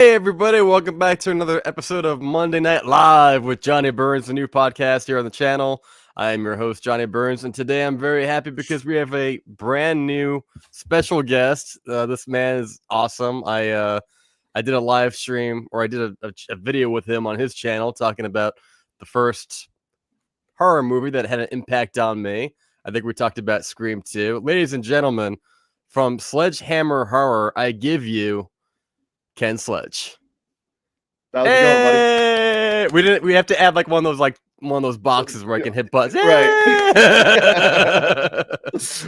Hey everybody, welcome back to another episode of Monday Night Live with Johnny Burns, a new podcast here on the channel. I am your host, Johnny Burns, and today I'm very happy because we have a brand new special guest. This man is awesome. I did a live stream, or I did a video with him on his channel talking about the first horror movie that had an impact on me. I think we talked about Scream 2. Ladies and gentlemen, from Sledgehammer Horror, I give you Ken Sledge. How's it going, buddy? Hey! We have to add like one of those boxes where I can hit buttons. Right.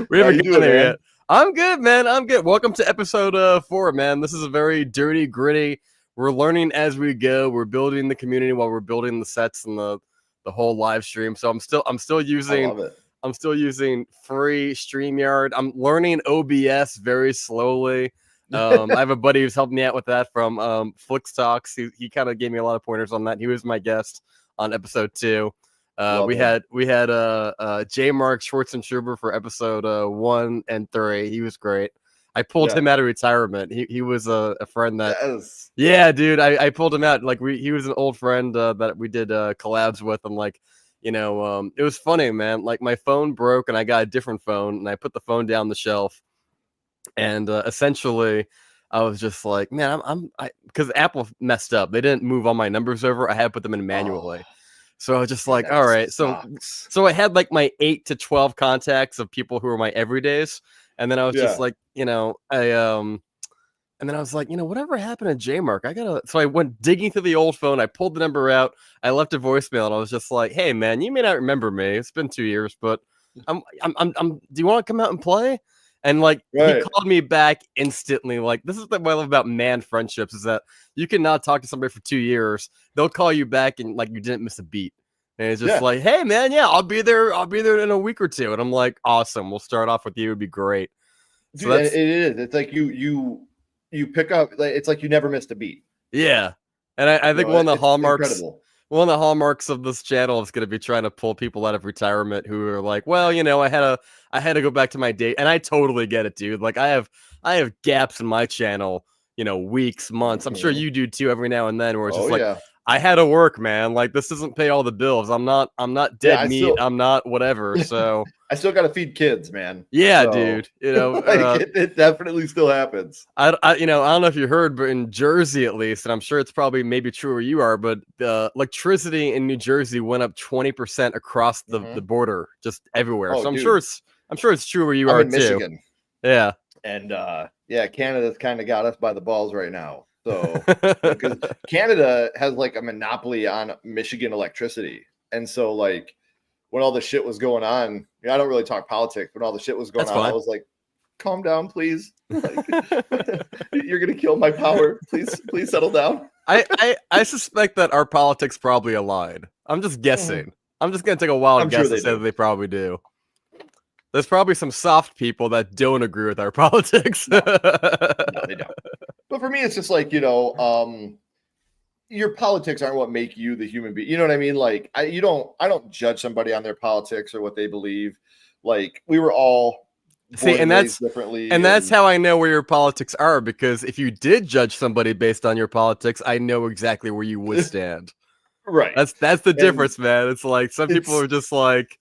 We haven't you gotten doing, there man? yet. I'm good, man. I'm good. Welcome to episode 4, man. This is a very dirty, gritty. We're learning as we go. We're building the community while we're building the sets and the whole live stream. So I'm still I using love it. I'm still using free StreamYard. I'm learning OBS very slowly. I have a buddy who's helped me out with that from Flix Talks. He kind of gave me a lot of pointers on that. He was my guest on episode 2. We had J. Mark Schwarzenschubert for episode 1 and 3. He was great. I pulled him out of retirement. He was a friend that yeah, dude. I pulled him out. Like he was an old friend that we did collabs with, and like, you know, it was funny, man. Like my phone broke and I got a different phone and I put the phone down the shelf. And essentially, I was just like, man, because Apple messed up. They didn't move all my numbers over. I had to put them in manually. So I was just like, all right. Sucks. So I had like my 8 to 12 contacts of people who were my everydays. And then I was just like, you know, and then I was like, you know, whatever happened to J Mark? So I went digging through the old phone. I pulled the number out. I left a voicemail, and I was just like, hey, man, you may not remember me. It's been 2 years, but do you want to come out and play? And like he called me back instantly. Like, this is what I love about man friendships, is that you cannot talk to somebody for 2 years. They'll call you back and like you didn't miss a beat. And it's just like, hey man, yeah, I'll be there in a week or two. And I'm like, awesome. We'll start off with you. It'd be great. Dude, so it is. It's like you pick up. Like, it's like you never missed a beat. Yeah, and I think one of the hallmarks. One of the hallmarks of this channel is going to be trying to pull people out of retirement who are like, well, you know, I had to go back to my date, and I totally get it, dude. Like I have gaps in my channel, you know, weeks, months. I'm sure you do too, every now and then, where it's just like, I had to work, man. Like this doesn't pay all the bills. I'm not dead meat. I'm not whatever. So I still got to feed kids, man. Yeah, so, dude. You know, like, it definitely still happens. You know, I don't know if you heard, but in Jersey at least, and I'm sure it's probably maybe true where you are, but electricity in New Jersey went up 20% across the border, just everywhere. So I'm sure it's true where you are in too. Michigan. Yeah. And Canada's kind of got us by the balls right now. So because Canada has like a monopoly on Michigan electricity, and so like when all the shit was going on, I don't really talk politics. When all the shit was going on, I was like, calm down, please. Like, you're gonna kill my power. Please settle down. I suspect that our politics probably align. I'm just guessing. I'm just gonna take a wild guess and say that they probably do. There's probably some soft people that don't agree with our politics. No, they don't. But for me, it's just like, you know, your politics aren't what make you the human being. You know what I mean? Like, I don't judge somebody on their politics or what they believe. Like, we were all and that's differently. And that's how I know where your politics are, because if you did judge somebody based on your politics, I know exactly where you would stand. Right. That's the difference, man. It's like some people are just like,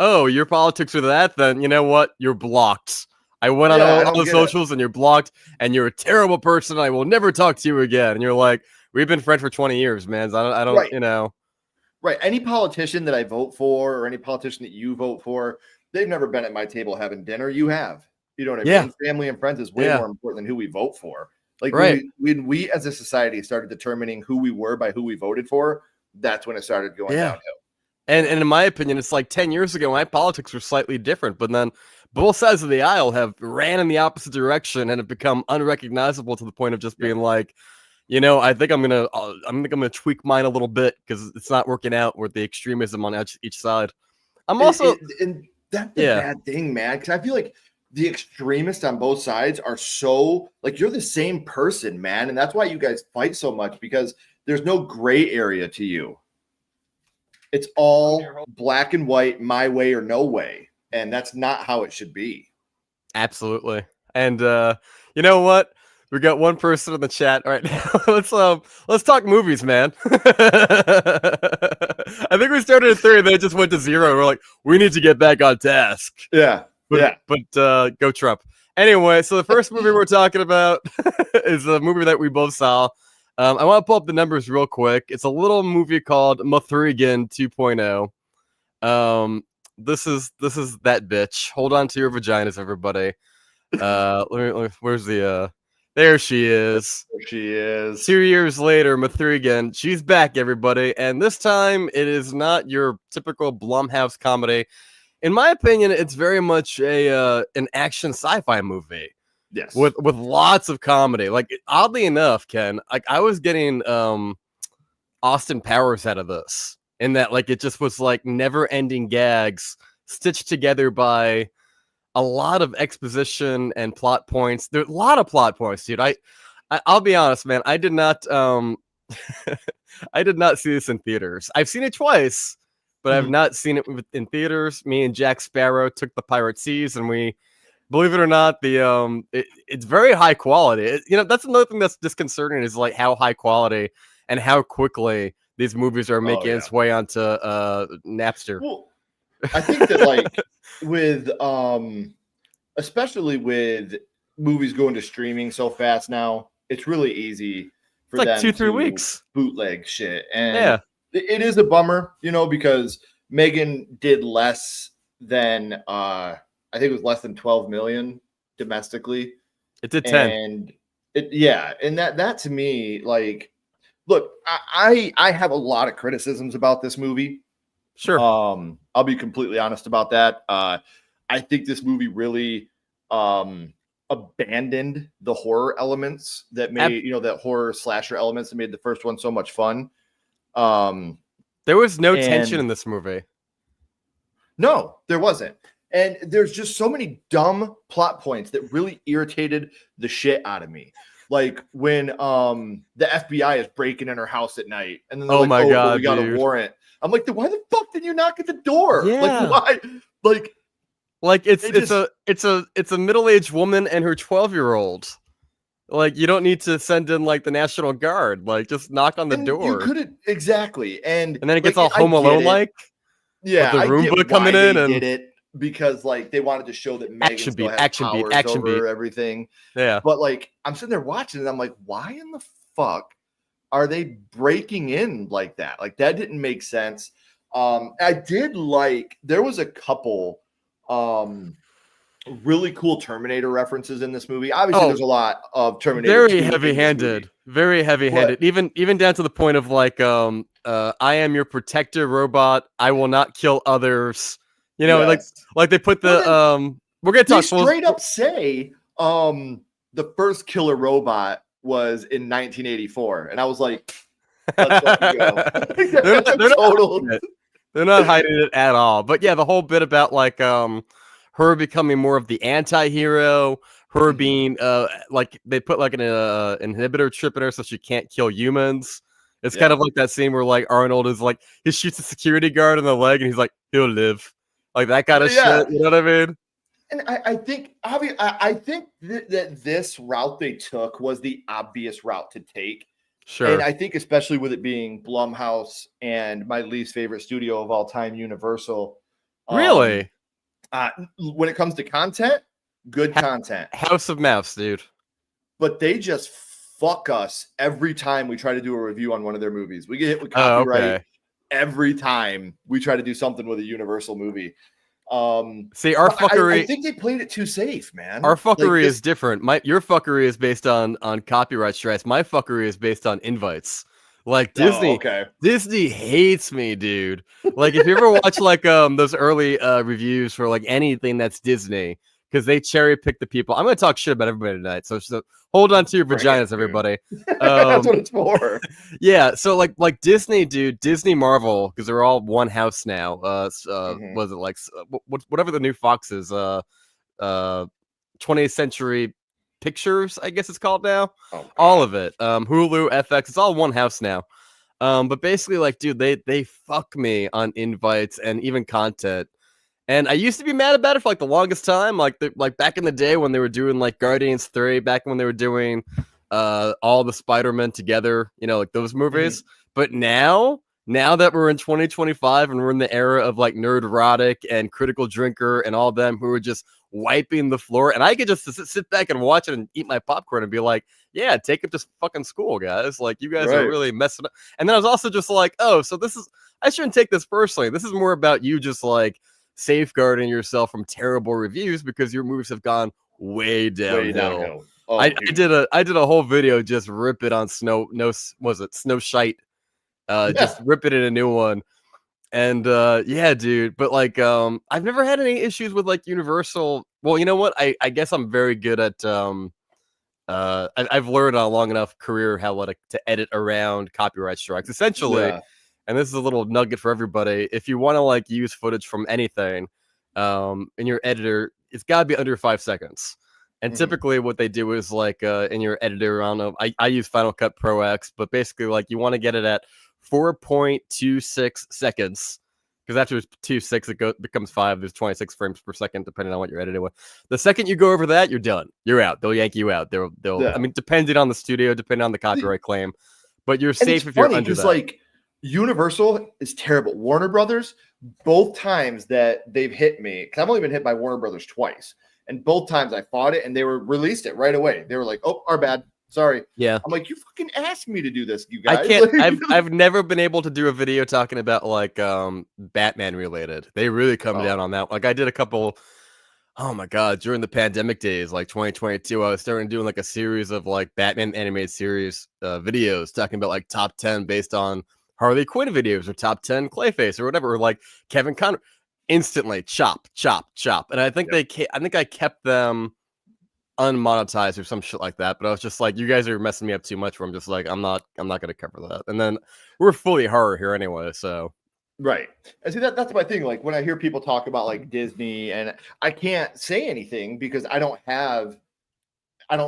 oh, your politics are that, then you know what? You're blocked. I went on all the socials and you're blocked, and you're a terrible person. I will never talk to you again. And you're like, we've been friends for 20 years, man. I don't, you know. Right. Any politician that I vote for, or any politician that you vote for, they've never been at my table having dinner. You have. You know what I mean? Family and friends is way more important than who we vote for. Like when we as a society started determining who we were by who we voted for, that's when it started going downhill. And in my opinion, it's like 10 years ago, my politics were slightly different, but then both sides of the aisle have ran in the opposite direction and have become unrecognizable to the point of just being like, you know, I think I'm gonna tweak mine a little bit because it's not working out with the extremism on each side. I'm also, and that's the bad thing, man, because I feel like the extremists on both sides are so like, you're the same person, man, and that's why you guys fight so much, because there's no gray area to you. It's all black and white, my way or no way. And that's not how it should be. Absolutely. And you know what? We got one person in the chat right now. Let's talk movies, man. I think we started at 3, and then it just went to 0. We're like, we need to get back on task. Yeah. But go Trump. Anyway, so the first movie we're talking about is a movie that we both saw. I want to pull up the numbers real quick. It's a little movie called M3GAN 2.0. This is that bitch. Hold on to your vaginas, everybody. Where's the there she is. There she is. 2 years later, M3GAN, she's back, everybody. And this time, it is not your typical Blumhouse comedy. In my opinion, it's very much an action sci-fi movie. Yes. With lots of comedy. Like, oddly enough, Ken, like I was getting Austin Powers out of this. In that, like, it just was like never-ending gags stitched together by a lot of exposition and plot points. There's a lot of plot points, dude. I'll be honest, man. I did not I did not see this in theaters. I've seen it twice, but I've not seen it in theaters. Me and Jack Sparrow took the Pirate Seas, and we, believe it or not, it's very high quality. That's another thing that's disconcerting is like how high quality and how quickly these movies are making its way onto Napster. Well, I think that like with especially with movies going to streaming so fast now, it's really easy for like them 2-3 to weeks bootleg shit. And it is a bummer, because M3GAN did less than I think it was less than 12 million domestically. It did 10. And and that to me, like, look, I have a lot of criticisms about this movie. Sure. I'll be completely honest about that. I think this movie really abandoned the horror elements that made, that horror slasher elements that made the first one so much fun. There was no tension in this movie. No, there wasn't. And there's just so many dumb plot points that really irritated the shit out of me. Like when the FBI is breaking in her house at night, and then they're like, my God, we got a warrant. I'm like, why the fuck did you knock at the door? Yeah. Like, why? Like it's a middle-aged woman and her 12-year-old. Like, you don't need to send in like the National Guard. Like, just knock on the door. You couldn't exactly. And then it gets all Home Alone like. Yeah, the Roomba coming in and did it because like they wanted to show that action beat, everything. Yeah. But like I'm sitting there watching and I'm like, why in the fuck are they breaking in like that? Like that didn't make sense. I did like there was a couple really cool Terminator references in this movie. Obviously, there's a lot of Terminator. Very heavy-handed. Very heavy-handed. Even down to the point of like, I am your protector robot. I will not kill others. Like they put the we're gonna talk. They straight up say the first killer robot was in 1984, and I was like, let's fucking go. They're not hiding it at all. But yeah, the whole bit about like her becoming more of the anti-hero, her being like they put like an inhibitor chip in her so she can't kill humans. It's kind of like that scene where like Arnold is like he shoots a security guard in the leg and he's like, he'll live. Like that kind of shit. You know what I mean? And I think that this route they took was the obvious route to take. Sure. And I think especially with it being Blumhouse and my least favorite studio of all time, Universal. Really? When it comes to content, good content. House of Mouse, dude. But they just fuck us every time we try to do a review on one of their movies. We get hit with copyright every time we try to do something with a Universal movie. See, our fuckery. I think they played it too safe, man. Our fuckery is different. Your fuckery is based on copyright strikes. My fuckery is based on invites. Like Disney, Disney hates me, dude. Like if you ever watch like those early reviews for like anything that's Disney, because they cherry pick the people. I'm gonna talk shit about everybody tonight. So hold on to your vaginas, everybody. That's what it's for. Yeah. So like Disney, dude, Disney Marvel, because they're all one house now. Was it like whatever the new Fox is? 20th Century Pictures, I guess it's called now. All of it. Hulu, FX, it's all one house now. But basically, like, dude, they fuck me on invites and even content. And I used to be mad about it for like the longest time, like back in the day when they were doing like Guardians 3, back when they were doing all the Spider-Men together, you know, like those movies. But now that we're in 2025 and we're in the era of like Nerdrotic and Critical Drinker and all them who are just wiping the floor, and I could just sit back and watch it and eat my popcorn and be like, yeah, take it to fucking school, guys. Like, you guys are really messing up. And then I was also just like, oh, so I shouldn't take this personally. This is more about you just like safeguarding yourself from terrible reviews because your movies have gone way downhill. Oh, I did a whole video just rip it on Snow Shite. Just rip it in a new one. And yeah, dude. But like I've never had any issues with like Universal. Well, you know what? I guess I'm very good at I've learned on a long enough career how to edit around copyright strikes. Essentially, and this is a little nugget for everybody. If you want to like use footage from anything in your editor, it's got to be under 5 seconds. And typically what they do is like in your editor, I use Final Cut Pro X, but basically like you want to get it at 4.26 seconds. Because after 2.6, it becomes 5. There's 26 frames per second, depending on what you're editing with. The second you go over that, you're done. You're out. They'll yank you out. They'll. I mean, depending on the studio, depending on the copyright claim, but you're safe if you're under that. Like Universal is terrible. Warner Brothers, both times that they've hit me, because I've only been hit by Warner Brothers twice, and both times I fought it, and they released it right away. They were like, "Oh, our bad." Sorry. Yeah. I'm like, you fucking asked me to do this, you guys. I can't. I've never been able to do a video talking about like Batman related. They really come down on that. Like I did a couple. Oh my god! During the pandemic days, like 2022, I was starting doing like a series of like Batman animated series videos talking about like top 10 based on Harley Quinn videos or top 10 Clayface or whatever, or like Kevin Conroy. Instantly chop. And I think I kept them unmonetized or some shit like that, but I was just like, you guys are messing me up too much where I'm just like, I'm not gonna cover that. And then we're fully horror here anyway, so right. And see that's my thing. Like when I hear people talk about like Disney, and I can't say anything because I don't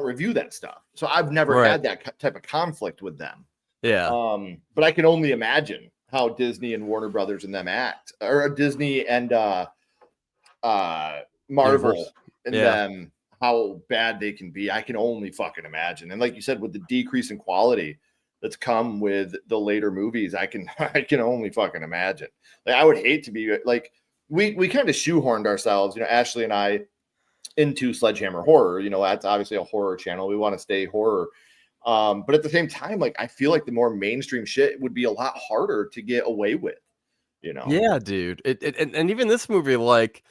review that stuff, so I've never had that type of conflict with them. But I can only imagine how Disney and Warner Brothers and them act, or Disney and Marvel and them, how bad they can be. I can only fucking imagine. And like you said, with the decrease in quality that's come with the later movies, I can only fucking imagine. Like I would hate to be like, we kind of shoehorned ourselves, you know, Ashley and I, into Sledgehammer Horror. You know, that's obviously a horror channel. We want to stay horror. But at the same time, like I feel like the more mainstream shit would be a lot harder to get away with, you know? Yeah, dude. And even this movie, like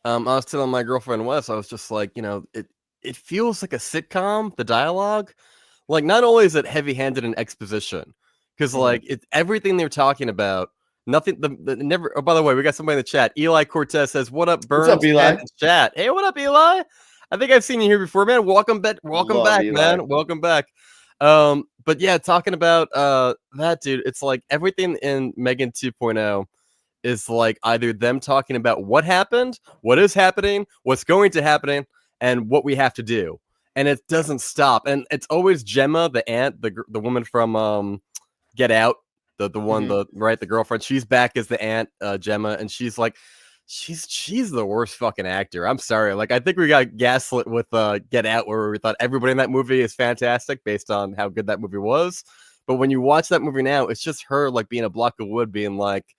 I was telling my girlfriend Wes, I was just like, you know, it feels like a sitcom, the dialogue. Like not only is it heavy-handed in exposition, because like it's everything they're talking about, nothing never. Oh, by the way, we got somebody in the chat. Eli Cortez says, "What up, Burns?" What's up, Eli? Chat. Hey, what up, Eli? I think I've seen you here before, man. Welcome back, Eli. Man. Welcome back. But yeah, talking about that, dude, it's like everything in M3GAN 2.0 is like either them talking about what happened, what is happening, what's going to happen, and what we have to do. And it doesn't stop. And it's always Gemma, the aunt, the woman from Get Out, the one, the girlfriend. She's back as the aunt, Gemma, and she's like, she's the worst fucking actor. I'm sorry. Like I think we got gaslit with Get Out, where we thought everybody in that movie is fantastic based on how good that movie was. But when you watch that movie now, it's just her like being a block of wood, being like,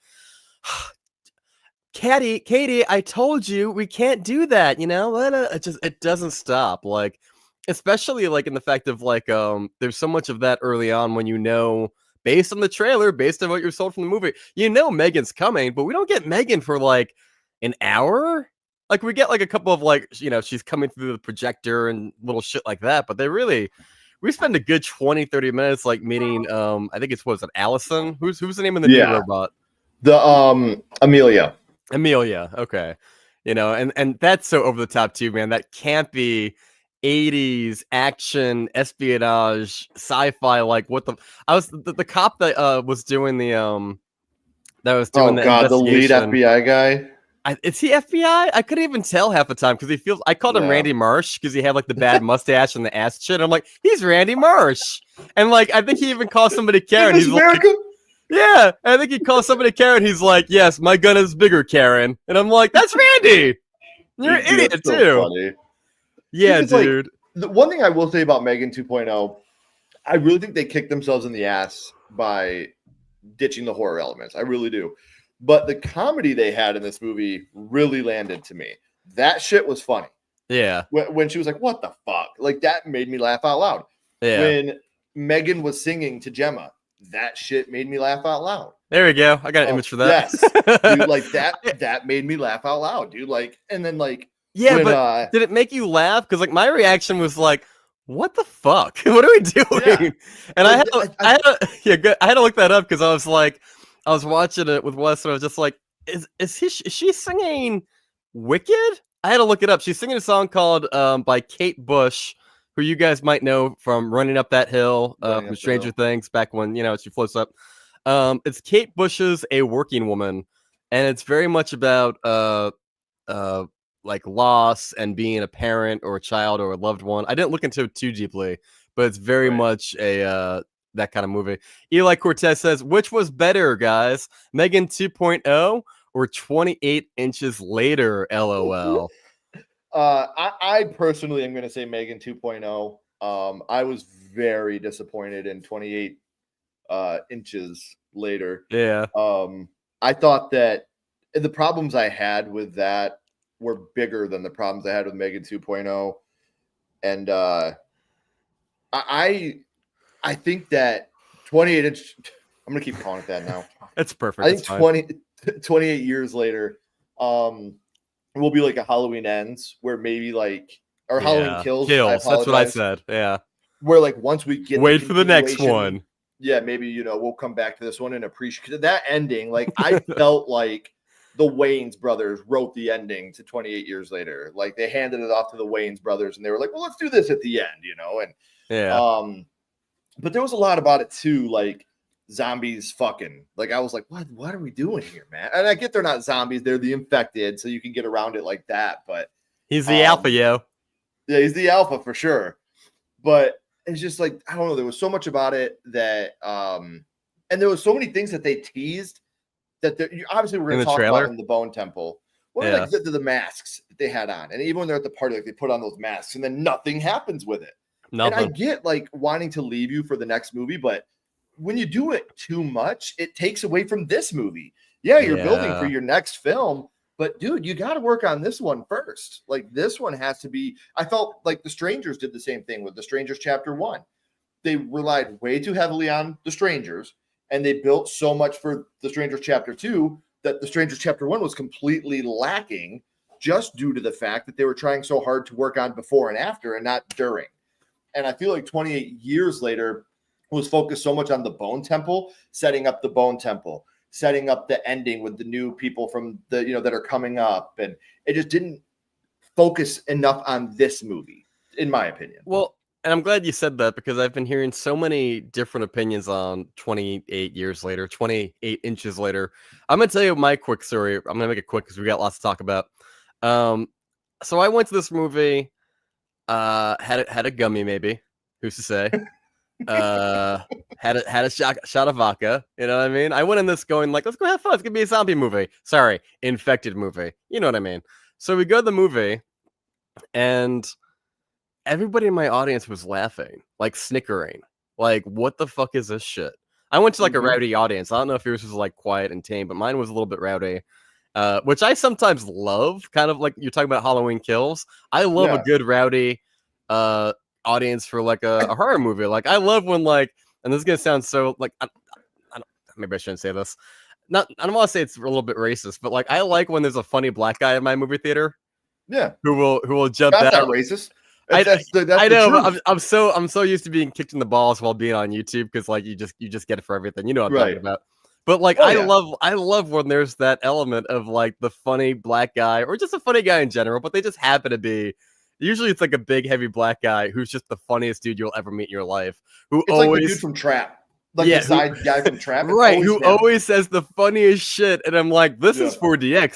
Katie, I told you we can't do that, you know? It doesn't stop. Like, especially like in the fact of like there's so much of that early on when you know, based on the trailer, based on what you're sold from the movie, you know M3GAN's coming, but we don't get M3GAN for like an hour. Like we get like a couple of like, you know, she's coming through the projector and little shit like that, but we spend a good 20-30 minutes like meeting I think it's, what is it, Allison? Who's the name of the new robot? The Amelia. Okay. You know, and that's so over the top too, man. That campy 80s action espionage sci-fi, like what the cop that was doing the the lead FBI guy. Is he FBI? I couldn't even tell half the time because I called him Randy Marsh because he had like the bad mustache and the ass shit. I'm like, he's Randy Marsh, and like I think he even called somebody Karen. He's America. Like, Yeah, I think he calls somebody Karen. He's like, "Yes, my gun is bigger, Karen," and I'm like, "That's Randy. You're an Dude, idiot that's so too." funny. Yeah, Because like dude. the one thing I will say about M3GAN 2.0, I really think they kicked themselves in the ass by ditching the horror elements. I really do. But the comedy they had in this movie really landed to me. That shit was funny. Yeah, When she was like, "What the fuck?" Like that made me laugh out loud. yeah. When Megan was singing to Gemma, that shit made me laugh out loud. There we go. I got an image for that. Yes, dude, like that made me laugh out loud, dude. Like, and then like, Yeah, when, but did it make you laugh? Because like my reaction was like, "What the fuck? What are we doing?" And Like, I had to look that up because I was like, I was watching it with Wes, and I was just like, "Is she singing Wicked?" I had to look it up. She's singing a song called by Kate Bush, who you guys might know from Running Up That Hill Running from Up the Stranger Hill. Things, back when she floats up. It's Kate Bush's "A Working Woman," and it's very much about like loss and being a parent or a child or a loved one. I didn't look into it too deeply, but it's very Right. much a that kind of movie. Eli Cortez says, which was better, guys? M3GAN 2.0 or 28 inches later? LOL. I personally am going to say M3GAN 2.0. I was very disappointed in 28 inches later. Yeah. I thought that the problems I had with that were bigger than the problems I had with M3GAN 2.0. And I think that 28 inch, I'm gonna keep calling it that now. It's perfect. I think 28 years later, will be like a Halloween Ends where maybe like, or Halloween Kills. I That's what I apologize. said. Yeah. Where like once we get Wait for the next one. Yeah, maybe we'll come back to this one and appreciate that ending. Like I felt like the Wayans brothers wrote the ending to 28 years later. Like they handed it off to the Wayans brothers and they were like, well, let's do this at the end, and Yeah. but there was a lot about it too, like zombies fucking. Like I was like, what are we doing here, man? And I get they're not zombies, they're the infected, so you can get around it like that. But He's the alpha, yo. Yeah, he's the alpha for sure. But it's just like, I don't know, there was so much about it that and there was so many things that they teased that obviously we're going to talk about in the Bone Temple. What are like the masks that they had on? And even when they're at the party, like they put on those masks and then nothing happens with it. Nothing. And I get like wanting to leave you for the next movie, but when you do it too much, it takes away from this movie. Yeah, you're building for your next film, but dude, you got to work on this one first. Like this one has to be, I felt like The Strangers did the same thing with The Strangers Chapter 1. They relied way too heavily on The Strangers, and they built so much for The Strangers Chapter 2 that The Strangers Chapter 1 was completely lacking just due to the fact that they were trying so hard to work on before and after and not during. And I feel like 28 years later was focused so much on the Bone Temple, setting up the Bone Temple, setting up the ending with the new people from the, that are coming up. And it just didn't focus enough on this movie, in my opinion. Well, and I'm glad you said that because I've been hearing so many different opinions on 28 years later, 28 inches later. I'm going to tell you my quick story. I'm going to make it quick because we got lots to talk about. So I went to this movie, had a gummy, maybe. Who's to say? Had a shot of vodka. You know what I mean? I went in this going like, let's go have fun. It's gonna be a zombie movie. Sorry, infected movie. You know what I mean? So we go to the movie, and everybody in my audience was laughing, like snickering, like, what the fuck is this shit? I went to like a rowdy audience. I don't know if yours was like quiet and tame, but mine was a little bit rowdy. Which I sometimes love, kind of like you're talking about Halloween Kills. I love a good rowdy audience for like a horror movie. Like I love when like, and this is gonna sound so like I don't, maybe I shouldn't say this. I don't want to say it's a little bit racist, but like I like when there's a funny black guy in my movie theater. Yeah, who will jump out. Not racist. That's I know. But I'm so used to being kicked in the balls while being on YouTube because like you just get it for everything. You know what I'm talking about. But like I love when there's that element of like the funny black guy or just a funny guy in general, but they just happen to be. Usually it's like a big heavy black guy who's just the funniest dude you'll ever meet in your life. It's always like the dude from Trap. Like the side guy from Trap. Right, who always says the funniest shit. And I'm like, this is 4DX.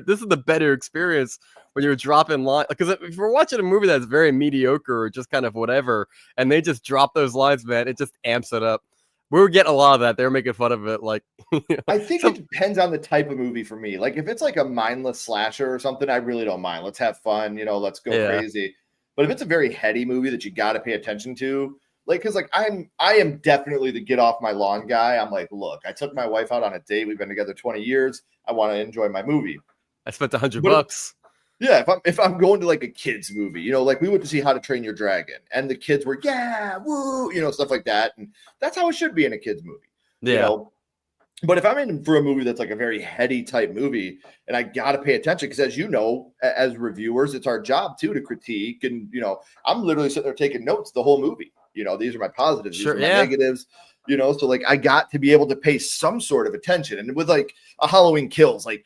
This is the better experience when you're dropping lines. Because if you're watching a movie that's very mediocre or just kind of whatever, and they just drop those lines, man, it just amps it up. We were getting a lot of that. They were making fun of it, like I think it depends on the type of movie for me. Like if it's like a mindless slasher or something, I really don't mind. Let's have fun, let's go crazy. But if it's a very heady movie that you got to pay attention to, like, because like I am definitely the get off my lawn guy. I'm like, look, I took my wife out on a date. We've been together 20 years. I want to enjoy my movie. I spent $100. Yeah, if I'm going to like a kids movie, like we went to see How to Train Your Dragon, and the kids were woo, stuff like that, and that's how it should be in a kids movie. Yeah. But if I'm in for a movie that's like a very heady type movie, and I got to pay attention because, as you know, as reviewers, it's our job too to critique, and I'm literally sitting there taking notes the whole movie. These are my positives, these are my negatives. So like I got to be able to pay some sort of attention, and with like a Halloween Kills, like.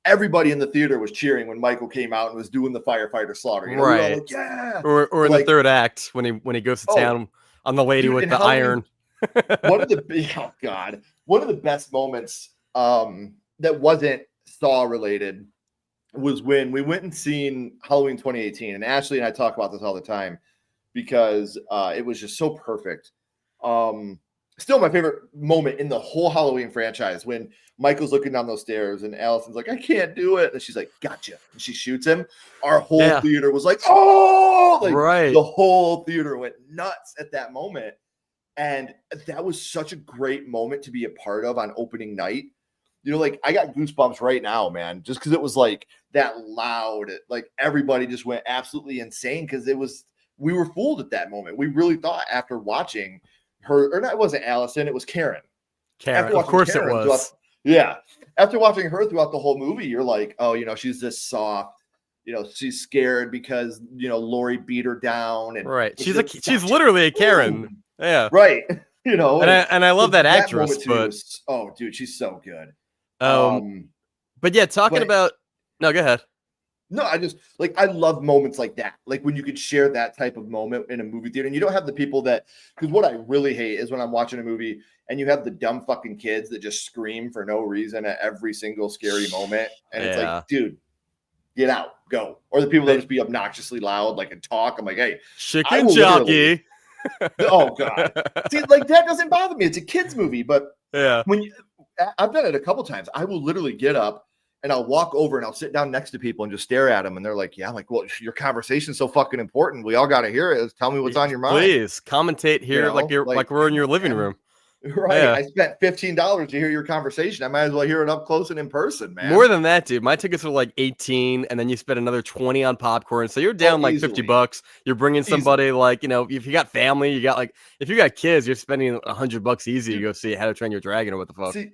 Everybody in the theater was cheering when Michael came out and was doing the firefighter slaughter. Right. We were all like, yeah. Or in like, the third act when he goes to town on the lady with the iron. One of the best moments that wasn't Saw related was when we went and seen Halloween 2018. And Ashley and I talk about this all the time because it was just so perfect. Still my favorite moment in the whole Halloween franchise when Michael's looking down those stairs and Allison's like, I can't do it. And she's like, gotcha. And she shoots him. Our whole theater was like, oh, like the whole theater went nuts at that moment. And that was such a great moment to be a part of on opening night. Like I got goosebumps right now, man, just because it was like that loud, like everybody just went absolutely insane because we were fooled at that moment. We really thought after watching her, or not, it wasn't Allison, it was Karen. Of course it was. After watching her throughout the whole movie, you're like, oh, she's this soft, she's scared because, Lori beat her down. And she's literally a Karen. Yeah. Right. And I love that actress, but oh, dude, she's so good. But yeah, about, no, go ahead. No, I love moments like that. Like when you could share that type of moment in a movie theater and you don't have the people because what I really hate is when I'm watching a movie and you have the dumb fucking kids that just scream for no reason at every single scary moment. And it's like, dude, get out, go. Or the people that just be obnoxiously loud, like and talk. I'm like, hey, chicken jockey. Oh God. See, like that doesn't bother me. It's a kid's movie, but I've done it a couple times. I will literally get up and I'll walk over and I'll sit down next to people and just stare at them. And they're like, yeah, I'm like, well, your conversation's so fucking important. We all got to hear it. Tell me what's on your mind. Please commentate here like we're in your living room. Right. Yeah. I spent $15 to hear your conversation. I might as well hear it up close and in person, man. More than that, dude. My tickets were like 18 and then you spend another 20 on popcorn. So you're down like easily. $50. You're bringing somebody like, if you got family, you got like, if you got kids, you're spending $100 easy to go see How to Train Your Dragon or what the fuck. See,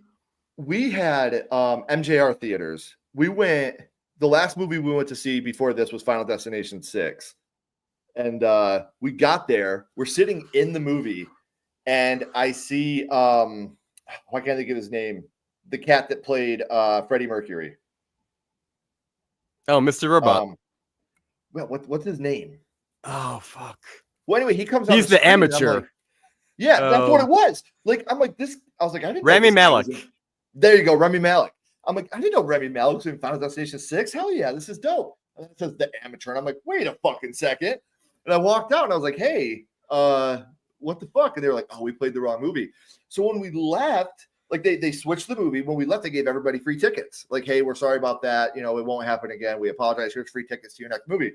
we had MJR theaters. The last movie we went to see before this was Final Destination 6. And we got there. We're sitting in the movie. And I see, why can't I think of his name? The cat that played Freddie Mercury. Oh, Mr. Robot. What's his name? Oh, fuck. Well, anyway, he comes out. He's the amateur. Like, that's what it was. Like, I'm like, this. I was like, I didn't know. Rami Malek. There you go, Rami Malek. I'm like, I didn't know Rami Malek was in Final Destination 6. Hell yeah, this is dope. And then it says the amateur. And I'm like, wait a fucking second. And I walked out and I was like, hey, what the fuck? And they were like, oh, we played the wrong movie. So when we left, like they switched the movie. When we left, they gave everybody free tickets. Like, hey, we're sorry about that. It won't happen again. We apologize. Here's free tickets to your next movie.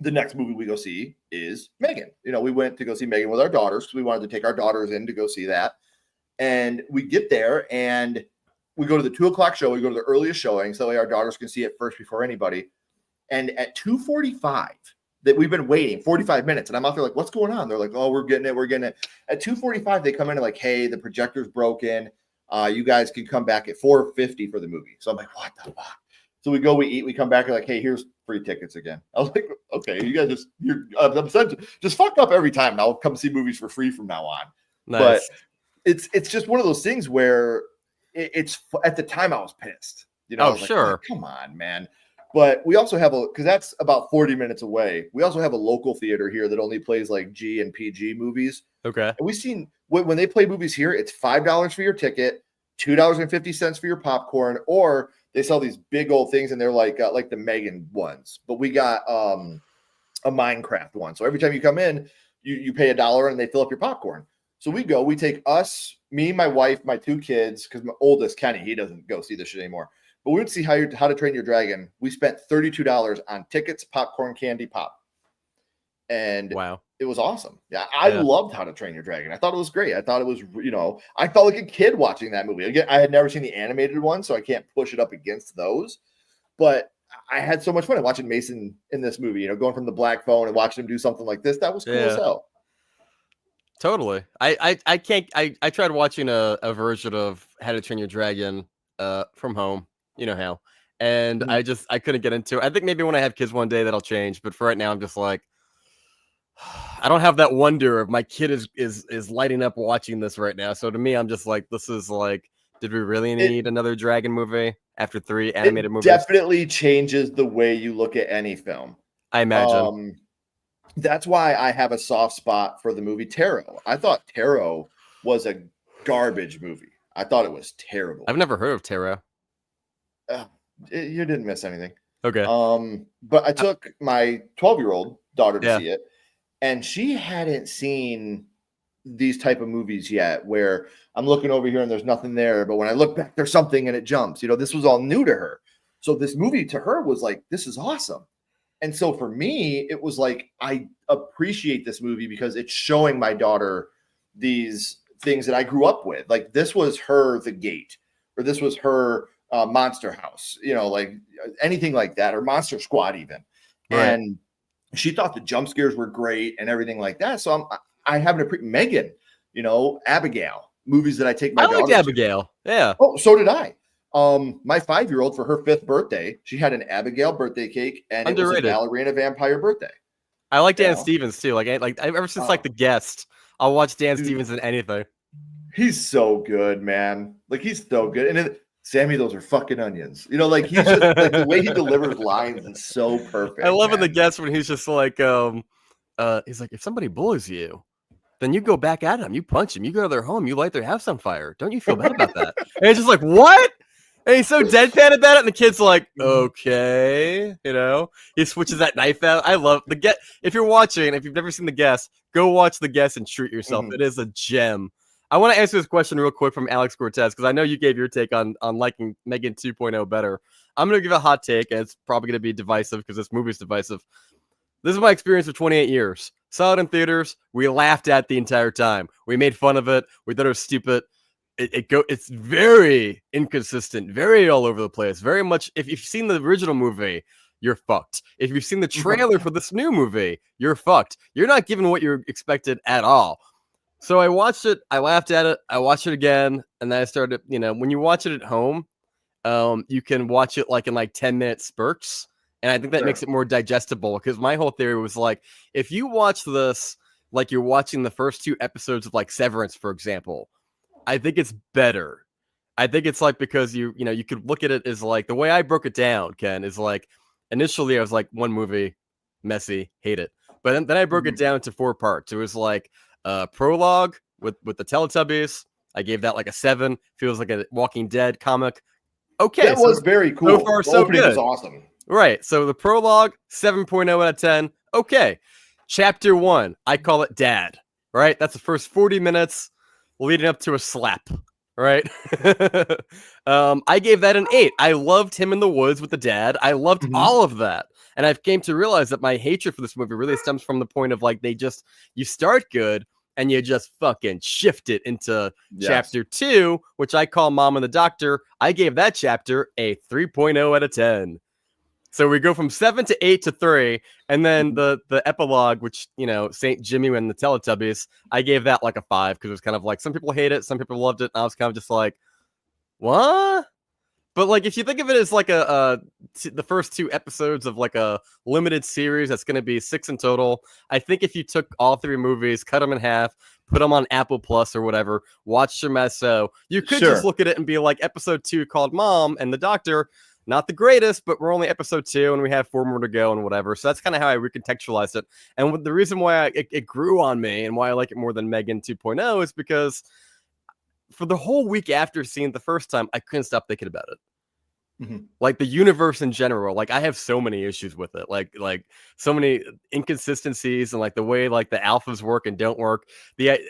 The next movie we go see is M3GAN. We went to go see M3GAN with our daughters because we wanted to take our daughters in to go see that. And we get there and we go to the 2:00 show. We go to the earliest showing so that way our daughters can see it first before anybody. And at 2:45, that we've been waiting 45 minutes. And I'm out there like, what's going on? They're like, oh, we're getting it. At 2:45, they come in and like, hey, the projector's broken. You guys can come back at 4:50 for the movie. So I'm like, what the fuck? So we go, we eat, we come back, and like, hey, here's free tickets again. I was like, okay, you guys just fuck up every time. And I'll come see movies for free from now on. Nice. But it's just one of those things where it's at the time I was pissed. I was sure. Like, come on, man. But we also have because that's about 40 minutes away. We also have a local theater here that only plays like G and PG movies. Okay. And we've seen when they play movies here, it's $5 for your ticket, $2.50 for your popcorn, or they sell these big old things and they're like the M3GAN ones. But we got a Minecraft one. So every time you come in, you pay $1 and they fill up your popcorn. So we take us, me, my wife, my 2 kids, because my oldest, Kenny, he doesn't go see this shit anymore. But we would see How to Train Your Dragon. We spent $32 on tickets, popcorn, candy, pop. And Wow. it was awesome. Yeah, I loved How to Train Your Dragon. I thought it was great. I thought it was, I felt like a kid watching that movie. Again, I had never seen the animated one, so I can't push it up against those. But I had so much fun watching Mason in this movie, going from the black phone and watching him do something like this. That was cool as hell. Totally. I can't. I tried watching a version of How to Train Your Dragon from home. You know how. And I couldn't get into it. I think maybe when I have kids one day that'll change. But for right now, I'm just like, I don't have that wonder of my kid is lighting up watching this right now. So to me, I'm just like, this is like, did we really need another dragon movie after 3 animated movies? Definitely changes the way you look at any film. I imagine. That's why I have a soft spot for the movie Tarot. I thought Tarot was a garbage movie. I thought it was terrible. I've never heard of Tarot. You didn't miss anything. Okay. But I took my 12-year-old daughter to see it, and she hadn't seen these type of movies yet, where I'm looking over here and there's nothing there, but when I look back, there's something and it jumps. This was all new to her. So this movie to her was like, this is awesome. And so for me, it was like, I appreciate this movie because it's showing my daughter these things that I grew up with. Like, this was her The Gate, or this was her Monster House, like anything like that, or Monster Squad even. Right. And she thought the jump scares were great and everything like that. So I have an M3GAN, Abigail, movies that I take my daughter liked Abigail. To. Yeah. Oh, so did I. My 5-year-old, for her 5th birthday, she had an Abigail birthday cake, and Underrated. It was a ballerina vampire birthday. I like Dan Stevens too. Like ever since like The Guest, I'll watch Dan Stevens in anything. He's so good, man. Like, he's so good. And Sammy, those are fucking onions. Like, he's just like, the way he delivers lines is so perfect. I love in The Guest when he's just like, he's like, if somebody bullies you, then you go back at him. You punch him. You go to their home. You light their house on fire. Don't you feel bad about that? And it's just like, what? And he's so deadpan about it, and the kid's like, okay, he switches that knife out. I love The Guest. If you're watching, if you've never seen The Guest, go watch The Guest and treat yourself. It is a gem. I want to answer this question real quick from Alex Cortez, because I know you gave your take on liking M3GAN 2.0 better. I'm going to give a hot take, and it's probably going to be divisive because this movie's divisive. This is my experience of 28 years. Saw it in theaters. We laughed at the entire time. We made fun of it. We thought it was stupid. It's very inconsistent, very all over the place. Very much, if you've seen the original movie, you're fucked. If you've seen the trailer for this new movie, you're fucked. You're not given what you're expected at all. So I watched it. I laughed at it. I watched it again, and then I started. When you watch it at home, you can watch it like in 10-minute spurts, and I think that makes it more digestible. Because my whole theory was like, if you watch this like you're watching the first 2 episodes of Severance, for example, I think it's better. I think it's because you could look at it as the way I broke it down, Ken, is initially I was like, one movie, messy, hate it. But then I broke it down to 4 parts. It was prologue with the Teletubbies. I gave that a 7. Feels like a Walking Dead comic. Okay. That was very cool. So far, so good. Was awesome. Right. So the prologue, 7.0 out of 10. Okay. Chapter 1, I call it Dad. Right? That's the first 40 minutes leading up to a slap. Right? I gave that an 8. I loved him in the woods with the dad. I loved all of that. And I've came to realize that my hatred for this movie really stems from the point of you start good and you just fucking shift it into chapter 2, which I call Mom and the Doctor. I gave that chapter a 3.0 out of 10. So we go from 7 to 8 to 3, and then the epilogue, which, St. Jimmy and the Teletubbies, I gave that a 5, because it was kind of some people hate it, some people loved it, and I was kind of just like, what? But if you think of it as the first 2 episodes of a limited series that's going to be 6 in total, I think if you took all 3 movies, cut them in half, put them on Apple Plus or whatever, watch them as so, you could just look at it and be like, episode 2 called Mom and the Doctor, not the greatest, but we're only episode 2 and we have 4 more to go and whatever. So that's kind of how I recontextualized it. And the reason why it grew on me and why I like it more than M3GAN 2.0 is because for the whole week after seeing it the first time, I couldn't stop thinking about it. Like the universe in general, like I have so many issues with it, like so many inconsistencies and like the way like the alphas work and don't work. The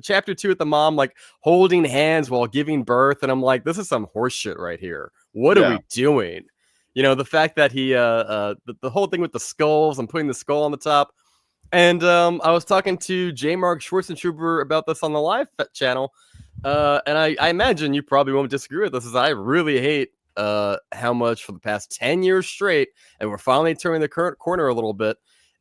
chapter 2 with the mom like holding hands while giving birth, and I'm like, this is some horse shit right here. What are Yeah. we doing? You know, the fact that he the whole thing with the skulls and putting the skull on the top. And I was talking to J. Mark Schwarzenegger about this on the live channel, and I imagine you probably won't disagree with this. Is I really hate how much for the past 10 years straight, and we're finally turning the current corner a little bit,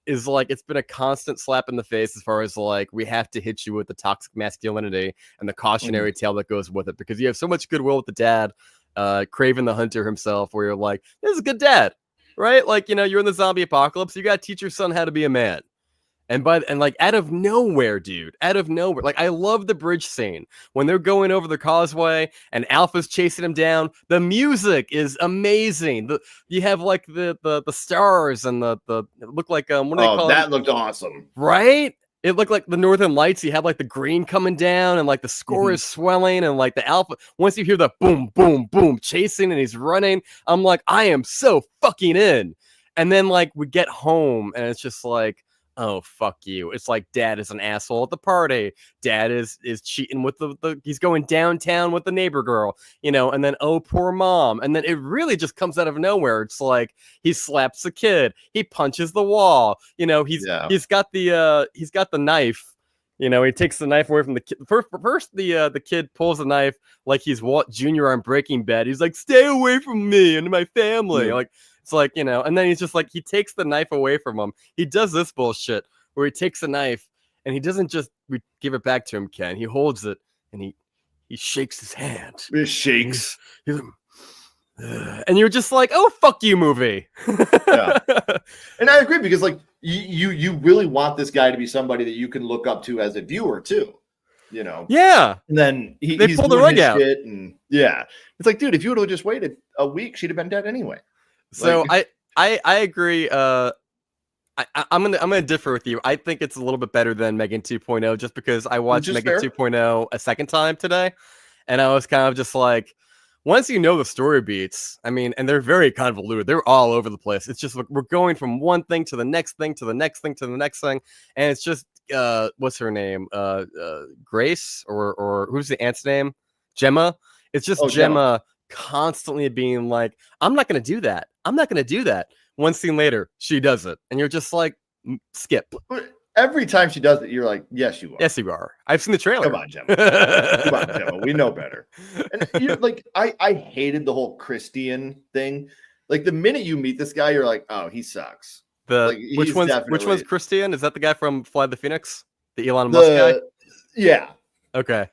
is like it's been a constant slap in the face as far as like we have to hit you with the toxic masculinity and the cautionary tale that goes with it, because you have so much goodwill with the dad, Craven the Hunter himself, where you're like, this is a good dad, right? Like, you know, you're in the zombie apocalypse, you got to teach your son how to be a man. And like out of nowhere, dude, out of nowhere, like I love the bridge scene when they're going over the causeway and Alpha's chasing him down. The music is amazing. You have like the stars and the look like what do they call that it? looked awesome, Right? It looked like the Northern Lights. You have like the green coming down and like the score is swelling, and like the Alpha. Once you hear the boom, boom, boom, chasing and he's running, I'm like, I am so fucking in. And then like we get home and it's just like, oh fuck you. It's like dad is an asshole at the party. Dad is cheating with the he's going downtown with the neighbor girl, you know, and then oh poor mom. And then it really just comes out of nowhere. It's like he slaps the kid, he punches the wall, you know, he's got the knife. You know, he takes the knife away from the kid. First the kid pulls the knife like he's Walt Jr. on Breaking Bad. He's like, stay away from me and my family. Like, it's like, you know, and then he's just like, he takes the knife away from him. He does this bullshit where he takes the knife and he doesn't just give it back to him, Ken. He holds it and he shakes his hand. It shakes. And you're just like, oh, fuck you, movie. Yeah. And I agree, because like you really want this guy to be somebody that you can look up to as a viewer too, you know? Yeah. And then they pulled the rug out. And it's like, dude, if you would have just waited a week, she'd have been dead anyway. So like, I agree. I'm gonna differ with you. I think it's a little bit better than M3GAN 2.0, just because I watched M3GAN 2.0 a second time today, and I was kind of just like, once you know the story beats, I mean, and they're very convoluted. They're all over the place. It's just we're going from one thing to the next thing to the next thing to the next thing, and it's just what's her name? Grace or who's the aunt's name? Gemma. It's just Gemma constantly being like, I'm not going to do that. I'm not going to do that. One scene later, she does it. And you're just like, skip. Every time she does it, you're like, yes, you are. Yes, you are. I've seen the trailer. Come on, Gemma. Come on, Gemma. We know better. And you're like, I hated the whole Christian thing. Like the minute you meet this guy, you're like, oh, he sucks. Which one's Christian? Is that the guy from Fly the Phoenix? The Elon Musk guy? Yeah. Okay.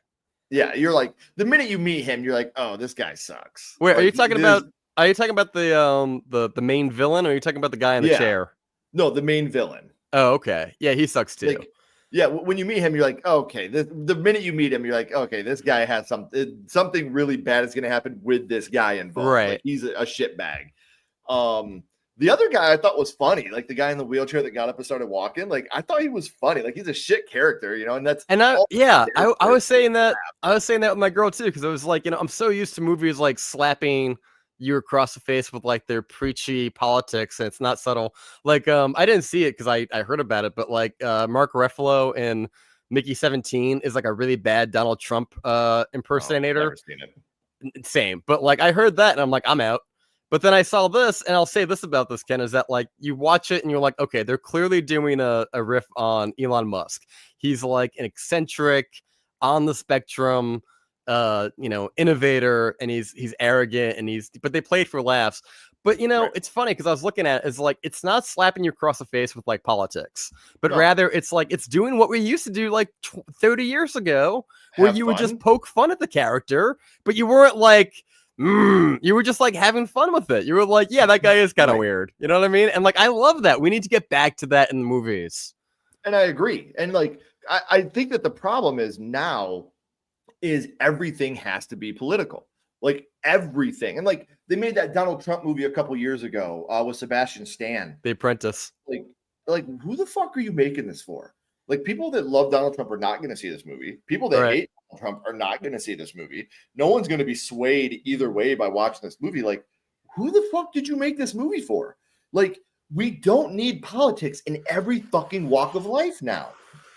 Yeah, you're like, the minute you meet him, you're like, oh, this guy sucks. Wait, like, are you talking about the main villain, or are you talking about the guy in the chair? No, the main villain. Oh, okay. Yeah, he sucks too. Like, yeah, when you meet him, you're like, oh, okay. The minute you meet him, you're like, okay, this guy has something really bad is going to happen with this guy involved. Right. Like, he's a shitbag. The other guy I thought was funny, like the guy in the wheelchair that got up and started walking. Like, I thought he was funny. Like, he's a shit character, you know. And I was saying that. I was saying that with my girl too, because I was like, you know, I'm so used to movies like slapping you across the face with like their preachy politics, and it's not subtle. Like, I didn't see it because I heard about it, but like Mark Ruffalo in Mickey 17 is like a really bad Donald Trump impersonator. Never seen it. Same, but like I heard that and I'm like, I'm out. But then I saw this, and I'll say this about this, Ken, is that like you watch it and you're like, okay, they're clearly doing a riff on Elon Musk. He's like an eccentric, on the spectrum, you know, innovator, and he's arrogant, and but they play it for laughs. But you know, It's funny because I was looking at it, it's like it's not slapping you across the face with like politics, but rather it's like it's doing what we used to do like 30 years ago, where you would just poke fun at the character, but you weren't like, you were just like having fun with it. You were like, yeah, that guy is kind of weird. You know what I mean? And like, I love that. We need to get back to that in the movies. And I agree. And like, I think that the problem is now is everything has to be political, like everything. And like, they made that Donald Trump movie a couple years ago with Sebastian Stan. The Apprentice. Like who the fuck are you making this for? Like, people that love Donald Trump are not going to see this movie. People that hate Donald Trump are not going to see this movie. No one's going to be swayed either way by watching this movie. Like, who the fuck did you make this movie for? Like, we don't need politics in every fucking walk of life now.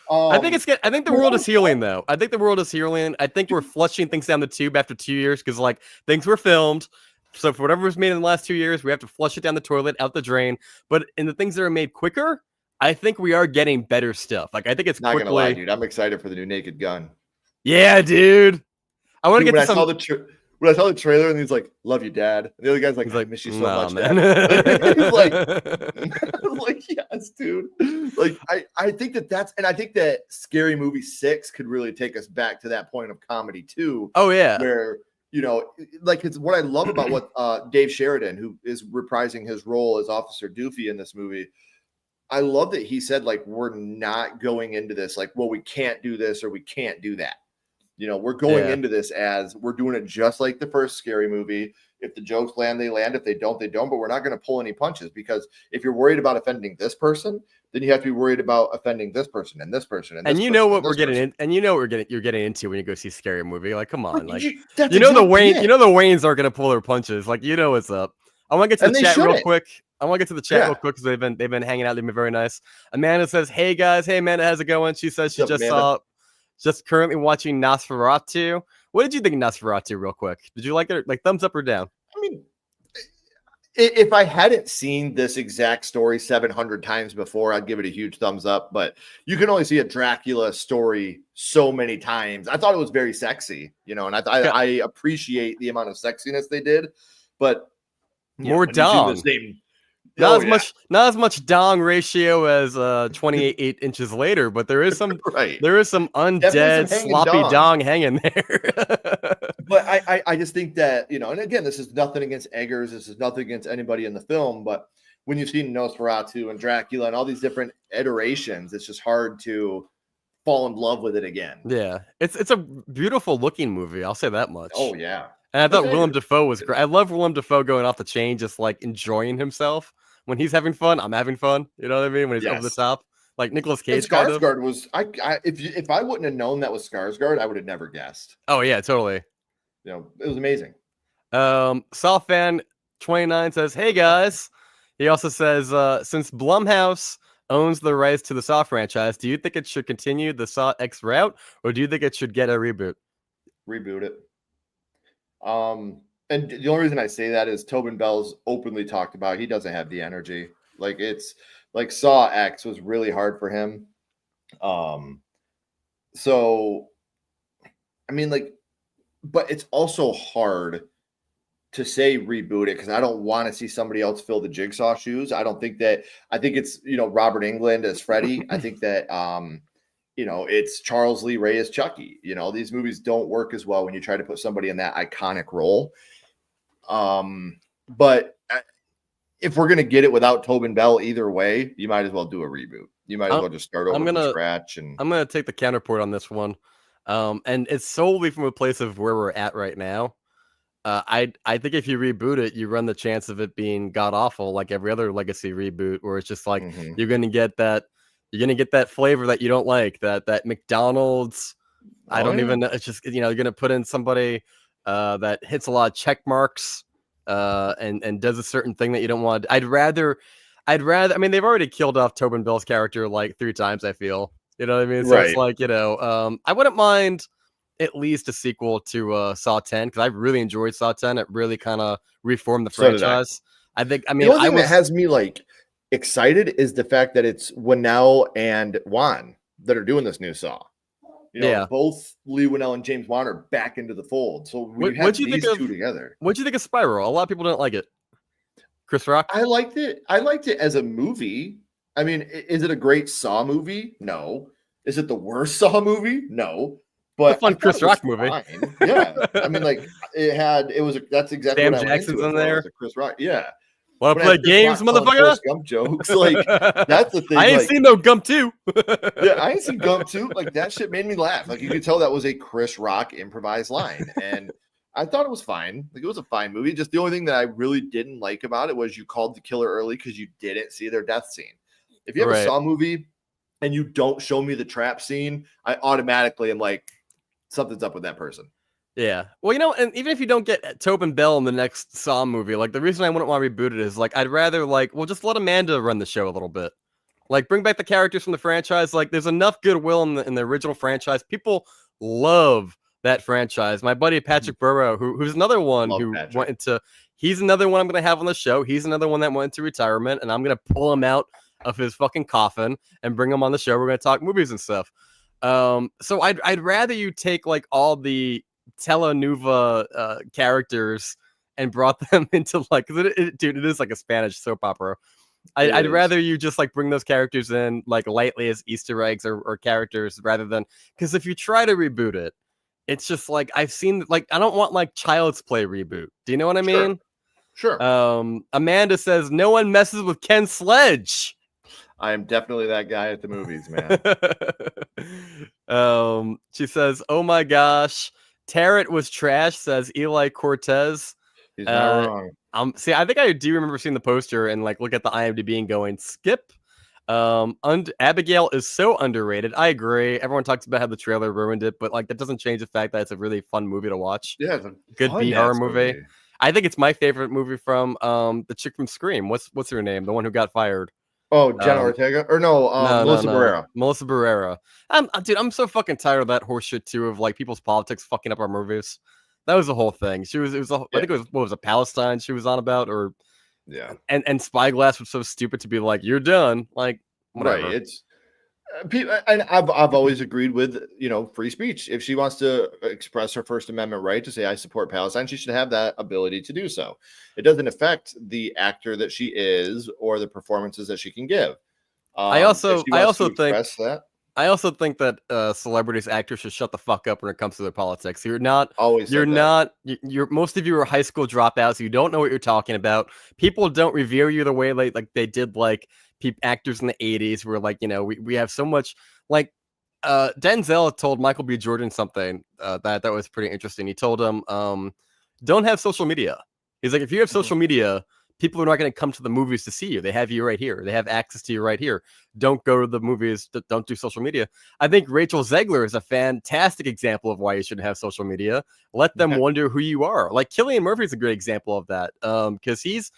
I think it's good. I think the world is healing, though. I think the world is healing. I think we're flushing things down the tube after 2 years because, like, things were filmed. So for whatever was made in the last 2 years, we have to flush it down the toilet, out the drain. But in the things that are made quicker, I think we are getting better stuff. Like, I think it's not gonna lie, dude. I'm excited for the new Naked Gun. Yeah, dude. I want to get when to when I saw the trailer and he's like, "Love you, Dad," and the other guy's like, "I miss you so much, man." Dad. He's like, like, yes, dude. Like, I think that's, and I think that Scary Movie 6 could really take us back to that point of comedy too. Oh yeah, where, you know, like, it's what I love about what Dave Sheridan, who is reprising his role as Officer Doofy in this movie. I love that he said, like, we're not going into this like, well, we can't do this or we can't do that. You know, we're going into this as we're doing it just like the first Scary Movie. If the jokes land, they land. If they don't, they don't. But we're not going to pull any punches, because if you're worried about offending this person, then you have to be worried about offending this person and this person and this person. And you know what we're getting in, and you know what you're getting into when you go see Scary Movie. Like, come on, like, the Waynes aren't going to pull their punches. Like, you know what's up. I want to get to the chat real quick. Real quick because they've been hanging out. They've been very nice. Amanda says, "Hey guys, hey Amanda, how's it going?" She says she just currently watching Nosferatu. What did you think of Nosferatu, real quick? Did you like it? Like, thumbs up or down? I mean, if I hadn't seen this exact story 700 times before, I'd give it a huge thumbs up. But you can only see a Dracula story so many times. I thought it was very sexy, you know, and I appreciate the amount of sexiness they did, but more dong. Not as much dong ratio as 28 inches later, but there is some there is some undead sloppy dong hanging there. But I just think that, you know, and again, this is nothing against Eggers, this is nothing against anybody in the film, but when you've seen Nosferatu and Dracula and all these different iterations, it's just hard to fall in love with it again. Yeah, it's a beautiful looking movie, I'll say that much. Oh yeah. And I thought Willem Dafoe was great. I love Willem Dafoe going off the chain, just like enjoying himself. When he's having fun, I'm having fun. You know what I mean? When he's over the top, like Nicolas Cage. Skarsgård was if I wouldn't have known that was Skarsgård, I would have never guessed. Oh yeah, totally. You know, it was amazing. Saw fan 29 says, "Hey guys." He also says, since Blumhouse owns the rights to the Saw franchise, do you think it should continue the Saw X route, or do you think it should get a reboot? Reboot it. And the only reason I say that is Tobin Bell's openly talked about he doesn't have the energy. Like, it's like Saw X was really hard for him. So I mean, like, but it's also hard to say reboot it, because I don't want to see somebody else fill the Jigsaw shoes. I think it's, you know, Robert Englund as Freddy. I think that you know, it's Charles Lee Ray as Chucky. You know, these movies don't work as well when you try to put somebody in that iconic role. But if we're gonna get it without Tobin Bell, either way, you might as well do a reboot. You might as well just start over from scratch. And I'm gonna take the counterpart on this one, and it's solely from a place of where we're at right now. I think if you reboot it, you run the chance of it being god awful, like every other legacy reboot, where it's just like you're gonna get that flavor that you don't like, that McDonald's. I don't even know. It's just, you know, you're gonna put in somebody that hits a lot of check marks and does a certain thing that you don't want. I'd rather. I mean, they've already killed off Tobin Bell's character like 3 times, I feel. You know what I mean? So it's like, you know, I wouldn't mind at least a sequel to Saw 10, because I really enjoyed Saw 10. It really kind of reformed the franchise. I think. I mean, the only thing that has me like excited is the fact that it's Winnell and Wan that are doing this new Saw. You know, both Lee Winnell and James Wan are back into the fold. So when you have these two together, what'd you think of Spiral? A lot of people didn't like it. Chris Rock? I liked it. I liked it as a movie. I mean, is it a great Saw movie? No. Is it the worst Saw movie? No. But a fun Chris Rock movie. Yeah. I mean, like, that's exactly Sam what Jackson's in there. Chris Rock. Yeah. Want to play games, motherfucker? Gump jokes. Like, that's the thing. I ain't seen no Gump 2. Yeah, I ain't seen Gump 2. Like, that shit made me laugh. Like, you could tell that was a Chris Rock improvised line. And I thought it was fine. Like, it was a fine movie. Just the only thing that I really didn't like about it was you called the killer early because you didn't see their death scene. If you have a Saw movie and you don't show me the trap scene, I automatically am like, something's up with that person. Yeah. Well, and even if you don't get Tobin Bell in the next Saw movie, like the reason I wouldn't want to reboot it is like I'd rather just let Amanda run the show a little bit. Like bring back the characters from the franchise. Like there's enough goodwill in the original franchise. People love that franchise. My buddy Patrick Burrow, who's another one he's another one I'm gonna have on the show. He's another one that went into retirement, and I'm gonna pull him out of his fucking coffin and bring him on the show. We're gonna talk movies and stuff. So I'd rather you take like all the telenuva characters and brought them into like, dude, it is like a Spanish soap opera. I'd rather you just like bring those characters in like lightly as Easter eggs or characters rather than, because if you try to reboot it, it's just like I've seen like I don't want like Child's Play reboot. Do you know what I mean? Sure. Amanda says no one messes with Ken Sledge. I am definitely that guy at the movies, man. She says, "Oh my gosh, Tarrant was trash." Says Eli Cortez. He's not wrong. See, I think I do remember seeing the poster and like look at the IMDb and going, skip. Abigail is so underrated. I agree. Everyone talks about how the trailer ruined it, but like that doesn't change the fact that it's a really fun movie to watch. Yeah, it's a good B horror movie. I think it's my favorite movie from the chick from Scream. What's her name? The one who got fired. Oh, Jenna Ortega? Or no, Melissa Barrera. Melissa Barrera. Dude, I'm so fucking tired of that horseshit too of like people's politics fucking up our movies. That was the whole thing. I think it was Palestine she was on about, or and Spyglass was so stupid to be like, you're done. Like, whatever. Right. It's and I've always agreed with free speech. If she wants to express her First Amendment right to say I support Palestine, she should have that ability to do so. It doesn't affect the actor that she is or the performances that she can give. I also think that celebrities, actors should shut the fuck up when it comes to their politics. Most of you are high school dropouts. You don't know what you're talking about. People don't revere you the way like they did like actors in the 80s where like, we have so much like Denzel told Michael B. Jordan something that was pretty interesting. He told him, don't have social media. He's like, if you have social media, people are not going to come to the movies to see you. They have you right here. They have access to you right here. Don't go to the movies. Don't do social media. I think Rachel Zegler is a fantastic example of why you shouldn't have social media. Let them wonder who you are. Like Cillian Murphy is a great example of that. Because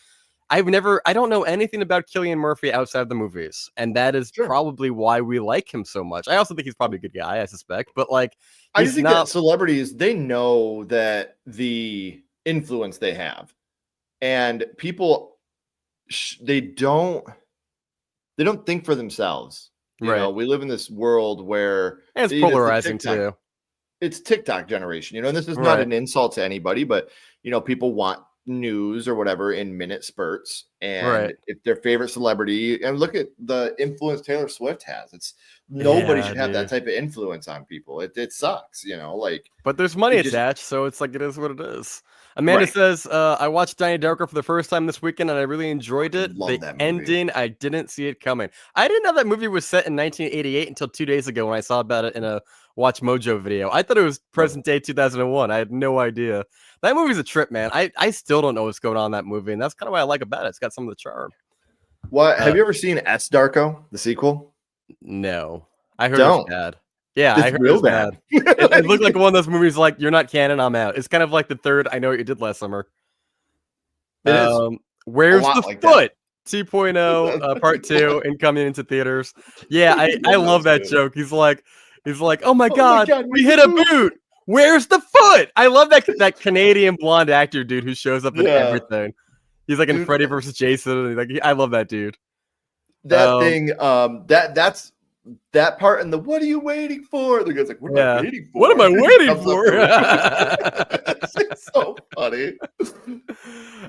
I don't know anything about Cillian Murphy outside of the movies. And that is probably why we like him so much. I also think he's probably a good guy, I suspect. But like, I think that celebrities, they know that the influence they have. And people, they don't think for themselves. You know, we live in this world where it's polarizing too. It's TikTok generation, and this is not an insult to anybody, but people want news or whatever in minute spurts. And if their favorite celebrity, and look at the influence Taylor Swift has, it's nobody should have that type of influence on people. It sucks, but there's money attached, so it's like it is what it is. Amanda says, I watched Donnie Darko for the first time this weekend and I really enjoyed it. The ending, I didn't see it coming. I didn't know that movie was set in 1988 until 2 days ago when I saw about it in a Watch Mojo video. I thought it was present day 2001. I had no idea. That movie's a trip, man. I still don't know what's going on in that movie, and that's kind of what I like about it. It's got some of the charm. What have you ever seen S Darko, the sequel? No. I heard it's bad. Yeah, I heard real it's bad. It looked like one of those movies like, you're not canon, I'm out. It's kind of like the third I Know What You Did Last Summer. Where's the like Foot? 2.0 part 2 and coming into theaters. Yeah, I love that joke. He's like, oh my god, we hit a boot. Where's the foot? I love that Canadian blonde actor dude who shows up in everything. He's like in Freddy versus Jason. And I love that dude. That thing, that's that part and the what are you waiting for? The guy's like, what am I waiting for? What am I waiting for? It's so funny.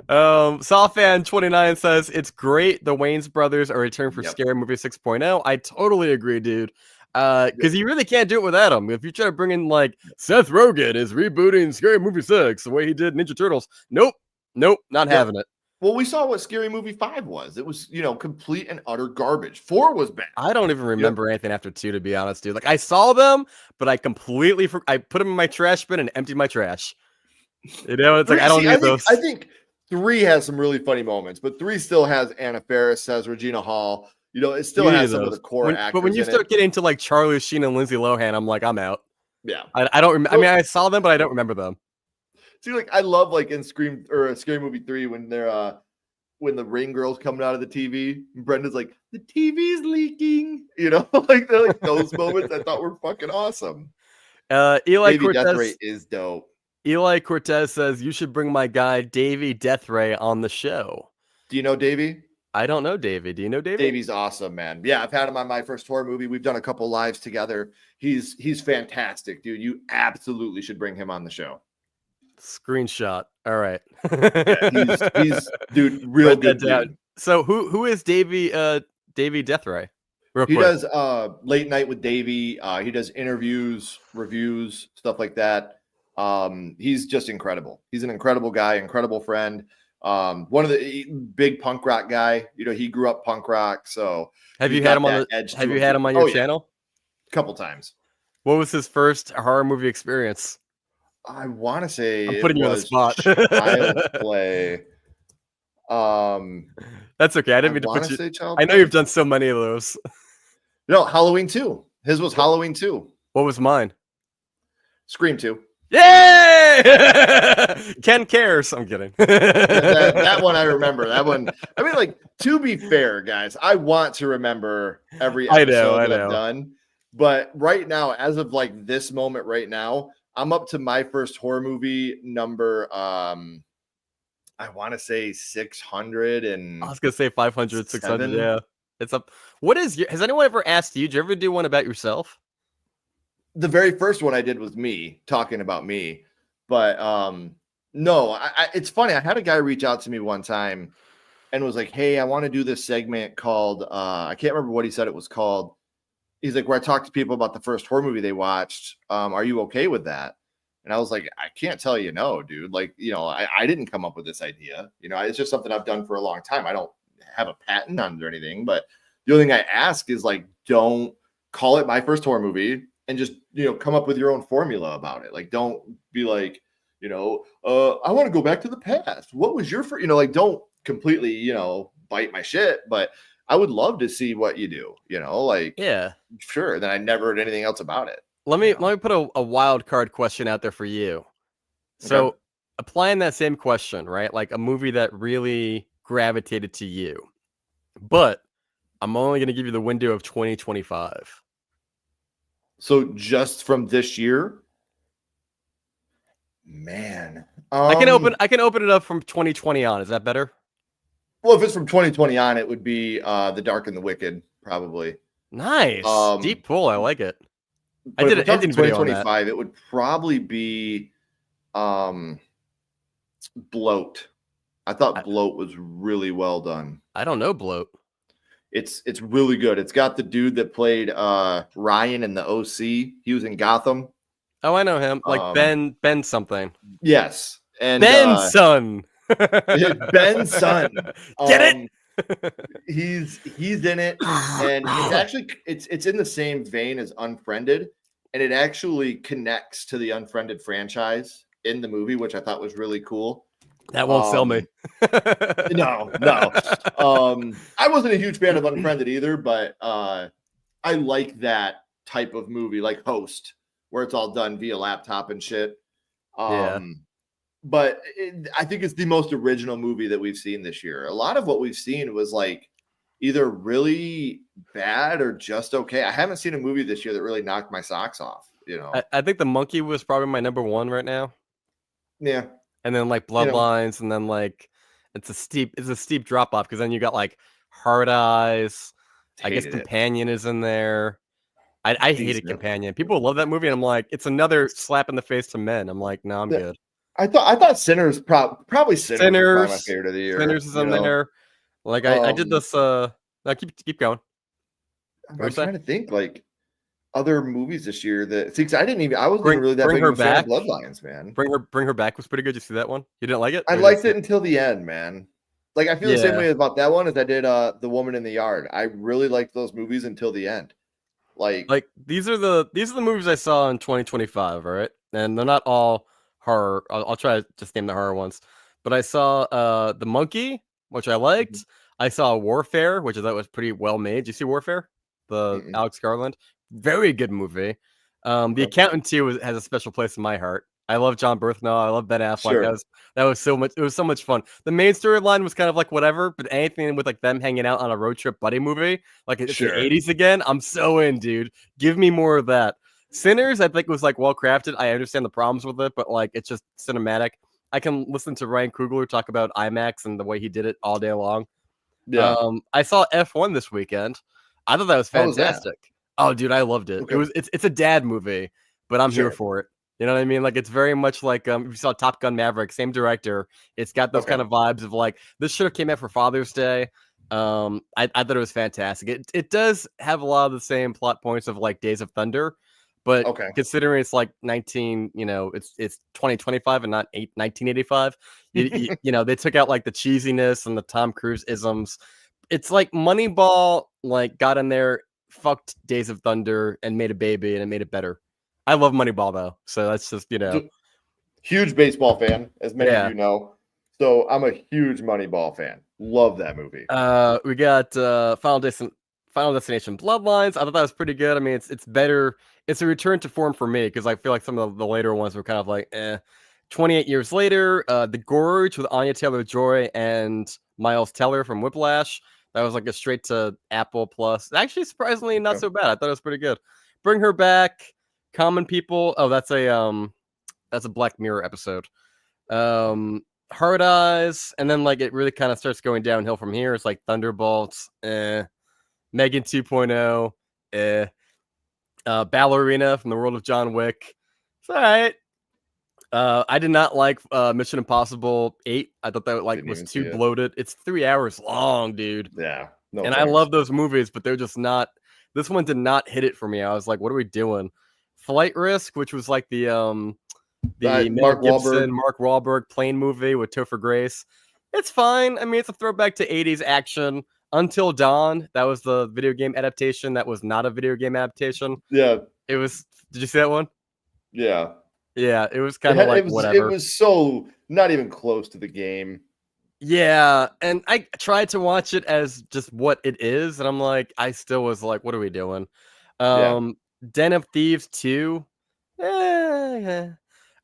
Sawfan29 says it's great. The Wayans brothers are returning for Scary Movie 6.0. I totally agree, dude. Because you really can't do it without him. If you try to bring in like Seth Rogen is rebooting Scary Movie 6 the way he did Ninja Turtles, nope, not having it. Well, we saw what Scary Movie 5 was. It was, complete and utter garbage. 4 was bad. I don't even remember anything after 2, to be honest, dude. Like, I saw them, but I completely I put them in my trash bin and emptied my trash. It's like, I don't need those. I think 3 has some really funny moments, but 3 still has Anna Faris, has Regina Hall. You know, it still has some of the core actors. But when you in start it. getting into like Charlie Sheen and Lindsay Lohan, I'm like, I'm out. Yeah, I don't remember. I mean, I saw them, but I don't remember them. see, like I love like in Scream or Scary Movie 3 when they're when the ring girl's coming out of the TV, and Brenda's like, the TV's leaking. You know, like they're like those moments I thought were fucking awesome. Eli Davey Death Ray Cortez. is dope. Eli Cortez says you should bring my guy Davey Death Ray on the show. Do you know Davey? I don't know Davey. Do you know Davey? Davey's awesome, man. Yeah, I've had him on My First Horror Movie. We've done a couple lives together. He's fantastic, dude. You absolutely should bring him on the show. Screenshot. All right. Yeah, he's dude, real good dude. So who is Davey Death Ray? He does late night with Davey. He does interviews, reviews, stuff like that. He's just incredible. He's an incredible guy, incredible friend. One of the big punk rock guy. You know, he grew up punk rock. So have you had him on your channel? A couple times. What was his first horror movie experience? I want to say I'm putting you on the spot. Child's Play. That's okay. I didn't mean to put you. Child's I know you've done so many of those. No, Halloween 2. His was Halloween 2. What was mine? Scream 2. Yay! Ken cares. I'm kidding. that one I remember. That one. I mean, like, to be fair, guys, I want to remember every episode I've done. But right now, as of like this moment right now, I'm up to My First Horror Movie number I want to say 600 and I was gonna say 500, 600. Yeah, it's up. What is your? Has anyone ever asked you? Did you ever do one about yourself? The very first one I did was me talking about me, but no, it's funny. I had a guy reach out to me one time and was like, "Hey, I want to do this segment called I can't remember what he said it was called." He's like, where I talk to people about the first horror movie they watched. Are you okay with that? And I was like, I can't tell you no, dude. Like, you know, I didn't come up with this idea. You know, it's just something I've done for a long time. I don't have a patent on it or anything. But the only thing I ask is like, don't call it My First Horror Movie and just, you know, come up with your own formula about it. Like, don't be like, you know, I want to go back to the past. What was your first, you know, like, don't completely, you know, bite my shit. But I would love to see what you do, you know, like, yeah, sure. Then I never heard anything else about it. Let me put a wild card question out there for you. So Okay. applying that same question, right? Like a movie that really gravitated to you, but I'm only going to give you the window of 2025. So just from this year, man, I can open it up from 2020 on. Is that better? Well, if it's from 2020 on, it would be The Dark and the Wicked, probably. Nice. Deep pull. I like it. I did an ending video on that. 2025. It would probably be Bloat. I thought Bloat was really well done. I don't know Bloat. It's really good. It's got the dude that played Ryan in the OC. He was in Gotham. Oh, I know him. Like Ben something. Yes. And Ben's son. Ben's son. Get it? He's in it, and it's actually it's in the same vein as Unfriended, and it actually connects to the Unfriended franchise in the movie, which I thought was really cool. That won't sell me. No. I wasn't a huge fan of Unfriended either, but I like that type of movie, like Host, where it's all done via laptop and shit. Yeah. But I think it's the most original movie that we've seen this year. A lot of what we've seen was like either really bad or just okay. I haven't seen a movie this year that really knocked my socks off. You know, I think The Monkey was probably my number one right now. Yeah, and then like Bloodlines, and then like it's a steep drop off because then you got like Hard Eyes. I guess Companion is in there. I hated Companion. People love that movie, and I'm like, it's another slap in the face to men. I'm like, no, I'm good. I thought Sinners probably Sinners was my favorite of the year. Sinners is in there. Like I did this. No, keep going. I'm trying to think like other movies this year that I wasn't really that big of a fan of Bloodlines, man. Bring Her Back was pretty good. You see that one? You didn't like it? I liked it until the end, man. Like I feel the same way about that one as I did The Woman in the Yard. I really liked those movies until the end. Like these are the movies I saw in 2025, all right? And they're not all horror. I'll try to just name the horror ones. But I saw The Monkey, which I liked. I saw Warfare, which I thought was pretty well made. Did you see Warfare? The Mm-mm. Alex Garland, very good movie. The Okay. Accountant too has a special place in my heart. I love John Berthnall. I love Ben Affleck. Sure. That was so much. It was so much fun. The main storyline was kind of like whatever, but anything with like them hanging out on a road trip buddy movie, like it's Sure. the '80s again. I'm so in, dude. Give me more of that. Sinners, I think was like well crafted. I understand the problems with it, but like it's just cinematic. I can listen to Ryan Coogler talk about IMAX and the way he did it all day long. Yeah. I saw F1 this weekend. I thought that was How was that? fantastic. Oh, dude, I loved it. Okay. It's a dad movie, but I'm here Sure. for it. You know what I mean? Like it's very much like if you saw Top Gun Maverick, same director. It's got those Okay. kind of vibes of like this should have came out for Father's Day. I thought it was fantastic. It does have a lot of the same plot points of like Days of Thunder, but Okay. considering it's like 19, you know, it's 2025 and not 1985. You know, they took out like the cheesiness and the Tom Cruise isms. It's like Moneyball, like got in there, fucked Days of Thunder, and made a baby, and it made it better. I love Moneyball though, so that's just Huge baseball fan, as many Yeah. of you know. So I'm a huge Moneyball fan. Love that movie. We got Final Destination Bloodlines. I thought that was pretty good. I mean, it's better. It's a return to form for me because I feel like some of the later ones were kind of like 28 years later, The Gorge with Anya Taylor-Joy and Miles Teller from Whiplash. That was like a straight to Apple Plus. Actually, surprisingly, not so bad. I thought it was pretty good. Bring Her Back, Common People. Oh, that's a Black Mirror episode. Hard Eyes, and then like it really kind of starts going downhill from here. It's like Thunderbolts, M3GAN 2.0, Ballerina from the world of John Wick. It's all right. I did not like Mission Impossible 8. I thought that like was too bloated. It's 3 hours long, dude. Yeah. No. And I love those movies, but they're just not. This one did not hit it for me. I was like, what are we doing? Flight Risk, which was like the Mel Gibson, Mark Wahlberg plane movie with Topher Grace. It's fine. I mean, it's a throwback to 80s action. Until Dawn, that was the video game adaptation. That was not a video game adaptation. Yeah. It was. Did you see that one? Yeah. Yeah, it was kind of like whatever. It was so not even close to the game. Yeah, and I tried to watch it as just what it is, and I'm like, I still was like, what are we doing? Den of Thieves 2.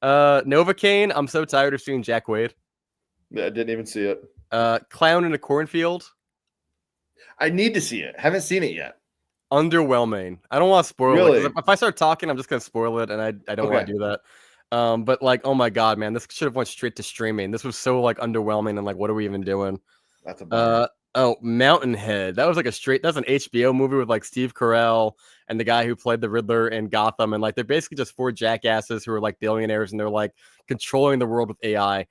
Novocaine, I'm so tired of seeing Jack Wade. Yeah, I didn't even see it. Clown in a Cornfield. I need to see it. Haven't seen it yet. Underwhelming. I don't want to spoil it. If I start talking, I'm just gonna spoil it, and I don't want to do that. But like, oh my god, man, this should have went straight to streaming. This was so like underwhelming, and like, what are we even doing? That's a bummer. Mountainhead. That was like that's an HBO movie with like Steve Carell and the guy who played the Riddler in Gotham, and like they're basically just four jackasses who are like billionaires, and they're like controlling the world with AI.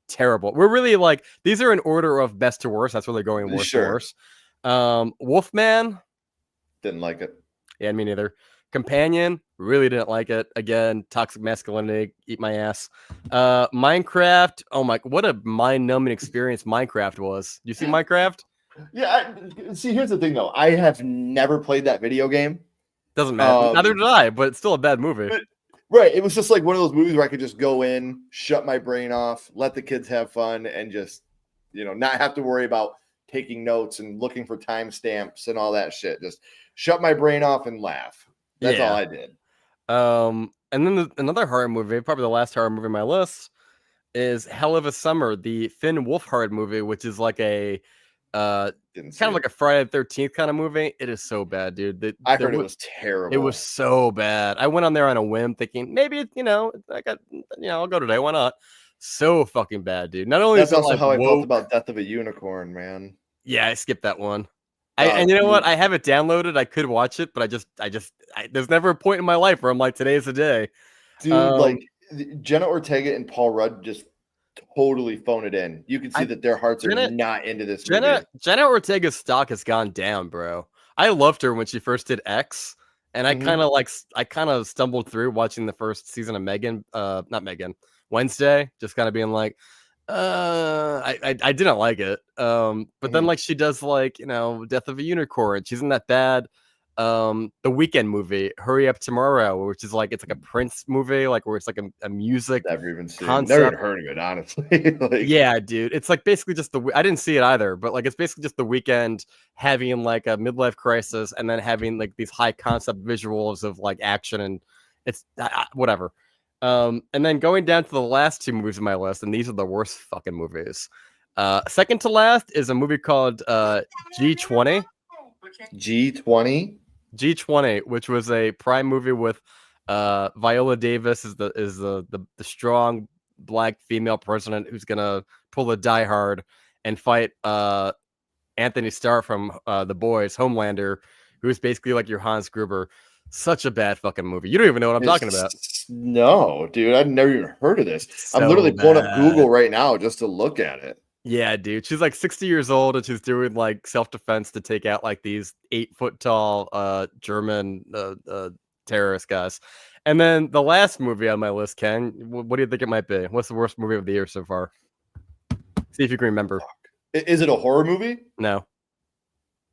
Terrible. We're really like these are in order of best to worst. That's where they're going worst to worst. Wolfman. Didn't like it. Yeah, me neither. Companion, really didn't like it. Again, toxic masculinity, eat my ass. Minecraft, oh my, what a mind-numbing experience Minecraft was. You see Minecraft? Yeah, see, here's the thing though. I have never played that video game. Doesn't matter. Neither did I, but it's still a bad movie. Right. It was just like one of those movies where I could just go in, shut my brain off, let the kids have fun, and just, not have to worry about taking notes and looking for timestamps and all that shit. Just shut my brain off and laugh. That's all I did. And then another horror movie, probably the last horror movie on my list, is Hell of a Summer, the Finn Wolfhard movie, which is like a kind of like a Friday the 13th kind of movie. It is so bad, dude. I heard it was terrible. It was so bad. I went on there on a whim thinking maybe, I'll go today. Why not? So fucking bad, dude. Not only that's is it also like how I felt about Death of a Unicorn, man. Yeah, I skipped that one. And you know what? I have it downloaded. I could watch it, but I just there's never a point in my life where I'm like, today's the day. Dude, like Jenna Ortega and Paul Rudd just totally phone it in. You can see that their hearts are not into this movie. Jenna Ortega's stock has gone down, bro. I loved her when she first did X, and I kind of stumbled through watching the first season of not Megan, Wednesday, just kind of being like, I didn't like it. But then like she does like, Death of a Unicorn. She's not that bad. the Weekend movie, Hurry Up Tomorrow, which is like it's like a Prince movie, like where it's like a music Never even seen it. concept. Never even heard of it, honestly. Like, yeah, dude, it's like basically just I didn't see it either, but like it's basically just the Weekend having like a midlife crisis and then having like these high concept visuals of like action, and it's whatever. And then going down to the last two movies on my list, and these are the worst fucking movies. Second to last is a movie called G20. G20? G20, which was a Prime movie with Viola Davis is the strong black female president who's gonna pull a Die Hard and fight Anthony Starr from The Boys, Homelander, who's basically like your Hans Gruber. Such a bad fucking movie. You don't even know what I'm talking about. No, dude, I've never even heard of this. So I'm literally pulling up bad. Google right now just to look at it. Yeah, dude. She's like 60 years old and she's doing like self-defense to take out like these 8-foot tall German terrorist guys. And then the last movie on my list, Ken, what do you think it might be? What's the worst movie of the year so far? See if you can remember. Is it a horror movie? No.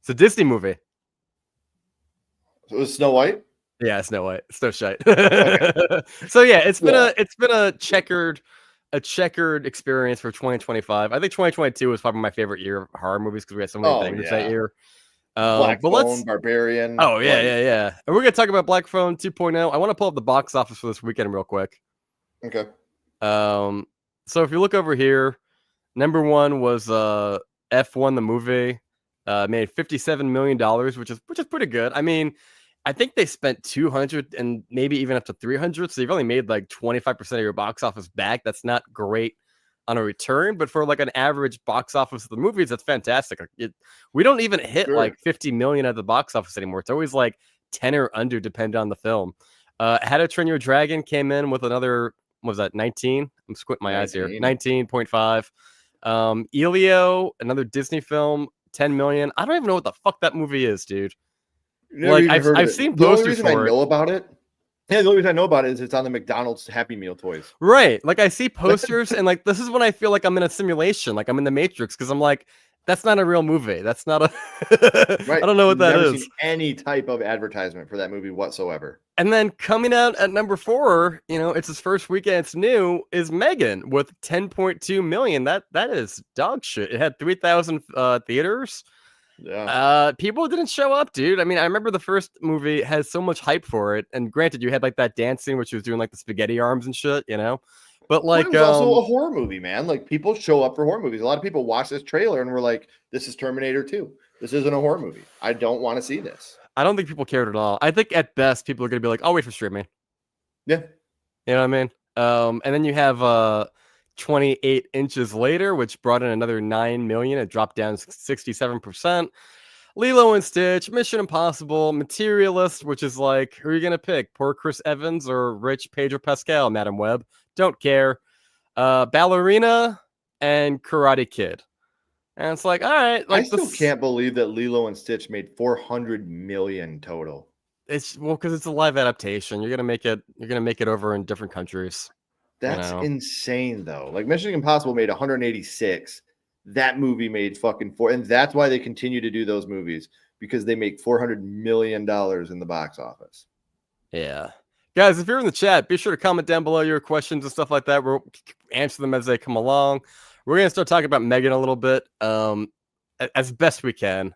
It's a Disney movie. So it was Snow White? Yeah, Snow White. Snow Shite. Okay. So yeah, it's been a checkered experience for 2025. I think 2022 was probably my favorite year of horror movies because we had so many things that year. Black but Phone, Barbarian. Oh yeah. And we're gonna talk about Black Phone 2.0. I want to pull up the box office for this weekend real quick. Okay. So if you look over here, number one was F1 the movie. Made $57 million, which is pretty good. I mean, I think they spent 200 and maybe even up to 300. So you've only made like 25% of your box office back. That's not great on a return, but for like an average box office of the movies, that's fantastic. We don't even hit like 50 million at the box office anymore. It's always like 10 or under, depending on the film. How to Train Your Dragon came in with another, what was that, 19? I'm squinting my eyes here. 19.5. Elio, another Disney film, 10 million. I don't even know what the fuck that movie is, dude. Like I've seen posters for it. The only reason I know about it. Yeah, the only reason I know about it is it's on the McDonald's Happy Meal toys. Right. Like I see posters and like this is when I feel like I'm in a simulation, like I'm in the Matrix, because I'm like, that's not a real movie. That's not a right. I don't know what that is. Seen any type of advertisement for that movie whatsoever. And then coming out at number 4, you know, it's his first weekend, it's new, is M3GAN with 10.2 million. That is dog shit. It had 3,000 theaters. Yeah. People didn't show up, dude. I mean, I remember the first movie has so much hype for it, and granted, you had like that dance scene which was doing like the spaghetti arms and shit, you know. But like, it was also a horror movie, man. Like people show up for horror movies. A lot of people watch this trailer and were like, "This is Terminator 2. This isn't a horror movie. I don't want to see this." I don't think people cared at all. I think at best people are gonna be like, "I'll wait for streaming." Yeah, you know what I mean. And then you have 28 Inches Later, which brought in another 9 million. It dropped down 67%. Lilo and Stitch, Mission Impossible, Materialist, which is like, who are you gonna pick? Poor Chris Evans or rich Pedro Pascal, Madam Web? Don't care. Ballerina and Karate Kid. And it's like, all right. Like, I still can't believe that Lilo and Stitch made 400 million total. It's because it's a live adaptation. You're gonna make it over in different countries. That's insane, though. Like Mission Impossible made 186. That movie made fucking 4, and that's why they continue to do those movies, because they make $400 million in the box office. Yeah, guys, if you're in the chat, be sure to comment down below your questions and stuff like that. We'll answer them as they come along. We're gonna start talking about M3GAN a little bit, as best we can.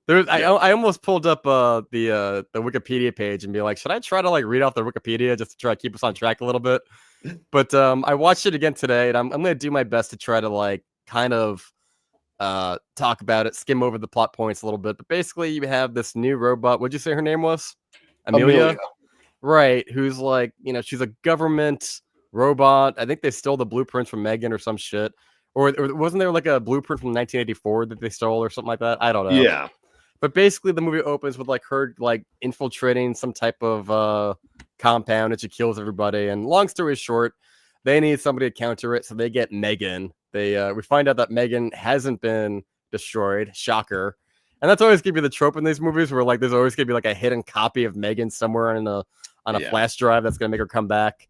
I almost pulled up the Wikipedia page and be like, should I try to like read off the Wikipedia just to try to keep us on track a little bit? But I watched it again today, and I'm gonna do my best to try to like kind of talk about it, skim over the plot points a little bit. But basically, you have this new robot. What'd you say her name was? Amelia. Right? Who's like, you know, she's a government robot. I think they stole the blueprints from M3GAN or some shit. Or wasn't there like a blueprint from 1984 that they stole or something like that? I don't know. Yeah. But basically, the movie opens with like her like infiltrating some type of compound, and she kills everybody. And long story short, they need somebody to counter it, so they get M3GAN. We find out that M3GAN hasn't been destroyed. Shocker. And that's always gonna be the trope in these movies, where like there's always gonna be like a hidden copy of M3GAN somewhere on a flash drive that's gonna make her come back.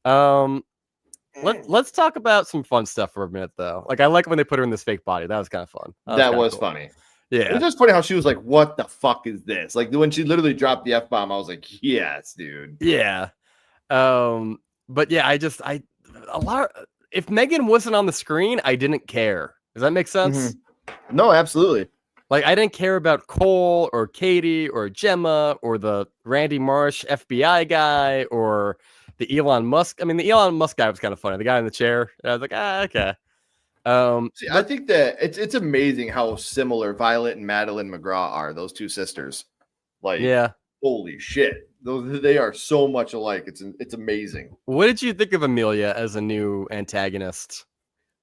Let's talk about some fun stuff for a minute, though. Like I like when they put her in this fake body. That was kind of fun. That was funny. It was Yeah. just funny how she was like, "What the fuck is this?" Like when she literally dropped the F-bomb, I was like, "Yes, dude." Yeah. But yeah, I a lot. If Megan wasn't on the screen, I didn't care. Does that make sense? No, absolutely. Like I didn't care about Cole or Katie or Gemma or the Randy Marsh FBI guy or the Elon Musk. I mean, the Elon Musk guy was kind of funny. The guy in the chair. I was like, okay. See, I But think that it's amazing how similar Violet and Madeline McGraw are. Those two sisters, like, yeah. holy shit, they are so much alike. It's amazing. What did you think of Amelia as a new antagonist?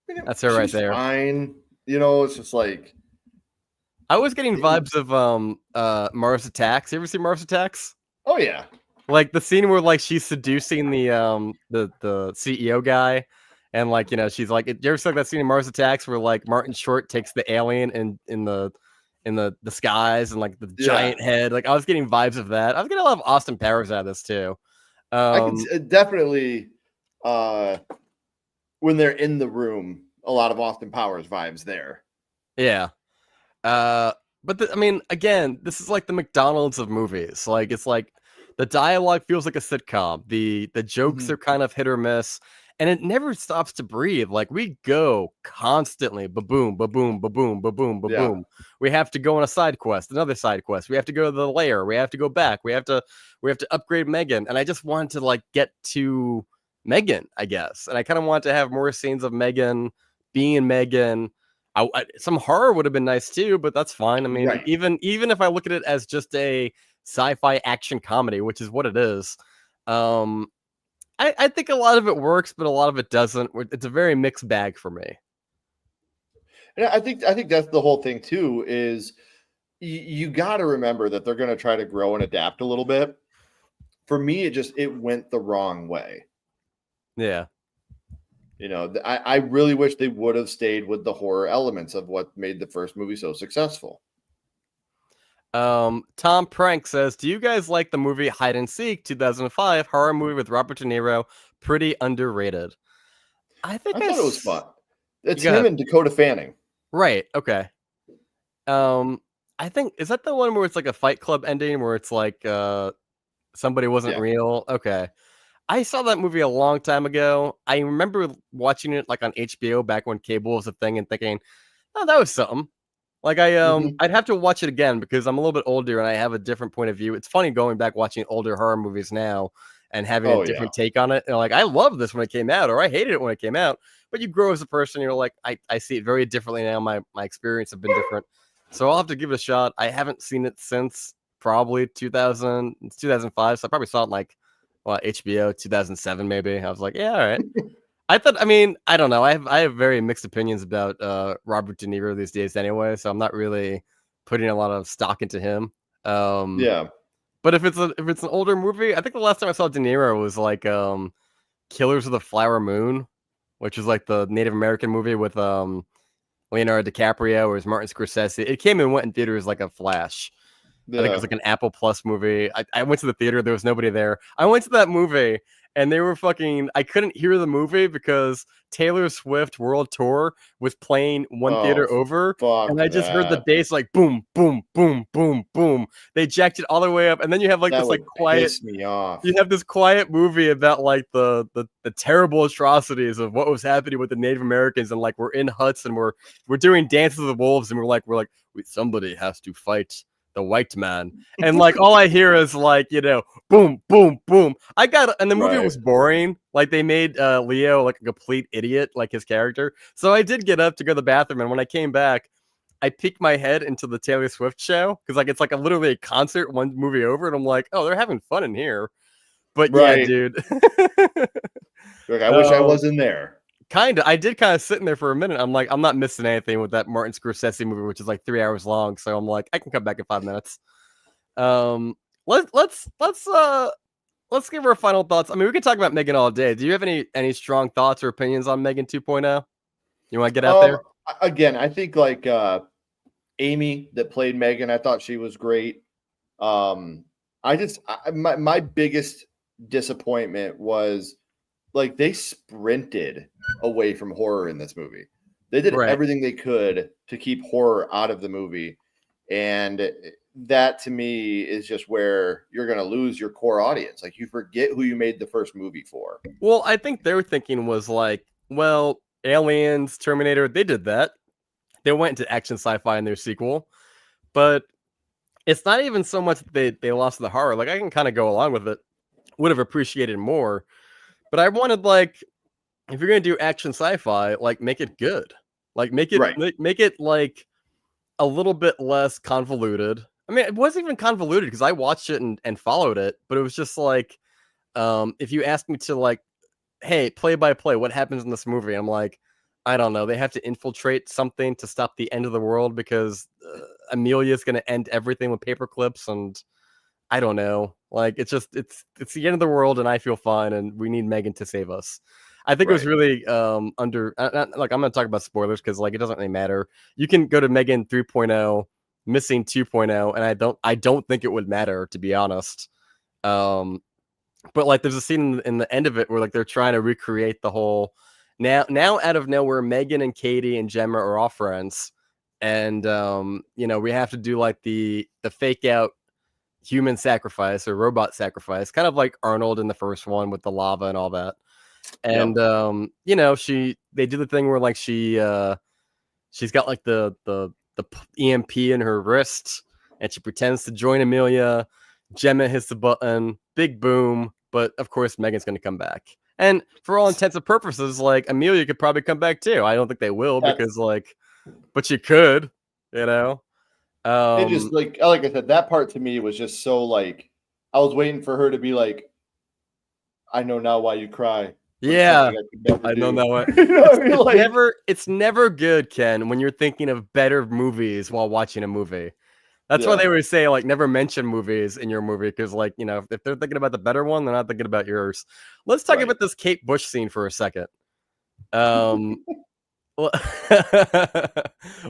I mean, That's her right she's there. fine. You know, it's just like, I was getting vibes of Mars Attacks. You ever see Mars Attacks? oh yeah, Like the scene where like she's seducing the CEO guy, and like she's like, you ever see like that scene in Mars Attacks where like Martin Short takes the alien in the skies and like the yeah. giant head. Like I was getting vibes of that. I was getting a lot of Austin Powers out of this too. I can Um, definitely when they're in the room, a lot of Austin Powers vibes there. yeah. Uh, but I mean, again, this is like the McDonald's of movies. Like it's like the dialogue feels like a sitcom. The jokes are kind of hit or miss, and it never stops to breathe. Like we go constantly, ba boom, ba boom, ba boom, ba boom, ba Yeah, boom. We have to go on a side quest, another side quest. We have to go to the lair. We have to go back. We have to upgrade Megan. And I just wanted to like get to Megan, I guess. And I kind of want to have more scenes of Megan being Megan. Some horror would have been nice too, but that's fine. I mean, right. even if I look at it as just a sci-fi action comedy, which is what it is, um, I think a lot of it works, but a lot of it doesn't. It's a very mixed bag for me. And I think that's the whole thing too. Is you got to remember that they're going to try to grow and adapt a little bit. For me, it went the wrong way. Yeah. You know, I really wish they would have stayed with the horror elements of what made the first movie so successful. Tom Prank says, "Do you guys like the movie Hide and Seek 2005 horror movie with Robert De Niro? Pretty underrated." I think I thought it was fun. You It's him got and Dakota Fanning. right. Okay. Um, I think is that the one where it's like a Fight Club ending where it's like somebody wasn't Yeah. real. Okay. I saw that movie a long time ago. I remember watching it like on HBO back when cable was a thing and thinking, "Oh, that was something." Like Mhm. I'd have to watch it again because I'm a little bit older and I have a different point of view. It's funny going back watching older horror movies now and having a Oh yeah. different take on it. And like I loved this when it came out, or I hated it when it came out. But you grow as a person, you're like, I see it very differently now. My experience have been different. So I'll have to give it a shot. I haven't seen it since probably 2005. So I probably saw it in like HBO 2007 maybe. I was like, yeah, all right. I thought, I mean, I don't know. I have very mixed opinions about Robert De Niro these days anyway, so I'm not really putting a lot of stock into him. Um, Yeah. but if it's an older movie, I think the last time I saw De Niro was like Killers of the Flower Moon, which is like the Native American movie with Leonardo DiCaprio or Martin Scorsese. It came and went in theaters like a flash. I think it was Yeah. like an Apple Plus movie. I went to the theater. There was nobody there. I went to that movie and they were fucking. I couldn't hear the movie because Taylor Swift World Tour was playing one Oh, theater over. fuck And I just heard the that. bass like boom, boom, boom, boom, boom. They jacked it all the way up. And then you have like That this like would quiet. piss me off. You have this quiet movie about like the terrible atrocities of what was happening with the Native Americans, and like we're in huts and we're doing dances of the wolves, and we're like somebody has to fight the white man, and like all I hear is like boom, boom, boom. And the movie Right. was boring. Like they made Leo like a complete idiot, like his character. So I did get up to go to the bathroom, and when I came back, I peeked my head into the Taylor Swift show because like it's like literally a concert, one movie over, and I'm like, oh, they're having fun in here. But yeah, Right. dude. Like, I wish I um, was in there. I did kind of sit in there for a minute. I'm like, I'm not missing anything with that Martin Scorsese movie, which is like 3 hours long. So I'm like, I can come back in 5 minutes. Um, let's give our final thoughts. I mean, we could talk about Megan all day. Do you have any strong thoughts or opinions on Megan 2.0? You want to get out there? Again, I think like Amy that played Megan, I thought she was great. My biggest disappointment was like they sprinted away from horror in this movie. They did Right. everything they could to keep horror out of the movie. And that to me is just where you're going to lose your core audience. Like, you forget who you made the first movie for. Well, I think their thinking was like, well, Aliens, Terminator, they did that. They went into action sci-fi in their sequel, but it's not even so much that they lost the horror. Like, I can kind of go along with it. Would have appreciated more, but I wanted, like, if you're gonna do action sci-fi, like, make it good. Like, make it Right. make it like a little bit less convoluted. I mean, it wasn't even convoluted because I watched it and followed it, but it was just like, if you asked me to, like, hey, play by play, what happens in this movie? I'm like, I don't know. They have to infiltrate something to stop the end of the world because Amelia's going to end everything with paper clips, and I don't know. Like, it's just it's the end of the world, and I feel fine, and we need Megan to save us. I think it was Right. really like, I'm going to talk about spoilers because, like, it doesn't really matter. You can go to M3GAN 3.0, missing 2.0, and I don't think it would matter, to be honest. But, like, there's a scene in the end of it where, like, they're trying to recreate the whole now out of nowhere, Megan and Katie and Gemma are all friends, and we have to do, like, the fake out human sacrifice or robot sacrifice, kind of like Arnold in the first one with the lava and all that. And Yep. they do the thing where, like, she's got, like, the EMP in her wrist, and she pretends to join Amelia. Gemma hits the button, big boom, but of course Megan's going to come back. And for all intents and purposes, like, Amelia could probably come back too. I don't think they will That's because, like, but she could, you know. it. Just like I said, that part to me was just so, like, I was waiting for her to be like, I know now why you cry. But it's Yeah, something I could never I know do. that one. You know what I mean? Like, It's never good, Ken, when you're thinking of better movies while watching a movie. That's why yeah. they always say, like, never mention movies in your movie because, like, if they're thinking about the better one, they're not thinking about yours. Let's talk Right. about this Kate Bush scene for a second. Um, wha-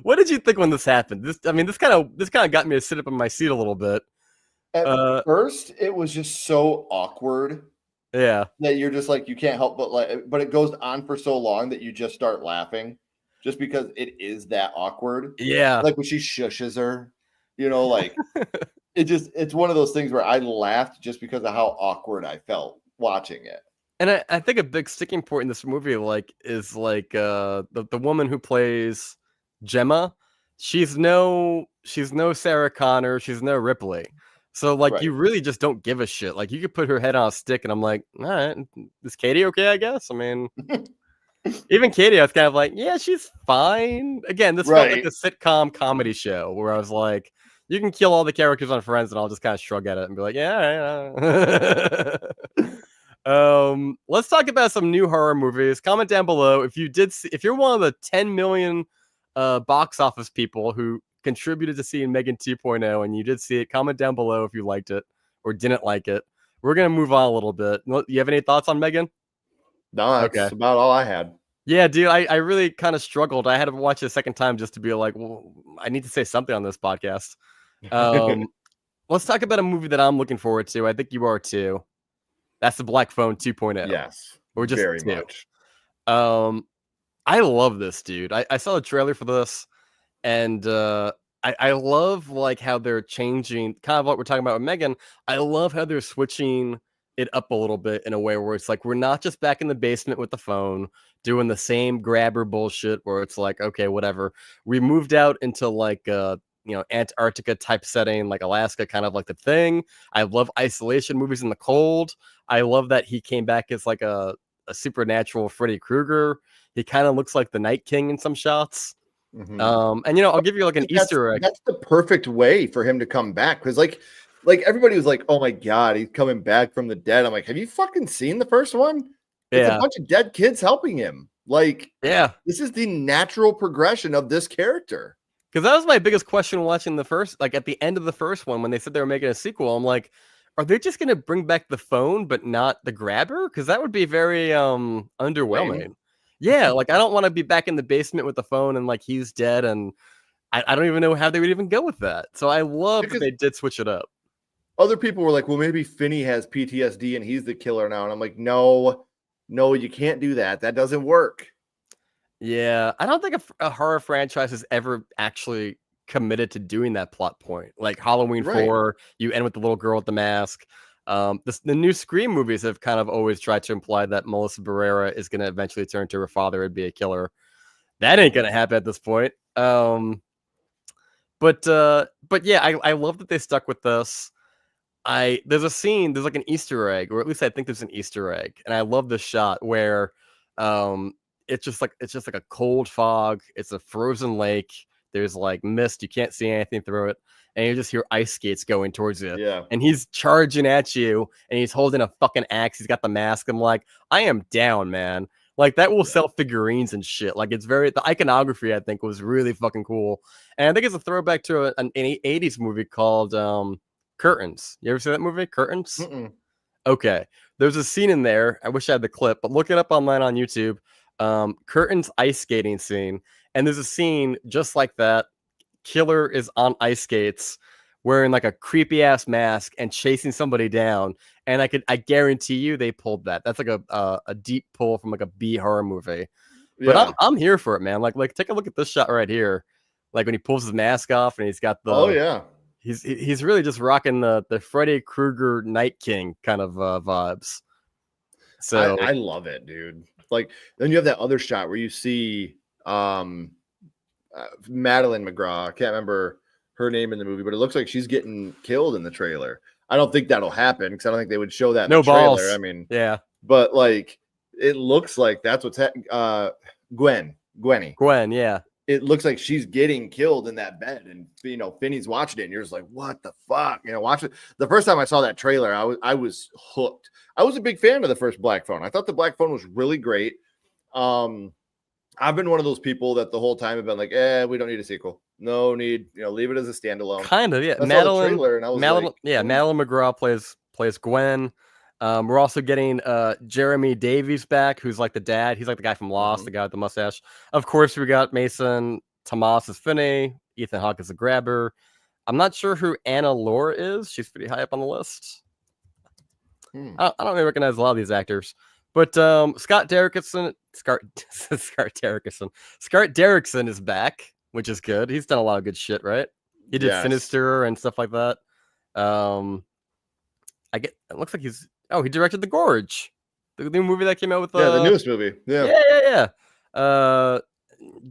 what did you think when this happened? This kind of got me to sit up in my seat a little bit. At Uh, first, it was just so awkward yeah, that you're just like, you can't help but like, but it goes on for so long that you just start laughing just because it is that awkward. yeah. Like when she shushes her, like, it's one of those things where I laughed just because of how awkward I felt watching it. And I think a big sticking point in this movie, like, is like the woman who plays Gemma. She's no Sarah Connor. She's no Ripley. So, like, you Right. really just don't give a shit. Like, you could put her head on a stick, and I'm like, all right, is Katie okay? I guess. I mean, even Katie, I was kind of like, yeah, she's fine. Again, this felt like Right. a sitcom comedy show where I was like, you can kill all the characters on Friends, and I'll just kind of shrug at it and be like, yeah, all right. Let's talk about some new horror movies. Comment down below if if you're one of the 10 million box office people who contributed to seeing M3GAN 2.0 and you did see it. Comment down below if you liked it or didn't like it. We're gonna move on a little bit. You have any thoughts on M3GAN? No, Okay. that's about all I had. Yeah, dude, I really kind of struggled. I had to watch it a second time just to be like, well, I need to say something on this podcast. Um, let's talk about a movie that I'm looking forward to. I think you are too. That's the Black Phone 2.0, Yes, or just very 2. much. Um, I love this, dude. I saw the trailer for this, and I love, like, how they're changing, kind of what we're talking about with M3GAN. I love how they're switching it up a little bit in a way where it's like we're not just back in the basement with the phone doing the same grabber bullshit where it's like, okay, whatever. We moved out into, like, Antarctica type setting, like Alaska, kind of like the Thing. I love isolation movies in the cold. I love that he came back as, like, a supernatural Freddy Krueger. He kind of looks like the Night King in some shots. Mhm. And I'll give you, like, an Easter egg. That's the perfect way for him to come back, because like everybody was like, oh my god, he's coming back from the dead. I'm like, have you fucking seen the first one? It's a Yeah, bunch of dead kids helping him. Like, yeah. this is the natural progression of this character. Because that was my biggest question watching the first, like, at the end of the first one when they said they were making a sequel. I'm like, are they just gonna bring back the phone but not the grabber? Because that would be very underwhelming. Lame. Yeah, like, I don't want to be back in the basement with the phone and, like, he's dead, and I don't even know how they would even go with that. So I love that Because they did switch it up. other people were like, well, maybe Finney has PTSD and he's the killer now. And I'm like, no, you can't do that. That doesn't work. Yeah, I don't think a horror franchise has ever actually committed to doing that plot point. Like Halloween Right. 4, you end with the little girl with the mask. The new Scream movies have kind of always tried to imply that Melissa Barrera is going to eventually turn to her father and be a killer. That ain't going to happen at this point. But yeah, I love that they stuck with this. There's a scene, there's like an Easter egg, or at least I think there's an Easter egg, and I love the shot where it's just like a cold fog, it's a frozen lake, there's like mist, you can't see anything through it, and you just hear ice skates going towards you. Yeah. And he's charging at you, and he's holding a fucking axe, he's got the mask. I'm like, I am down, man. Like that will sell figurines and shit. Like the iconography I think was really fucking cool. And I think it's a throwback to an 80s movie called Curtains. You ever see that movie, Curtains? Mm-mm. Okay. There's a scene in there. I wish I had the clip, but look it up online on YouTube. Curtains ice skating scene. And there's a scene just like that. Killer is on ice skates wearing like a creepy ass mask and chasing somebody down. And I guarantee you they pulled that. That's like a deep pull from like a B horror movie. But Yeah. I'm here for it, man. Like take a look at this shot right here. Like when he pulls his mask off and he's got the Oh yeah. He's really just rocking the Freddy Krueger Night King kind of vibes. So I love it, dude. Like then you have that other shot where you see Madeline McGraw. I can't remember her name in the movie, but it looks like she's getting killed in the trailer. I don't think that'll happen because I don't think they would show that in no the trailer. balls. I mean, yeah, but like it looks like that's what's happening. Gwenny. Gwen, yeah. It looks like she's getting killed in that bed, and Finney's watching it, and you're just like, what the fuck? Watch it. The first time I saw that trailer, I was hooked. I was a big fan of the first Black Phone. I thought the Black Phone was really great. I've been one of those people that the whole time have been like, we don't need a sequel. No need, leave it as a standalone. Kind of, yeah. Madeline McGraw plays Gwen. We're also getting Jeremy Davies back, who's like the dad. He's like the guy from Lost, the guy with the mustache. Of course, we got Mason Tomas as Finney, Ethan Hawke as the grabber. I'm not sure who Anna Lore is. She's pretty high up on the list. I don't really recognize a lot of these actors. But Scott Derrickson is back, which is good. He's done a lot of good shit, right? He did Sinister and stuff like that. It looks like he directed The Gorge, the new movie that came out with the newest movie. Yeah.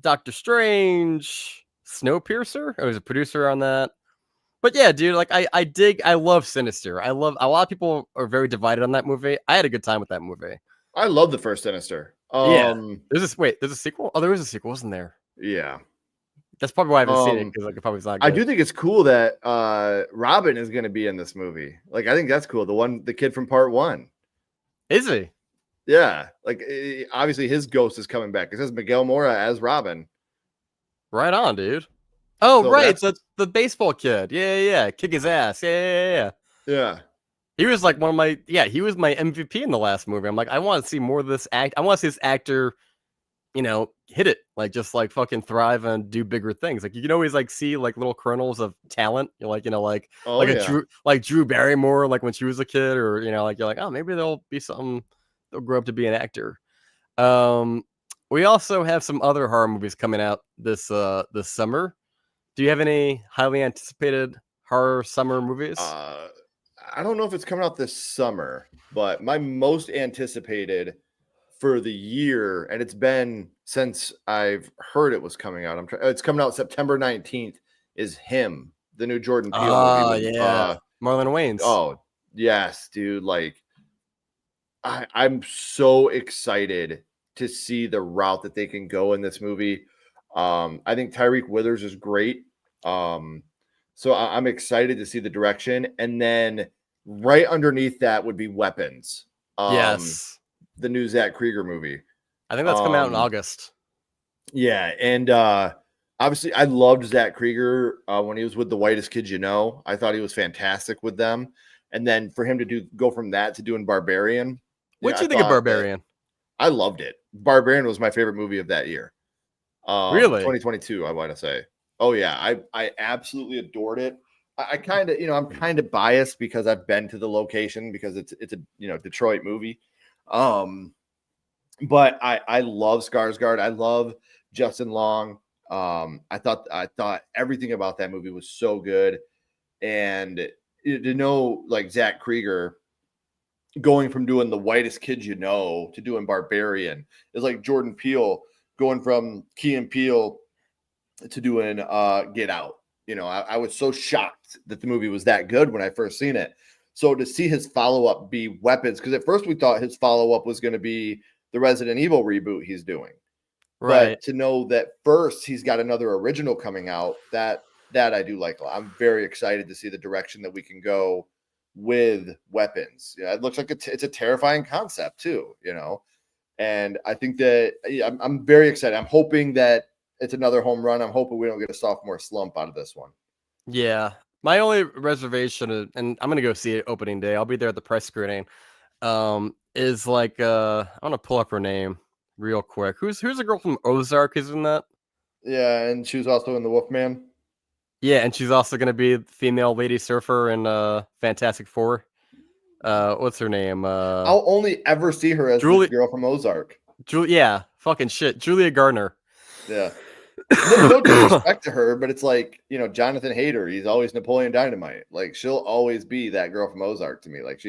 Doctor Strange, Snowpiercer. I was a producer on that. But yeah, dude, like I love Sinister. A lot of people are very divided on that movie. I had a good time with that movie. I love the first Sinister. There's a sequel? Oh, there is a sequel, wasn't there? Yeah. That's probably why I haven't seen it, because like it probably not good. I do think it's cool that Robin is going to be in this movie. Like I think that's cool. The kid from part 1. Is he? Yeah. Like obviously his ghost is coming back. It says Miguel Mora as Robin. Right on, dude. Oh, so right. It's the baseball kid. Yeah. Kick his ass. Yeah. He was like he was my MVP in the last movie. I'm like, I want to see more of this I want to see this actor, hit it, like just like fucking thrive and do bigger things. Like you can always like see like little kernels of talent. You're like, Drew Barrymore, like when she was a kid, or like you're like, oh, maybe they'll be something. They'll grow up to be an actor. We also have some other horror movies coming out this summer. Do you have any highly anticipated horror summer movies? I don't know if it's coming out this summer, but my most anticipated for the year, and it's been since I've heard it was coming out. It's coming out September 19th. Is Him, the new Jordan Peele movie? Yeah, Marlon Wayans. Oh yes, dude. Like I'm so excited to see the route that they can go in this movie. I think Tyreek Withers is great. So I'm excited to see the direction. And then right underneath that would be Weapons. Yes. The new Zach Krieger movie. I think that's coming out in August. Yeah. And obviously I loved Zach Krieger when he was with The Whitest Kids You Know. I thought he was fantastic with them. And then for him to go from that to doing Barbarian. What do you think of Barbarian? I loved it. Barbarian was my favorite movie of that year. Really? 2022, I want to say. Oh yeah, I absolutely adored it. I kind of, I'm kind of biased because I've been to the location because it's a Detroit movie. But I love Skarsgård. I love Justin Long. I thought everything about that movie was so good, and to know like Zach Krieger going from doing The Whitest Kids You Know to doing Barbarian is like Jordan Peele going from Key and Peele to doing Get Out. You know, I was so shocked that the movie was that good when I first seen it. So to see his follow-up be Weapons, because at first we thought his follow-up was going to be the Resident Evil reboot he's doing. Right. But to know that first he's got another original coming out, that I do like a lot. I'm very excited to see the direction that we can go with Weapons. Yeah, it looks like it's a terrifying concept too, you know. And I think that I'm very excited. I'm hoping that it's another home run. I'm hoping we don't get a sophomore slump out of this one. Yeah. My only reservation, and I'm gonna go see it opening day. I'll be there at the press screening. Is like I want to pull up her name real quick. Who's the girl from Ozark? Isn't that? Yeah, and she was also in The Wolfman. Yeah, and she's also gonna be the female lady surfer in Fantastic Four. What's her name? I'll only ever see her as the girl from Ozark. Yeah, fucking shit. Julia Gardner. Yeah. No disrespect to her, but it's like, you know, Jonathan Hayter, he's always Napoleon Dynamite. Like she'll always be that girl from Ozark to me. Like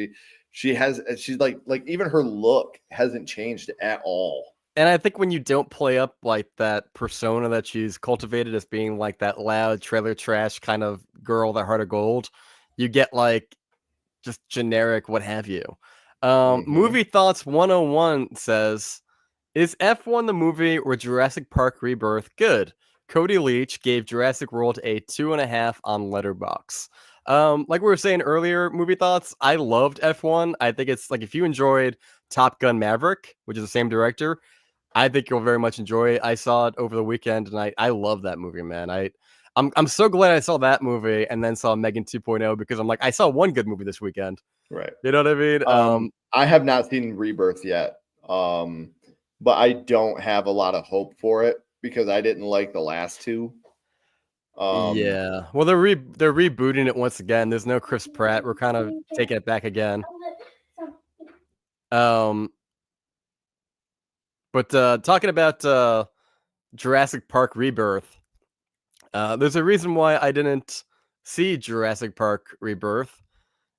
she's like even her look hasn't changed at all. And I think when you don't play up like that persona that she's cultivated as being like that loud trailer trash kind of girl, that heart of gold, you get like just generic what have you. Movie Thoughts 101 says, is F1 the movie or Jurassic Park Rebirth good? Cody Leach gave Jurassic World a 2.5 on Letterboxd. Like we were saying earlier, Movie Thoughts, I loved F1. I think it's like if you enjoyed Top Gun Maverick, which is the same director, I think you'll very much enjoy it. I saw it over the weekend, and I love that movie, man. I'm so glad I saw that movie and then saw M3GAN 2.0 because I'm like, I saw one good movie this weekend. Right. You know what I mean? I have not seen Rebirth yet. But I don't have a lot of hope for it because I didn't like the last two. Yeah. Well, they're rebooting it once again. There's no Chris Pratt. We're kind of taking it back again. But talking about Jurassic Park Rebirth, there's a reason why I didn't see Jurassic Park Rebirth.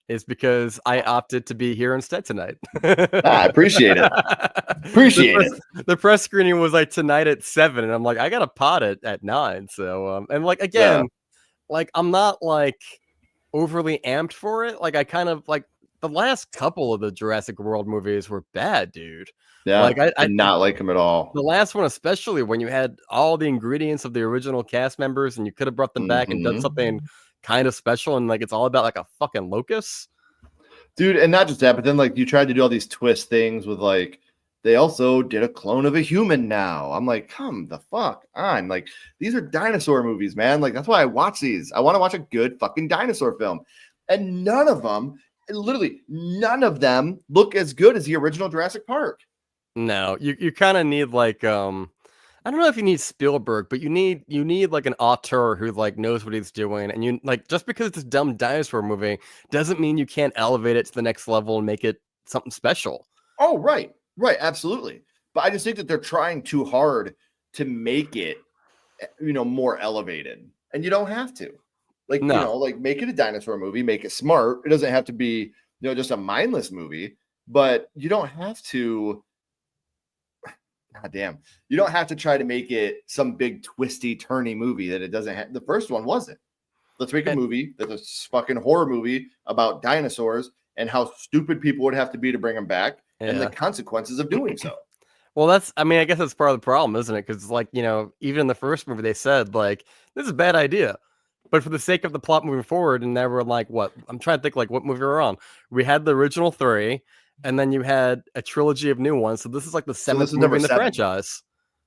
Is because I opted to be here instead tonight. I appreciate it. The press screening was like tonight at 7, and I'm like, I got a pod at 9. So, and like again, like I'm not like overly amped for it. Like I kind of like the last couple of the Jurassic World movies were bad, dude. Yeah, like I did not like them at all. The last one, especially when you had all the ingredients of the original cast members, and you could have brought them back and done something kind of special, and like it's all about like a fucking locust, dude. And not just that, but then like you tried to do all these twist things with like they also did a clone of a human now. I'm like, come the fuck on. Like these are dinosaur movies, man. Like that's why I watch these. I want to watch a good fucking dinosaur film, and none of them, literally none of them, look as good as the original Jurassic Park. No, you kind of need like I don't know if you need Spielberg, but you need like an auteur who like knows what he's doing, and you like just because it's a dumb dinosaur movie doesn't mean you can't elevate it to the next level and make it something special. Oh, right, absolutely. But I just think that they're trying too hard to make it, you know, more elevated, and you don't have to. Like you know, like make it a dinosaur movie, make it smart. It doesn't have to be just a mindless movie, but you don't have to. God damn. You don't have to try to make it some big twisty turny movie that it doesn't have. The first one wasn't. Let's make a movie that's a fucking horror movie about dinosaurs and how stupid people would have to be to bring them back and the consequences of doing so. Well, I mean, I guess that's part of the problem, isn't it? Because like, you know, even in the first movie, they said like, this is a bad idea. But for the sake of the plot moving forward, and now we're like, what? I'm trying to think like what movie we're on. We had the original 3. And then you had a trilogy of new ones. So this is like the 7th movie in the franchise.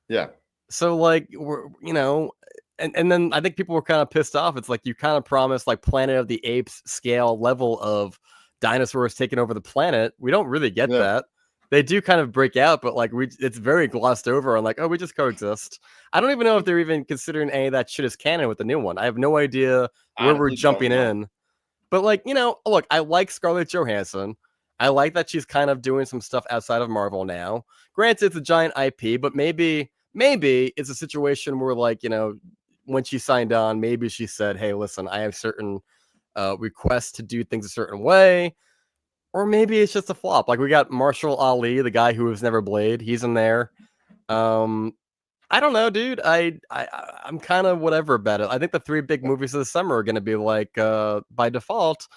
Yeah. So like, we're, you know, and then I think people were kind of pissed off. It's like you kind of promised like Planet of the Apes scale level of dinosaurs taking over the planet. We don't really get that. They do kind of break out, but like it's very glossed over and like, oh, we just coexist. I don't even know if they're even considering any of that shit as canon with the new one. I have no idea where we're jumping in. But like, you know, look, I like Scarlett Johansson. I like that she's kind of doing some stuff outside of Marvel now. Granted, it's a giant IP, but maybe maybe it's a situation where, like, you know, when she signed on, maybe she said, hey, listen, I have certain requests to do things a certain way. Or maybe it's just a flop. Like, we got Marshall Ali, the guy who has never Blade. He's in there. I don't know, dude. I'm kind of whatever about it. I think the 3 big movies of the summer are going to be like, by default,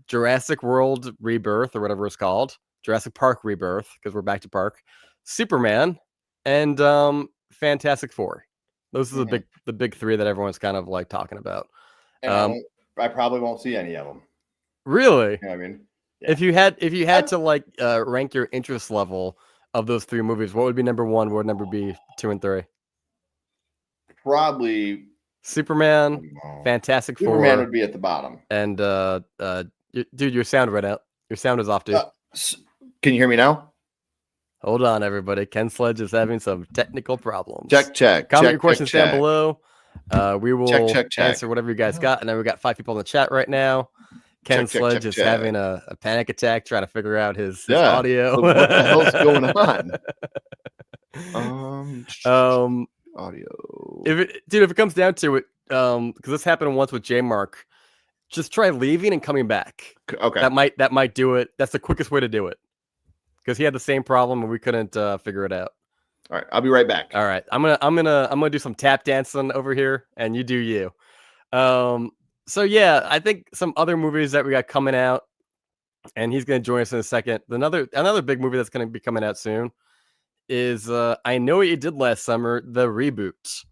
Jurassic World Rebirth or whatever it's called, Jurassic Park Rebirth because we're back to Park, Superman, and Fantastic Four. Those are the big 3 that everyone's kind of like talking about. And I probably won't see any of them. Really? You know what I mean? Yeah. If you had to like rank your interest level of those 3 movies, what would be number 1? What would number be 2 and 3? Probably Superman, Fantastic Four. Superman would be at the bottom. And dude, your sound right out. Your sound is off, dude. Can you hear me now? Hold on, everybody. Ken Sledge is having some technical problems. Check. Comment your questions down below. We will check. answer whatever you guys got. And then we got 5 people in the chat right now. Ken Sledge is having a panic attack trying to figure out his audio. What the hell's going on? Audio. If it comes down to it, because this happened once with J Mark, just try leaving and coming back. Okay. That might do it. That's the quickest way to do it. Because he had the same problem and we couldn't figure it out. All right, I'll be right back. All right, I'm gonna do some tap dancing over here, and you do you. So yeah, I think some other movies that we got coming out, and he's gonna join us in a second. Another big movie that's gonna be coming out soon is I Know What You Did Last Summer, the reboot.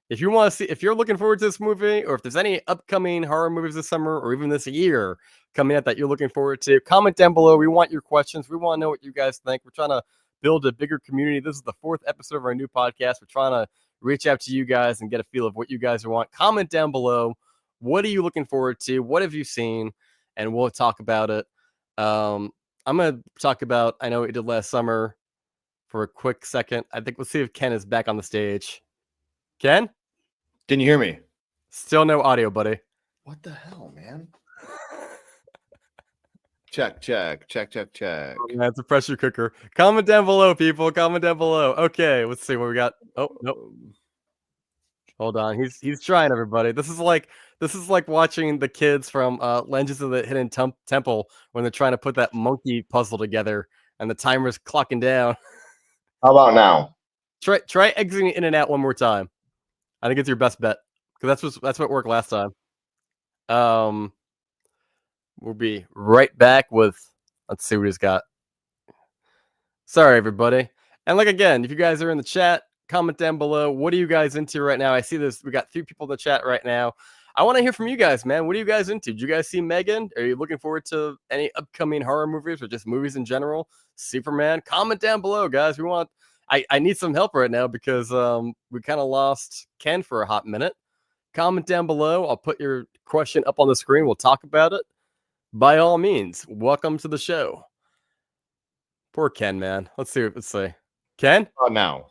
If you want to see, if you're looking forward to this movie, or if there's any upcoming horror movies this summer or even this year coming out that you're looking forward to, comment down below. We want your questions. We want to know what you guys think. We're trying to build a bigger community. This is the 4th episode of our new podcast. We're trying to reach out to you guys and get a feel of what you guys want. Comment down below. What are you looking forward to? What have you seen? And we'll talk about it. I'm going to talk about I Know What You Did Last Summer for a quick second. I think we'll see if Ken is back on the stage. Ken? Can you hear me? Still no audio, buddy. What the hell, man? Check. Oh, man, it's a pressure cooker. Comment down below, people. Comment down below. Okay, let's see what we got. Oh, nope. Hold on. He's trying, everybody. This is like watching the kids from Legends of the Hidden Temple when they're trying to put that monkey puzzle together and the timer's clocking down. How about now? Try exiting in and out one more time. I think it's your best bet because that's what worked last time. We'll be right back with. Let's see what he's got. Sorry, everybody. And like again, if you guys are in the chat, comment down below. What are you guys into right now? I see this. We got 3 people in the chat right now. I want to hear from you guys, man. What are you guys into? Did you guys see M3GAN? Are you looking forward to any upcoming horror movies or just movies in general? Superman? Comment down below, guys. I need some help right now because we kind of lost Ken for a hot minute. Comment down below. I'll put your question up on the screen. We'll talk about it. By all means, welcome to the show. Poor Ken, man. Let's see. Ken? Oh, now.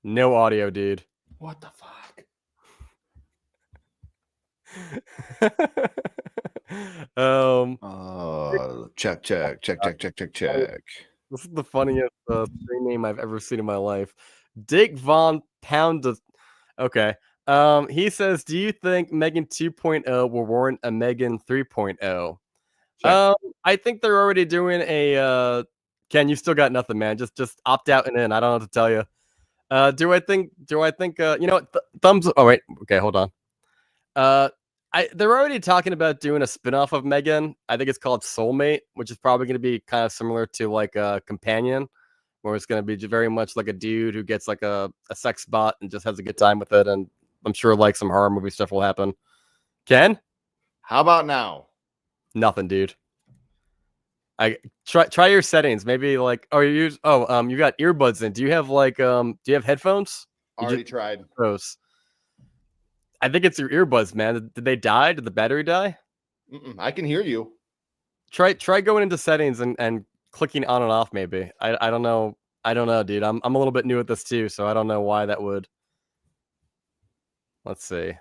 No audio, dude. What the fuck? Check. This is the funniest screen name I've ever seen in my life. Dick Von Pound. Okay. He says, do you think M3GAN 2.0 will warrant a M3GAN 3.0? I think they're already doing a Ken, you still got nothing, man. Just opt out and in. I don't know what to tell you. Do I think you know what? Thumbs. Oh wait, okay, hold on. They're already talking about doing a spin-off of M3GAN. I think it's called Soulmate, which is probably going to be kind of similar to like a Companion, where it's going to be very much like a dude who gets like a sex bot and just has a good time with it. And I'm sure like some horror movie stuff will happen. Ken? How about now? Nothing, dude. I try your settings. Maybe like you got earbuds in. Do you have like do you have headphones? Already tried. Gross. I think it's your earbuds, man. Did they die? Did the battery die? I can hear you. Try going into settings and clicking on and off. Maybe I don't know. I don't know, dude. I'm a little bit new at this too, so I don't know why that would. Let's see.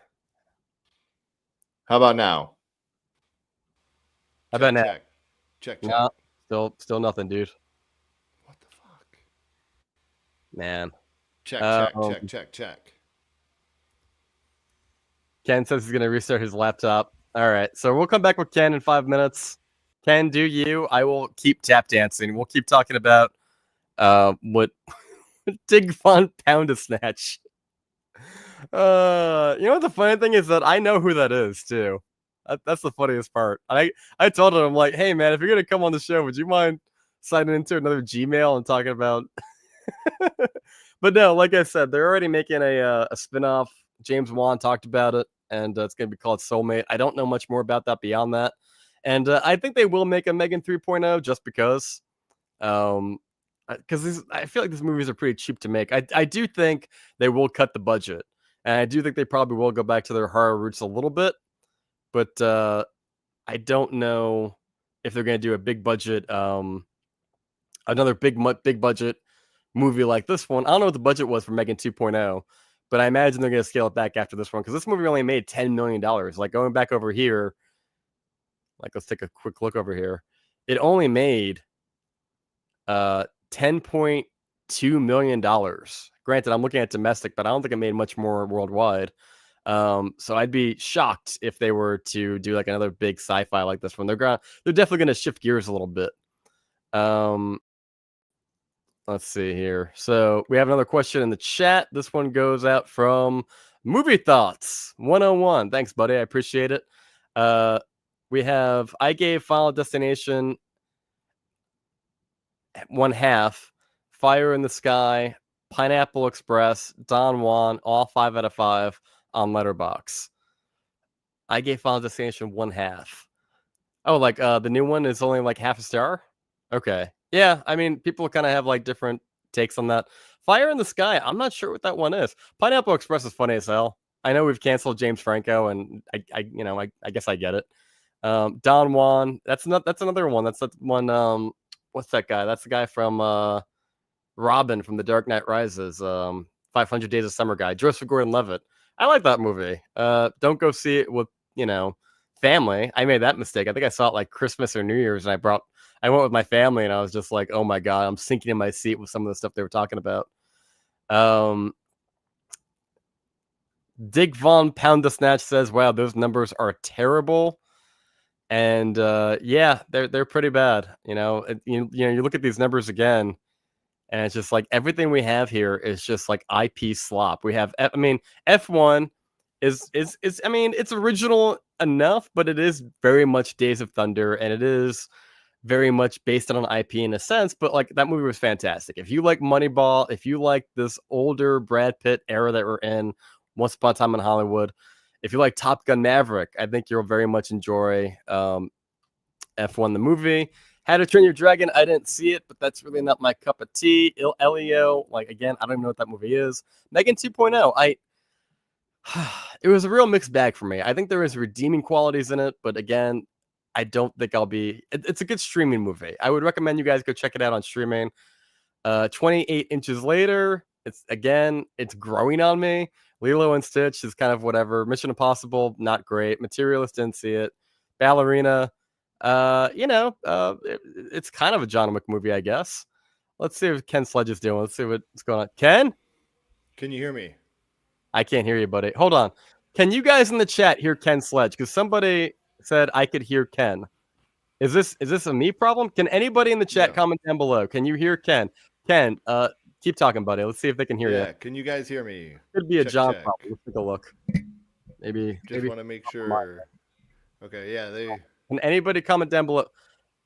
How about now? How about now? Check. No, still nothing, dude. What the fuck? Man. Check, check, Um, check, check, check. Ken says he's going to restart his laptop. All right, so we'll come back with Ken in 5 minutes. Ken, do you? I will keep tap dancing. We'll keep talking about what Dig Fun Pound a Snatch. You know what the funny thing is that I know who that is too. That's the funniest part. I told him, I'm like, hey man, if you're gonna come on the show, would you mind signing into another Gmail and talking about? But no, like I said, they're already making a spinoff. James Wan talked about it, and it's gonna be called Soulmate. I don't know much more about that beyond that, and I think they will make a M3GAN 3.0 just because. Because I feel like these movies are pretty cheap to make. I do think they will cut the budget, and I do think they probably will go back to their horror roots a little bit. But I don't know if they're going to do a big budget, another big budget movie like this one. I don't know what the budget was for M3GAN 2.0, but I imagine they're going to scale it back after this one because this movie only made $10 million. Like going back over here, like let's take a quick look over here. It only made $10.2 million. Granted, I'm looking at domestic, but I don't think it made much more worldwide. So I'd be shocked if they were to do like another big sci-fi like this one. They're definitely gonna shift gears a little bit. Let's see here. So we have another question in the chat. This one goes out from Movie Thoughts 101. Thanks, buddy. I appreciate it. We have I gave Final Destination 1/2, Fire in the Sky, Pineapple Express, Don Juan, all 5 out of 5 on Letterboxd. I gave Final Destination 1/2. Oh, like the new one is only like half a star? Okay. Yeah, I mean, people kind of have like different takes on that. Fire in the Sky, I'm not sure what that one is. Pineapple Express is funny as hell. I know we've canceled James Franco, and I guess I get it. Don Juan, that's another one. That's that one. What's that guy? That's the guy from Robin from The Dark Knight Rises. 500 Days of Summer guy. Joseph Gordon-Levitt. I like that movie. Don't go see it with family. I made that mistake. I think I saw it like Christmas or New Year's, and I went with my family, and I was just like, oh my god, I'm sinking in my seat with some of the stuff they were talking about. Dig Von Pound the Snatch says, wow, those numbers are terrible. And yeah, they're pretty bad. You look at these numbers again, and it's just like everything we have here is just like IP slop. We have, F1 is it's original enough, but it is very much Days of Thunder, and it is very much based on an IP in a sense. But like that movie was fantastic. If you like Moneyball, if you like this older Brad Pitt era that we're in, Once Upon a Time in Hollywood, if you like Top Gun Maverick, I think you'll very much enjoy F1 the movie. How to Train Your Dragon, I didn't see it, but that's really not my cup of tea. Elio, like again, I don't even know what that movie is. M3GAN 2.0, it was a real mixed bag for me. I think there is redeeming qualities in it, but again, I don't think it's a good streaming movie. I would recommend you guys go check it out on streaming. 28 inches later, it's growing on me. Lilo and Stitch is kind of whatever. Mission Impossible, not great. Materialist, didn't see it. Ballerina, it's kind of a John Wick movie, I guess. Let's see what Ken Sledge is doing. Let's see what's going on. Ken? Can you hear me? I can't hear you, buddy. Hold on. Can you guys in the chat hear Ken Sledge? Because somebody said I could hear Ken. Is this a me problem? Can anybody in the chat comment down below? Can you hear Ken? Ken, keep talking, buddy. Let's see if they can hear you. Yeah, can you guys hear me? Could be a John problem. Let's take a look. Maybe. Just want to make sure. Okay, yeah, Can anybody comment down below?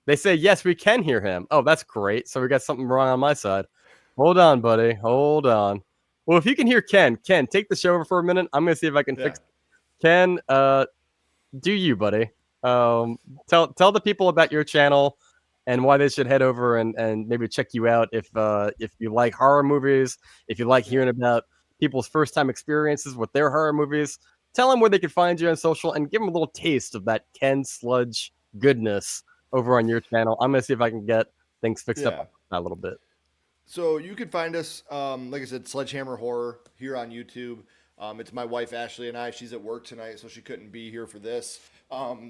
They say, yes, we can hear him. Oh, that's great. So we got something wrong on my side. Hold on, buddy. Hold on. Well, if you can hear Ken, take the show over for a minute. I'm going to see if I can fix it. Ken, do you, buddy? Tell the people about your channel and why they should head over and maybe check you out if you like horror movies, if you like hearing about people's first-time experiences with their horror movies. Tell them where they can find you on social and give them a little taste of that Ken Sludge goodness over on your channel. I'm going to see if I can get things fixed up a little bit. So you can find us, like I said, Sledgehammer Horror here on YouTube. It's my wife, Ashley, and I. She's at work tonight, so she couldn't be here for this.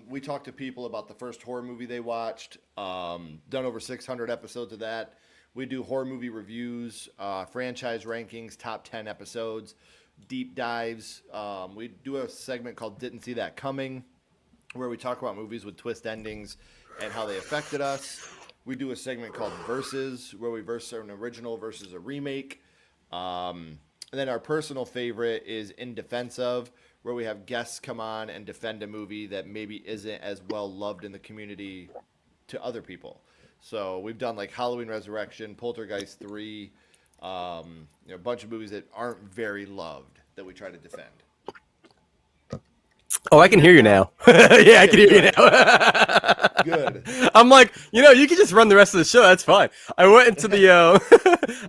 We talked to people about the first horror movie they watched, done over 600 episodes of that. We do horror movie reviews, franchise rankings, top 10 episodes, deep dives. We do a segment called Didn't See That Coming, where we talk about movies with twist endings and how they affected us. We do a segment called Versus, where we verse an original versus a remake. And then our personal favorite is In Defense Of, where we have guests come on and defend a movie that maybe isn't as well loved in the community to other people. So we've done like Halloween Resurrection, Poltergeist 3, a bunch of movies that aren't very loved that we try to defend. Oh, I can hear you now. Yeah, I can hear you now. Good. I'm like, you can just run the rest of the show. That's fine. I went into the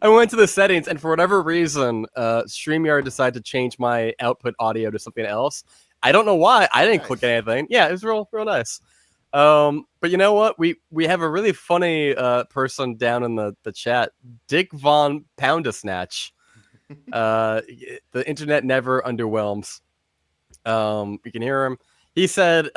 I went to the settings, and for whatever reason, StreamYard decided to change my output audio to something else. I don't know why. I didn't click anything. Yeah, it was real nice. But you know what? We have a really funny person down in the chat, Dick Von Poundasnatch. The internet never underwhelms. You can hear him. He said,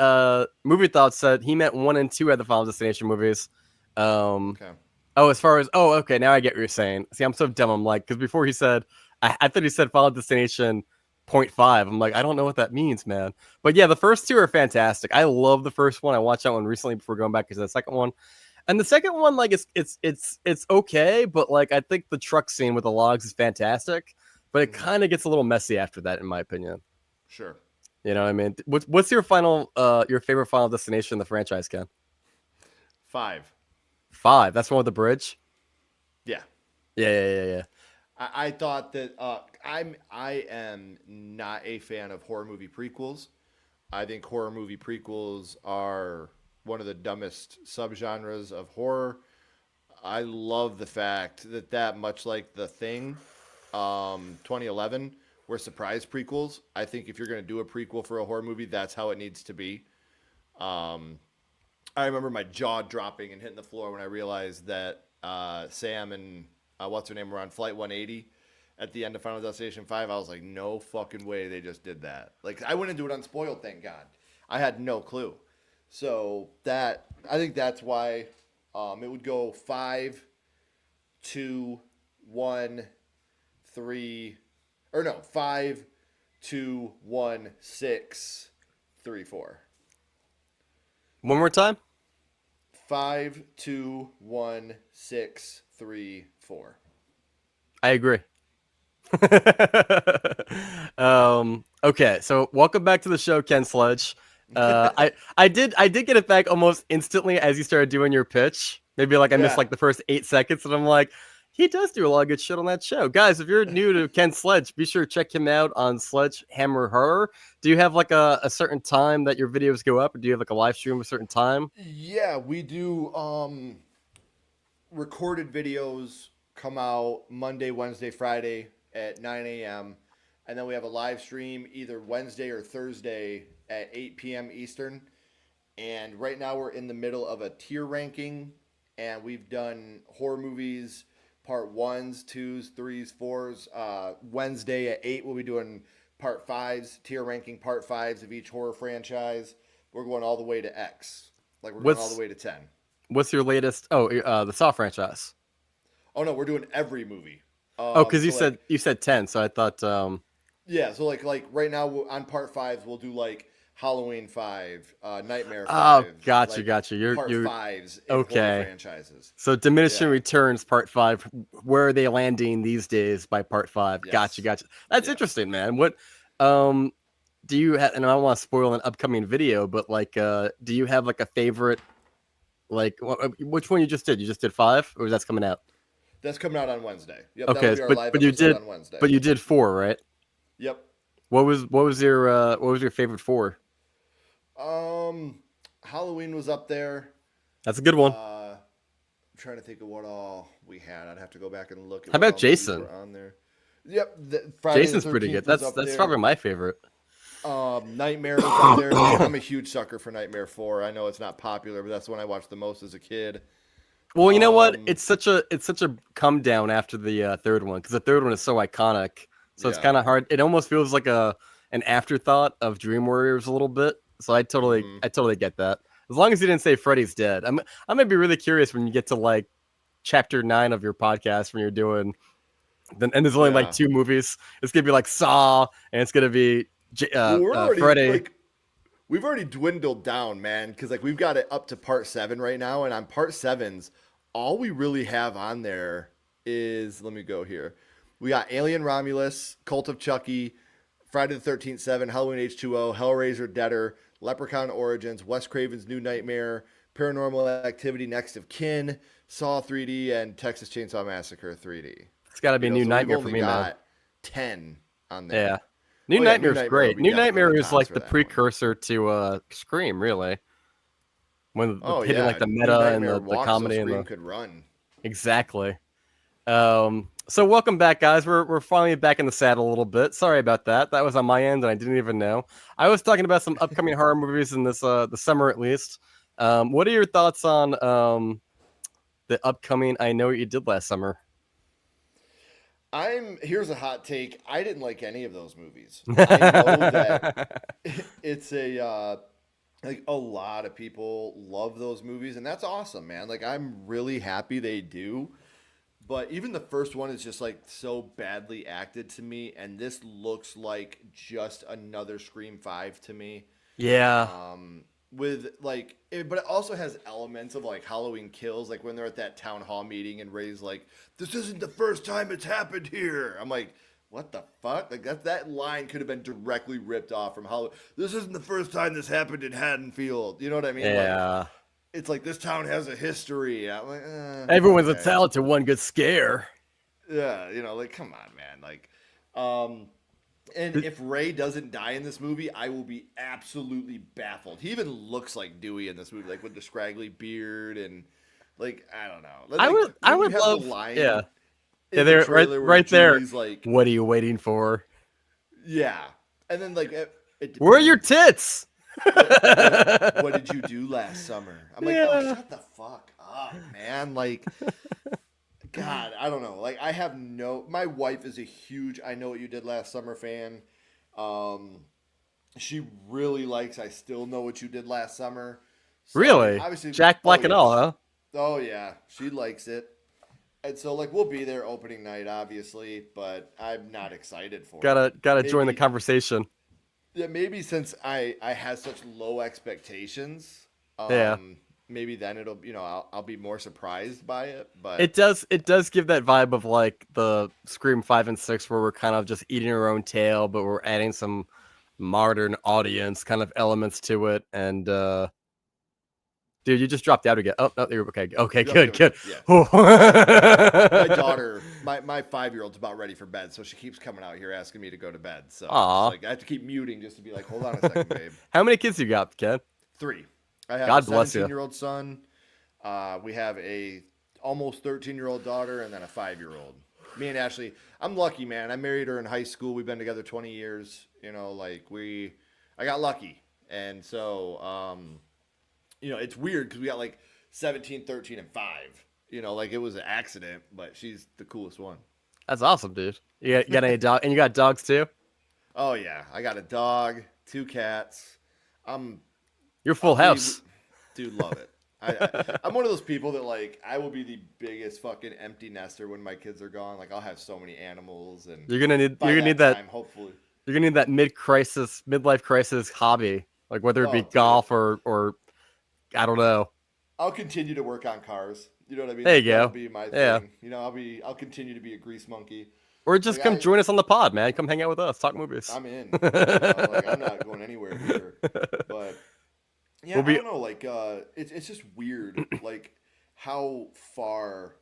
Movie Thoughts said he meant 1 and 2 at the Final Destination movies. Okay. Oh, as far as, okay, now I get what you're saying. See, I'm so dumb. I'm like, because before he said, I thought he said Final Destination 0.5. I'm like, I don't know what that means, man. But yeah, the first two are fantastic. I love the first one. I watched that one recently before going back to the second one. And the second one, like, it's okay, but like, I think the truck scene with the logs is fantastic, but it kind of gets a little messy after that, in my opinion. Sure. You know what I mean? What's your your favorite Final Destination in the franchise, Ken? 5. 5. That's one with the bridge. Yeah. Yeah. I thought that I am not a fan of horror movie prequels. I think horror movie prequels are one of the dumbest subgenres of horror. I love the fact that much like The Thing, 2011. Were surprise prequels. I think if you're going to do a prequel for a horror movie, that's how it needs to be. I remember my jaw dropping and hitting the floor when I realized that Sam and what's her name were on Flight 180 at the end of Final Destination 5. I was like, no fucking way they just did that. Like, I went into it unspoiled, thank God. I had no clue. So I think that's why it would go 5, 2, 1, 3... Or no, 5, 2, 1, 6, 3, 4. One more time. 5, 2, 1, 6, 3, 4. I agree. Okay, so welcome back to the show, Ken Sledge. I did get it back almost instantly as you started doing your pitch. Maybe like I missed like the first 8 seconds, and I'm like, he does do a lot of good shit on that show. Guys, if you're new to Ken Sledge, be sure to check him out on SLEDGEHAMMER HORROR. Do you have like a certain time that your videos go up, or do you have like a live stream at a certain time? Yeah, we do recorded videos come out Monday, Wednesday, Friday at 9 a.m. And then we have a live stream either Wednesday or Thursday at 8 p.m. Eastern. And right now we're in the middle of a tier ranking, and we've done horror movies part 1s, 2s, 3s, 4s. Wednesday at 8, we'll be doing part 5s, tier ranking part 5s of each horror franchise. We're going all the way to X. Like, we're going all the way to 10. What's your latest? The Saw franchise. Oh, no, we're doing every movie. Because you said 10, so I thought... Yeah, so like right now on part 5s, we'll do like Halloween 5, Nightmare 5. Oh, gotcha. You're part 5s in okay. franchises. So Diminishing Returns part 5. Where are they landing these days by part 5? Yes. Gotcha. That's interesting, man. What do you have? And I don't want to spoil an upcoming video, but like, do you have like a favorite? Like, which one you just did? You just did 5, or that's coming out? That's coming out on Wednesday. Yep, okay, but you did on Wednesday. But you did 4, right? Yep. What was your favorite 4? Halloween was up there. That's a good one. I'm trying to think of what all we had. I'd have to go back and look at. How about Jason? On there. Yep, Jason's pretty good. That's probably my favorite. Nightmare was up there. I'm a huge sucker for Nightmare 4. I know it's not popular, but that's the one I watched the most as a kid. Well, you know what? It's such a come down after the third one, because the third one is so iconic. So it's kind of hard. It almost feels like an afterthought of Dream Warriors a little bit. So I totally get that. As long as you didn't say Freddy's dead. I'm gonna be really curious when you get to like chapter 9 of your podcast when you're doing. And there's only like Yeah. 2 movies. It's gonna be like Saw, and it's gonna be Well, we're already Freddy. like we've already dwindled down, man, because like we've got it up to part 7 right now, and on part 7's, all we really have on there is, let me go here. We got Alien Romulus, Cult of Chucky, Friday the 13th 7, Halloween H2O, Hellraiser Deader, Leprechaun Origins, Wes Craven's New Nightmare, Paranormal Activity Next of Kin, Saw 3D, and Texas Chainsaw Massacre 3D. It's got to be New so Nightmare we've for only me, man. got 10 on there. Yeah. New Nightmare is great. New Nightmare is like the precursor to Scream, really. When hitting like the meta and the comedy so and Scream could run. Exactly. So welcome back, guys. We're finally back in the saddle a little bit. Sorry about that. That was on my end, and I didn't even know. I was talking about some upcoming horror movies in this the summer at least. What are your thoughts on the upcoming I Know What You Did Last Summer? Here's a hot take. I didn't like any of those movies. I know that it's like a lot of people love those movies, and that's awesome, man. Like I'm really happy they do. But even the first one is just like so badly acted to me, and this looks like just another Scream 5 to me. Yeah. With like, but it also has elements of like Halloween Kills, like when they're at that town hall meeting and Ray's like, "This isn't the first time it's happened here." I'm like, what the fuck? Like that line could have been directly ripped off from Halloween. This isn't the first time this happened in Haddonfield. You know what I mean? Yeah. Like, it's like this town has a history. I'm like, everyone's entitled to one good scare. Yeah, like come on, man. Like, and if Ray doesn't die in this movie, I will be absolutely baffled. He even looks like Dewey in this movie, like with the scraggly beard and like I don't know. Like, I would love. Yeah, they're right there. Like, what are you waiting for? Yeah, and then like, where are your tits? What did you do last summer? I'm like, oh, shut the fuck up, man. Like, God, I don't know. Like, my wife is a huge I Know What You Did Last Summer fan. She really likes I Still Know What You Did Last Summer. So, really? Obviously, Jack Black and all, huh? Oh, yeah. She likes it. And so, like, we'll be there opening night, obviously, but I'm not excited for it. Gotta join the conversation. Yeah, maybe since I had such low expectations, maybe then it'll, I'll be more surprised by it. But it does give that vibe of like the Scream 5 and 6 where we're kind of just eating our own tail, but we're adding some modern audience kind of elements to it. And dude, you just dropped out again. Oh no, you're okay. Okay, good. Yeah. My daughter, my 5-year-old's about ready for bed, so she keeps coming out here asking me to go to bed. So like, I have to keep muting just to be like, hold on a second, babe. How many kids you got, Ken? 3. I have God a bless you. 17-year-old son. We have a almost 13-year-old daughter, and then a 5-year-old. Me and Ashley, I'm lucky, man. I married her in high school. We've been together 20 years. Like I got lucky, and so it's weird because we got like 17, 13, and 5. Like it was an accident, but she's the coolest one. That's awesome, dude. You got any dog? And you got dogs too? Oh yeah, I got a dog, 2 cats. You're full house. Dude, love it. I'm one of those people that like I will be the biggest fucking empty nester when my kids are gone. Like I'll have so many animals, and you're gonna need that. Hopefully, you're gonna need that midlife crisis hobby, like whether it be golf or I don't know. I'll continue to work on cars. You know what I mean? There you go. That'll be my thing. I'll continue to be a grease monkey. Or just come join us on the pod, man. Come hang out with us, talk movies. I'm in. Like I'm not going anywhere here. But yeah, I don't know. Like it's just weird, like how far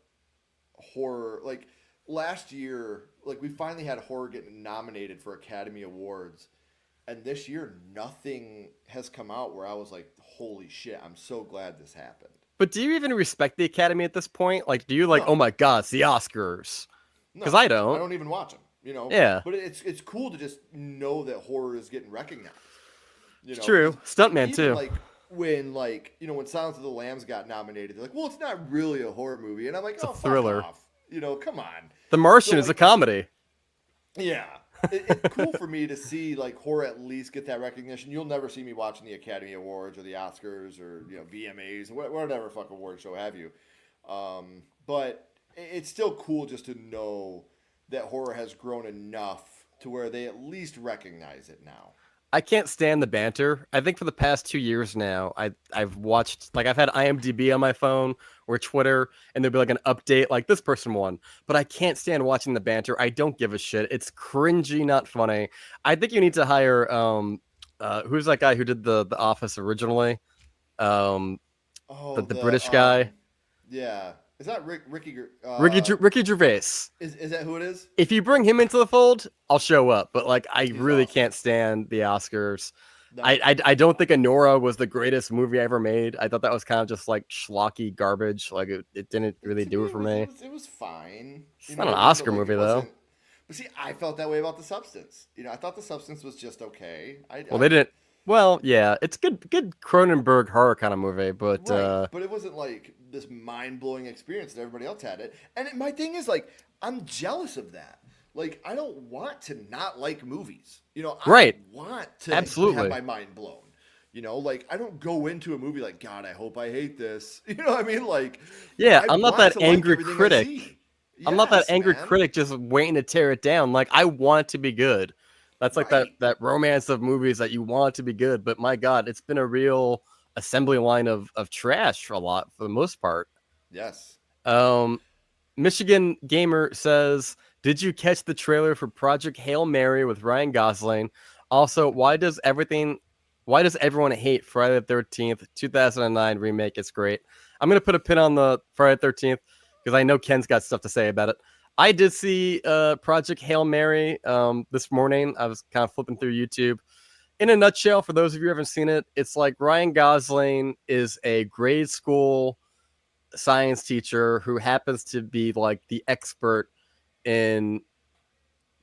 horror. Like last year, like we finally had horror getting nominated for Academy Awards. And this year, nothing has come out where I was like, holy shit, I'm so glad this happened. But do you even respect the Academy at this point? Like, do you like, No. oh my God, it's the Oscars? Because I don't. I don't even watch them, Yeah. But it's cool to just know that horror is getting recognized. It's true. Stuntman, too. Like, when Silence of the Lambs got nominated, they're like, well, it's not really a horror movie. And I'm like, it's a thriller. Fuck off. Come on. The Martian is a comedy. Yeah. It's cool for me to see like horror at least get that recognition. You'll never see me watching the Academy Awards or the Oscars or VMAs or whatever fucking award show have you. But it's still cool just to know that horror has grown enough to where they at least recognize it now. I can't stand the banter. I think for the past 2 years now, I've watched like I've had IMDb on my phone or Twitter, and there'll be like an update like this person won. But I can't stand watching the banter. I don't give a shit. It's cringy, not funny. I think you need to hire who's that guy who did the Office originally? Um, Oh, the British guy, yeah, is that Ricky? Ricky Gervais. Is that who it is? If you bring him into the fold, I'll show up. But like, I He's really awesome. can't stand the Oscars. No, I don't think Anora was the greatest movie I ever made. I thought that was kind of just like schlocky garbage. Like it didn't really to do me, it for me. it was fine. It's You not know an what I mean? But Oscar like, movie it though. wasn't. But see, I felt that way about The Substance. I thought The Substance was just okay. Well, they didn't. Well, yeah, it's good Cronenberg horror kind of movie, but Right, but it wasn't like this mind-blowing experience that everybody else had it. And my thing is like I'm jealous of that. Like I don't want to not like movies. I right, want to have absolutely. my mind blown. Like I don't go into a movie like God, I hope I hate this. You know what I mean? Like Yeah, I I'm not want that to like angry everything I critic. see. I'm not that Yes, angry man. critic just waiting to tear it down. Like I want it to be good. That's like that Right. that romance of movies that you want it to be good. But my God, it's been a real assembly line of trash for a lot for the most part. Yes. Um, Michigan Gamer says, "Did you catch the trailer for Project Hail Mary with Ryan Gosling? Also, why does everyone hate Friday the 13th 2009 remake? It's great. I'm gonna put a pin on the Friday the 13th because I know Ken's got stuff to say about it. I did see Project Hail Mary this morning. I was kind of flipping through YouTube. In a nutshell, for those of you who haven't seen it, it's like Ryan Gosling is a grade school science teacher who happens to be like the expert in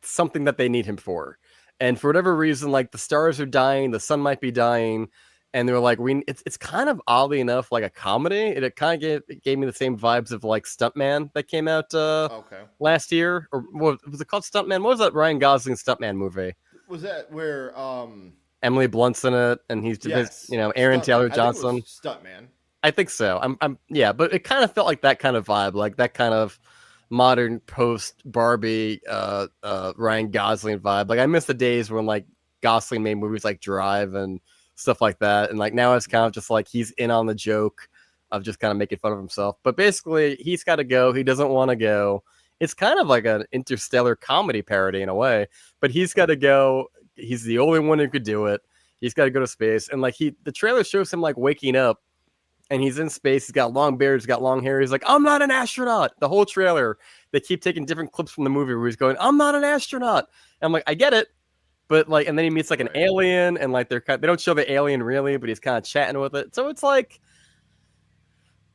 something that they need him for. And for whatever reason, like the stars are dying, the sun might be dying, and they're like, it's kind of oddly enough like a comedy. It kind of gave me the same vibes of like Stuntman that came out Okay. last year, or what was it called? Stuntman. What was that Ryan Gosling Stuntman movie? Was that where Emily Blunt's in it, and he's yes, Aaron Stuntman. Taylor I think it was Johnson. Stuntman. I think so. I'm yeah, but it kind of felt like that kind of vibe, like that kind of modern post Barbie Ryan Gosling vibe. Like I miss the days when like Gosling made movies like Drive and stuff like that. And like now it's kind of just like he's in on the joke of just kind of making fun of himself. But basically he's got to go. He doesn't want to go. It's kind of like an interstellar comedy parody in a way, but he's got to go. He's the only one who could do it. He's got to go to space. And like the trailer shows him like waking up and he's in space. He's got long beard. He's got long hair. He's like, I'm not an astronaut. The whole trailer, they keep taking different clips from the movie where he's going, I'm not an astronaut. And I'm like, I get it. But like, and then he meets like an alien and like they don't show the alien really, but he's kind of chatting with it. So it's like,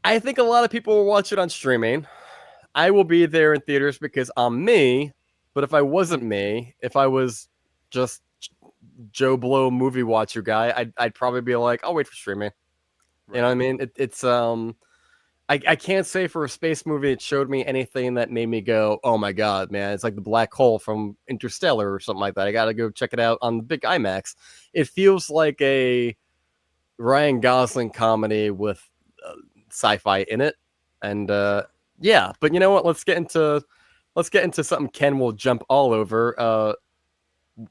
I think a lot of people will watch it on streaming. I will be there in theaters because I'm me. But if I wasn't me, if I was just Joe Blow movie watcher guy, I'd probably be like, I'll wait for streaming. Right. You know what I mean? It's I can't say for a space movie it showed me anything that made me go, oh my God, man, it's like the black hole from Interstellar or something like that. I got to go check it out on the big IMAX. It feels like a Ryan Gosling comedy with sci-fi in it. And yeah, but you know what? Let's get into something Ken will jump all over.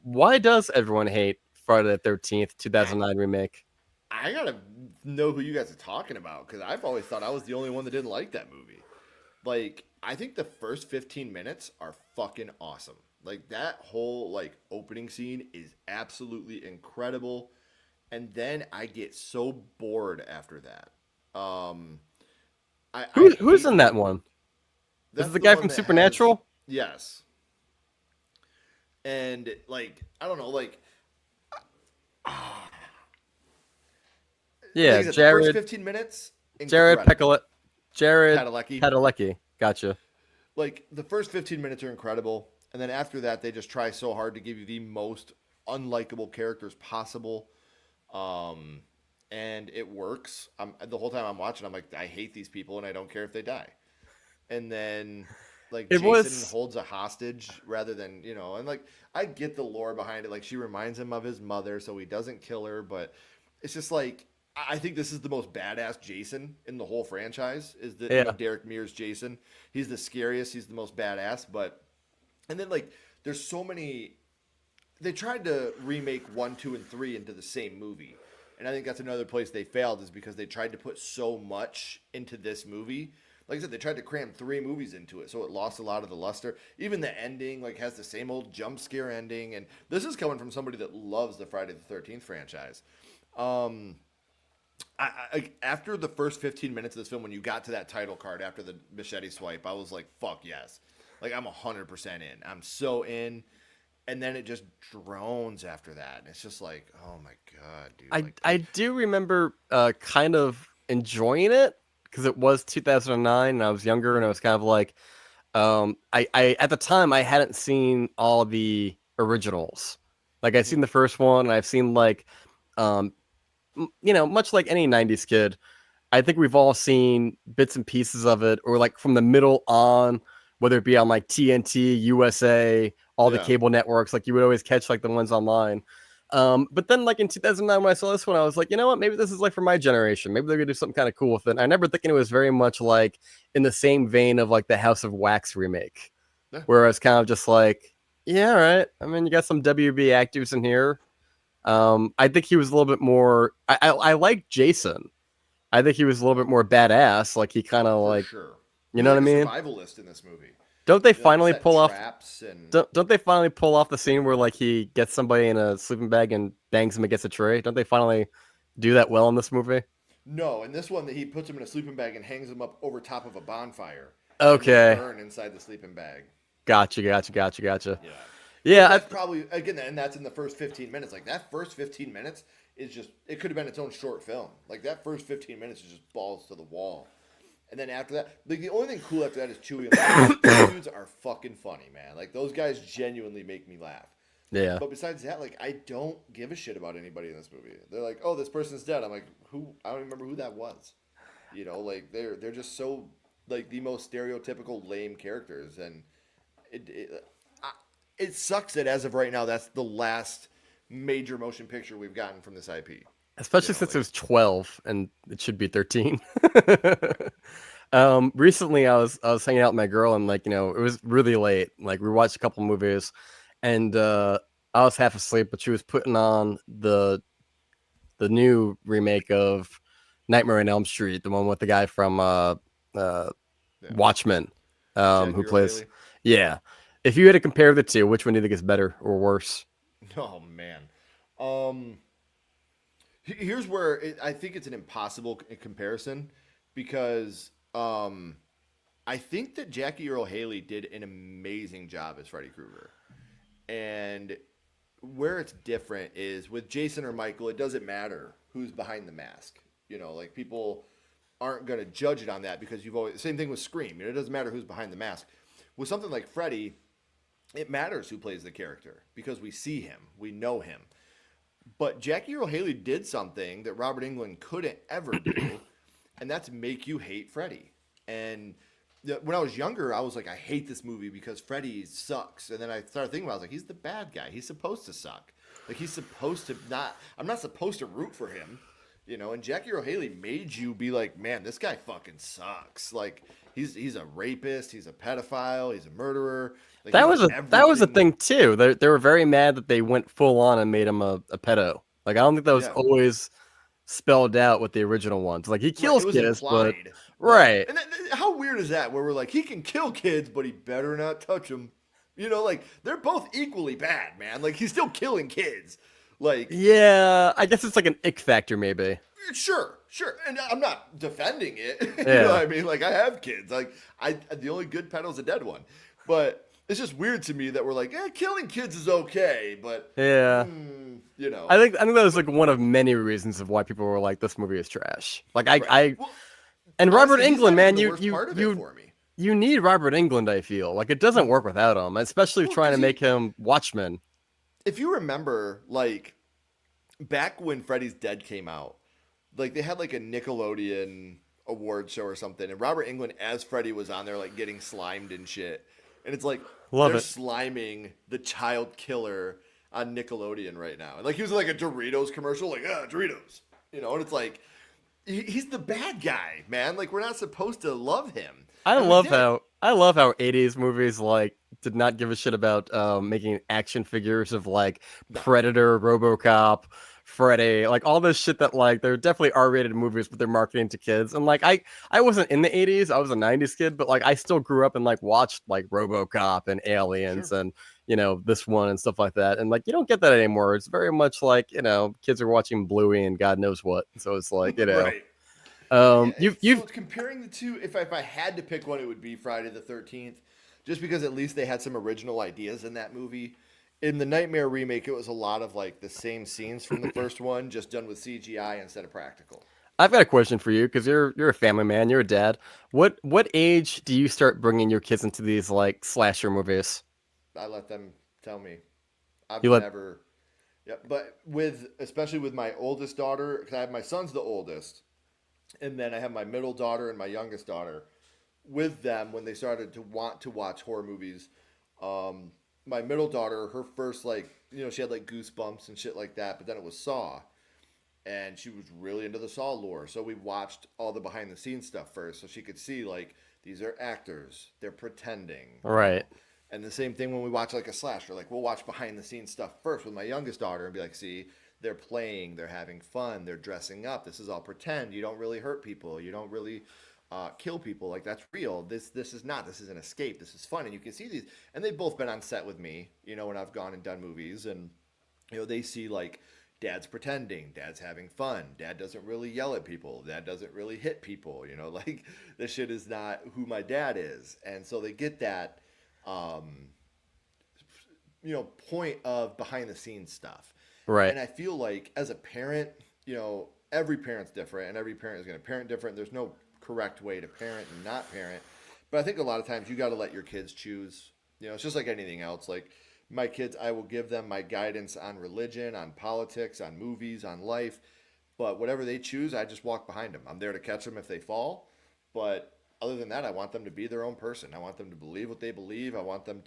Why does everyone hate Friday the 13th 2009 remake? I gotta know who you guys are talking about because I've always thought I was the only one that didn't like that movie. Like, I think the first 15 minutes are fucking awesome. Like that whole like opening scene is absolutely incredible, and then I get so bored after that. Who's in that one? Is it the guy from Supernatural? Yes. And like I don't know, like yeah, the Jared. first 15 minutes, Jared Padalecki. Padalecki. Gotcha. Like the first 15 minutes are incredible, and then after that, they just try so hard to give you the most unlikable characters possible, and it works. The whole time I'm watching, I'm like, I hate these people, and I don't care if they die. And then like Jason holds a hostage rather than and like I get the lore behind it. Like she reminds him of his mother, so he doesn't kill her, but it's just like I think this is the most badass Jason in the whole franchise. Is the Yeah. Derek Mears Jason? He's the scariest. He's the most badass. But and then like there's so many. They tried to remake 1, 2, and 3 into the same movie, and I think that's another place they failed is because they tried to put so much into this movie. Like I said, they tried to cram 3 movies into it, so it lost a lot of the luster. Even the ending, like, has the same old jump scare ending, and this is coming from somebody that loves the Friday the 13th franchise. After the first 15 minutes of this film, when you got to that title card after the machete swipe, I was like, "Fuck yes!" Like I'm 100% in. I'm so in. And then it just drones after that, and it's just like, oh my god, dude! I do remember kind of enjoying it because it was 2009 and I was younger and I was kind of like, I at the time I hadn't seen all the originals. Like I've seen the first one, and I've seen like, much like any '90s kid, I think we've all seen bits and pieces of it, or like from the middle on, whether it be on like TNT, USA, all the cable networks. Like you would always catch like the ones online. But then like in 2009 when I saw this one, I was like, you know what? Maybe this is like for my generation. Maybe they're gonna do something kind of cool with it. I never thinking it was very much like in the same vein of like the House of Wax remake, where I was kind of just like, yeah, all right. I mean, you got some WB actors in here. I think he was a little bit more. I like Jason. I think he was a little bit more badass. Like he kind of like, sure. You know what I mean? Survivalist in this movie. Don't they finally pull off? And... Don't they finally pull off the scene where like he gets somebody in a sleeping bag and bangs him against a tray? Don't they finally do that well in this movie? No, in this one that he puts him in a sleeping bag and hangs him up over top of a bonfire. Okay. And burn inside the sleeping bag. Gotcha. Yeah. Yeah. That's probably again, and that's in the first 15 minutes. Like that first 15 minutes is just it could have been its own short film. Like that first 15 minutes is just balls to the wall. And then after that, like the only thing cool after that is Chewie. And those dudes are fucking funny, man. Like those guys genuinely make me laugh. Yeah. But besides that, like I don't give a shit about anybody in this movie. They're like, oh, this person's dead. I'm like, who? I don't even remember who that was. You know, like they're just so like the most stereotypical lame characters, and it sucks that as of right now, that's the last major motion picture we've gotten from this IP. Especially since it was 12 and it should be 13. Recently I was hanging out with my girl and like, it was really late. Like we watched a couple movies and I was half asleep, but she was putting on the new remake of Nightmare on Elm Street, the one with the guy from Watchmen, who plays Haley. Yeah. If you had to compare the two, which one do you think is better or worse? Oh man. Here's where I think it's an impossible comparison because I think that Jackie Earle Haley did an amazing job as Freddy Krueger. And where it's different is with Jason or Michael, it doesn't matter who's behind the mask. Like people aren't going to judge it on that because you've always, same thing with Scream. It doesn't matter who's behind the mask. With something like Freddy, it matters who plays the character because we see him, we know him. But Jackie Earle Haley did something that Robert Englund couldn't ever do, and that's make you hate Freddy. And when I was younger, I was like, I hate this movie because Freddy sucks. And then I started thinking about it, I was like, he's the bad guy. He's supposed to suck. Like, he's supposed to not... I'm not supposed to root for him. And Jackie Earle Haley made you be like, man, this guy fucking sucks. Like, he's a rapist. He's a pedophile. He's a murderer. Like, that was a thing too. They were very mad that they went full on and made him a pedo. Like I don't think that was always spelled out with the original ones. Like he kills kids, but right. And how weird is that? Where we're like, he can kill kids, but he better not touch them. Like they're both equally bad, man. Like he's still killing kids. Like yeah, I guess it's like an ick factor, maybe. Sure. And I'm not defending it. You know what I mean? Like I have kids. Like the only good pedo's a dead one, but. It's just weird to me that we're like, killing kids is okay, but I think that was like one of many reasons of why people were like, this movie is trash. Like and Robert Englund, man, you need Robert Englund. I feel like it doesn't work without him, especially trying to make him Watchmen. If you remember, like back when Freddy's Dead came out, like they had like a Nickelodeon award show or something, and Robert Englund as Freddy was on there, like getting slimed and shit. And it's like they're sliming the child killer on Nickelodeon right now. And like he was like a Doritos commercial, like Doritos. And it's like he's the bad guy, man. Like we're not supposed to love him, I and we love did. how I love how 80s movies like did not give a shit about making action figures of like No, Predator, RoboCop, Freddy, like all this shit that like they're definitely R-rated movies, but they're marketing to kids. And like I wasn't in the 80s, I was a 90s kid, but like I still grew up and like watched like RoboCop and Aliens sure, and this one and stuff like that. And like you don't get that anymore. It's very much like kids are watching Bluey and God knows what. So it's like right. Yeah, you've it's comparing the two. If I had to pick one, it would be Friday the 13th, just because at least they had some original ideas in that movie. In the Nightmare remake, it was a lot of like the same scenes from the first one, just done with CGI instead of practical. I've got a question for you because you're a family man, you're a dad. What age do you start bringing your kids into these like slasher movies? I let them tell me. I've You let never. Yeah, but especially with my oldest daughter, because I have my son's the oldest, and then I have my middle daughter and my youngest daughter. With them, when they started to want to watch horror movies, my middle daughter, her first she had like Goosebumps and shit like that, but then it was Saw, and she was really into the Saw lore. So we watched all the behind the scenes stuff first, so she could see like these are actors, they're pretending, right, And the same thing when we watch like a slasher, like we'll watch behind the scenes stuff first with my youngest daughter and be like, see, they're playing, they're having fun, they're dressing up. This is all pretend. You don't really hurt people. You don't really kill people. Like that's real. This is not. This is an escape. This is fun. And you can see these. And they've both been on set with me. When I've gone and done movies, and they see like dad's pretending, dad's having fun, dad doesn't really yell at people, dad doesn't really hit people. Like this shit is not who my dad is. And so they get that um, point of behind the scenes stuff. right. And I feel like as a parent, every parent's different and every parent is going to parent different. There's no correct way to parent and not parent. But I think a lot of times you got to let your kids choose. It's just like anything else. Like my kids, I will give them my guidance on religion, on politics, on movies, on life. But whatever they choose, I just walk behind them. I'm there to catch them if they fall. But other than that, I want them to be their own person. I want them to believe what they believe. I don't want them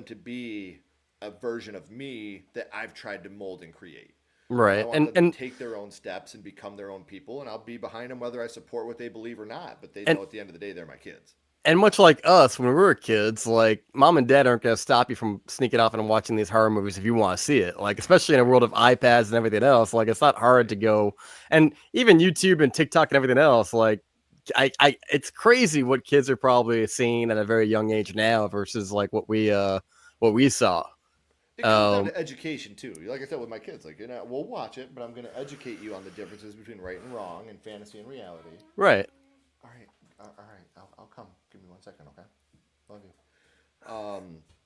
to be a version of me that I've tried to mold and create. I Right. want And them to and take their own steps and become their own people, and I'll be behind them whether I support what they believe or not. But they and know at the end of the day, they're my kids. and much like us when we were kids, like mom and dad aren't going to stop you from sneaking off and watching these horror movies if you want to see it. Like especially in a world of iPads and everything else, like it's not hard Right. to go and even YouTube and TikTok and everything else, like it's crazy what kids are probably seeing at a very young age now versus like what we saw. It comes down Um to education too. Like I said with my kids, like we'll watch it, but I'm going to educate you on the differences between right and wrong and fantasy and reality. right. All right, all right, I'll come. Give me 1 second, okay? Love you.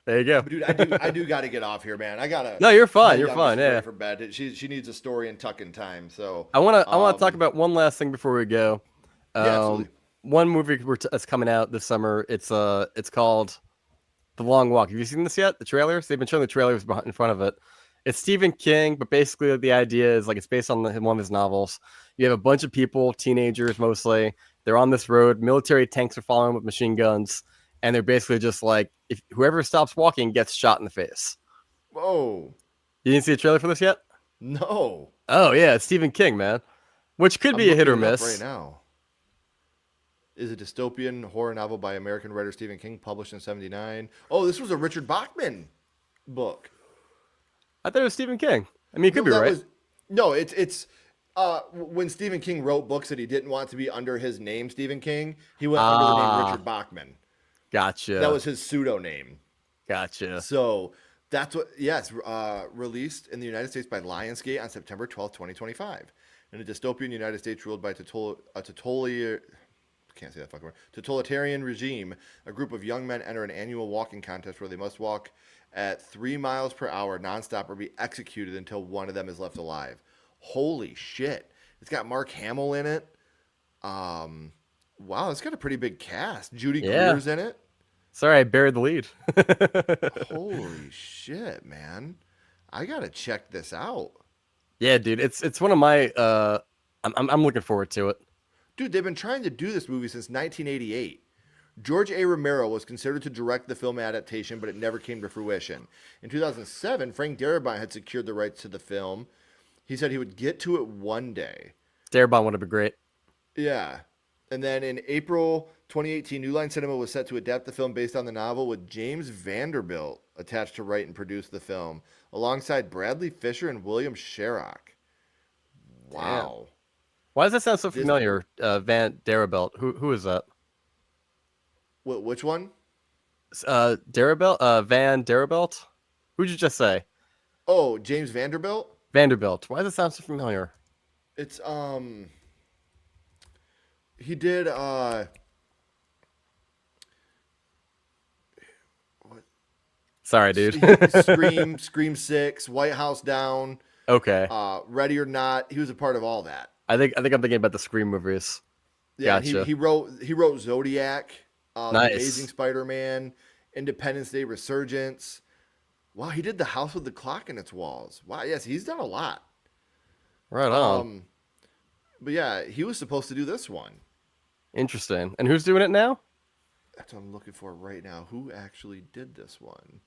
There you go. But dude, I do got to get off here, man. No, you're My fine. You're youngest fine. is ready Yeah. for bed. She needs a story and tucking time. So, I want to talk um, about one last thing before we go. yeah, Um absolutely. one movie that's coming out this summer. It's called The Long Walk. Have you seen this yet? The trailers? They've been showing the trailers in front of it. It's Stephen King, but basically the idea is like it's based on one of his novels. You have a bunch of people, teenagers mostly. They're on this road. Military tanks are following with machine guns, and they're basically just like if whoever stops walking gets shot in the face. Whoa, You didn't see a trailer for this yet? no, Oh yeah, it's Stephen King, man. Which could I'm be a hit looking or it up right miss. now. Is a dystopian horror novel by American writer Stephen King, published in '79. Oh, this was a Richard Bachman book. I thought it was Stephen King. I mean, you could No, be that right. was no. It's when Stephen King wrote books that he didn't want to be under his name, Stephen King. He went under the name Ah, Richard Bachman. That gotcha, was his pseudonym. gotcha. So that's what, yes, released in the United States by Lionsgate on September 12th, 2025. In a dystopian United States ruled by can't say that fucking word, totalitarian regime, a group of young men enter an annual walking contest where they must walk at 3 miles per hour nonstop or be executed until one of them is left alive. Holy shit. It's got Mark Hamill in it. Um, wow, it's got a pretty big cast. Judy Yeah. Greer's in it. Sorry, I buried the lead. Holy shit, man. I gotta check this out. Yeah, dude, it's one of my. I'm looking forward to it. Dude, they've been trying to do this movie since 1988. George A. Romero was considered to direct the film adaptation, but it never came to fruition. In 2007, Frank Darabont had secured the rights to the film, He said he would get to it one day. Darabont would have been great. Yeah. And then in April 2018, New Line Cinema was set to adapt the film based on the novel with James Vanderbilt attached to write and produce the film, alongside Bradley Fisher and William Sherrock. Wow. Damn. Why does that sound so familiar? Van Darabont. Who is that? Which one? Darabont? Van Darabont? Who'd you just say? Oh, James Vanderbilt? Vanderbilt. Why does it sound so familiar? It's he did what? Sorry, dude. Scream 6, White House Down. Okay. Ready or Not. He was a part of all that. I think I'm thinking about the Scream movies. Yeah, Gotcha. he wrote Zodiac, Nice. Amazing Spider-Man, Independence Day Resurgence. Wow, he did The House with the Clock in its Walls. Wow, yes, he's done a lot. Right on. But yeah, he was supposed to do this one. Interesting. And who's doing it now? That's what I'm looking for right now. Who actually did this one?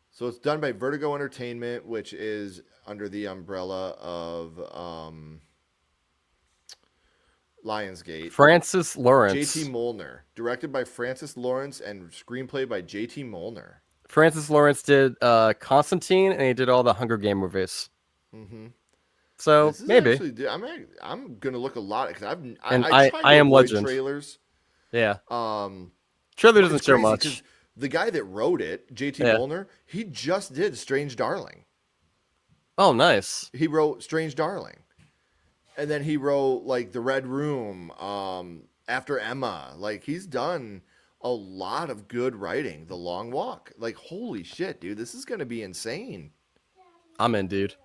So it's done by Vertigo Entertainment, which is under the umbrella of Lionsgate. Francis Lawrence. J.T. Molnar. Directed by Francis Lawrence and screenplay by J.T. Molnar. Francis Lawrence did Constantine, and he did all the Hunger Game movies. Mm-hmm. So maybe actually, I'm gonna look a lot because I am Legend trailers. Yeah. Trailer doesn't show much. The guy that wrote it, J.T. Molnar, he just did Strange Darling. Oh, nice. He wrote Strange Darling, and then he wrote like The Red Room, After Emma. Like he's done a lot of good writing. The Long Walk. Like holy shit, dude, this is gonna be insane. I'm in, dude.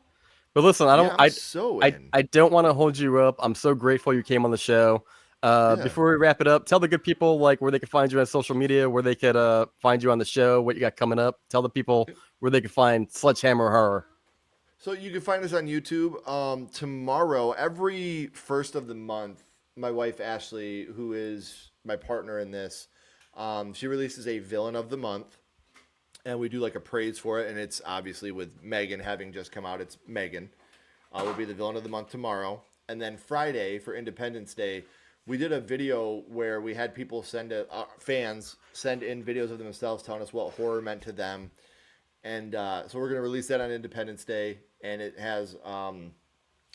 But listen, I don't want to hold you up. I'm so grateful you came on the show. Before we wrap it up, tell the good people like where they can find you on social media, where they could find you on the show, what you got coming up. Tell the people where they can find Sledgehammer Horror. So you can find us on YouTube tomorrow. Every first of the month, my wife Ashley, who is my partner in this, she releases a villain of the month. And we do like a praise for it, and it's obviously with M3GAN having just come out. It's M3GAN will be the villain of the month tomorrow, and then Friday for Independence Day, we did a video where we had people fans send in videos of themselves telling us what horror meant to them, and so we're gonna release that on Independence Day, and it has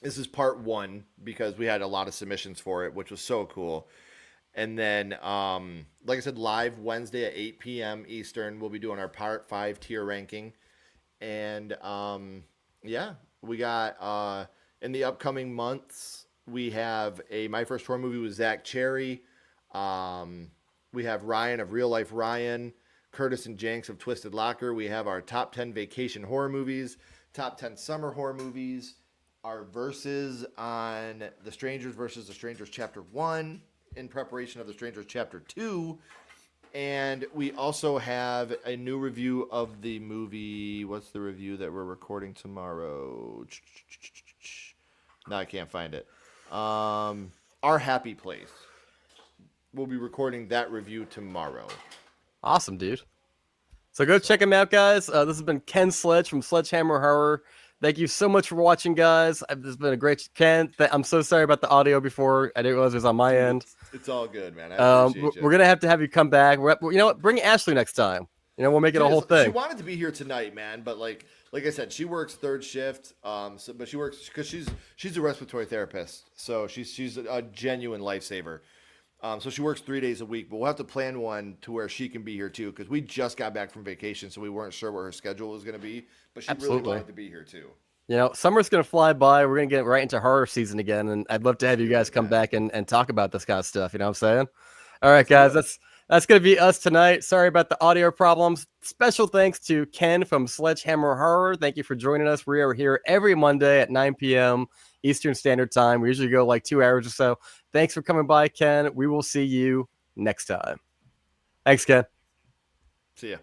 this is part 1 because we had a lot of submissions for it, which was so cool. And then, like I said, live Wednesday at 8 p.m. Eastern, we'll be doing our Part 5 tier ranking. And, we got, in the upcoming months, we have a My First Horror Movie with Zach Cherry. We have Ryan of Real Life Ryan, Curtis and Jenks of Twisted Locker. We have our top 10 vacation horror movies, top 10 summer horror movies, our verses on The Strangers versus The Strangers Chapter 1. In preparation of The Strangers Chapter 2. And we also have a new review of the movie. What's the review that we're recording tomorrow? No, I can't find it. Our Happy Place. We'll be recording that review tomorrow. Awesome, dude. So go check him out, guys. This has been Ken Sledge from Sledgehammer Horror. Thank you so much for watching, guys. This has been a great Ken. I'm so sorry about the audio before. I didn't realize it was on my end. It's all good, man. I appreciate you. We're gonna have you come back. You know what? Bring Ashley next time. You know, we'll make it a whole thing. She wanted to be here tonight, man, but like I said, she works third shift. But she works because she's a respiratory therapist, so she's a genuine lifesaver. So she works 3 days a week, but we'll have to plan one to where she can be here too, because we just got back from vacation, so we weren't sure what her schedule was going to be, but she really wanted to be here too. You know, summer's going to fly by. We're going to get right into horror season again, and I'd love to have you guys come back and talk about this kind of stuff. You know what I'm saying? All right, guys, that's going to be us tonight. Sorry about the audio problems. Special thanks to Ken from Sledgehammer Horror. Thank you for joining us. We are here every Monday at 9 p.m. Eastern Standard Time. We usually go like 2 hours or so. Thanks for coming by, Ken. We will see you next time. Thanks, Ken. See ya.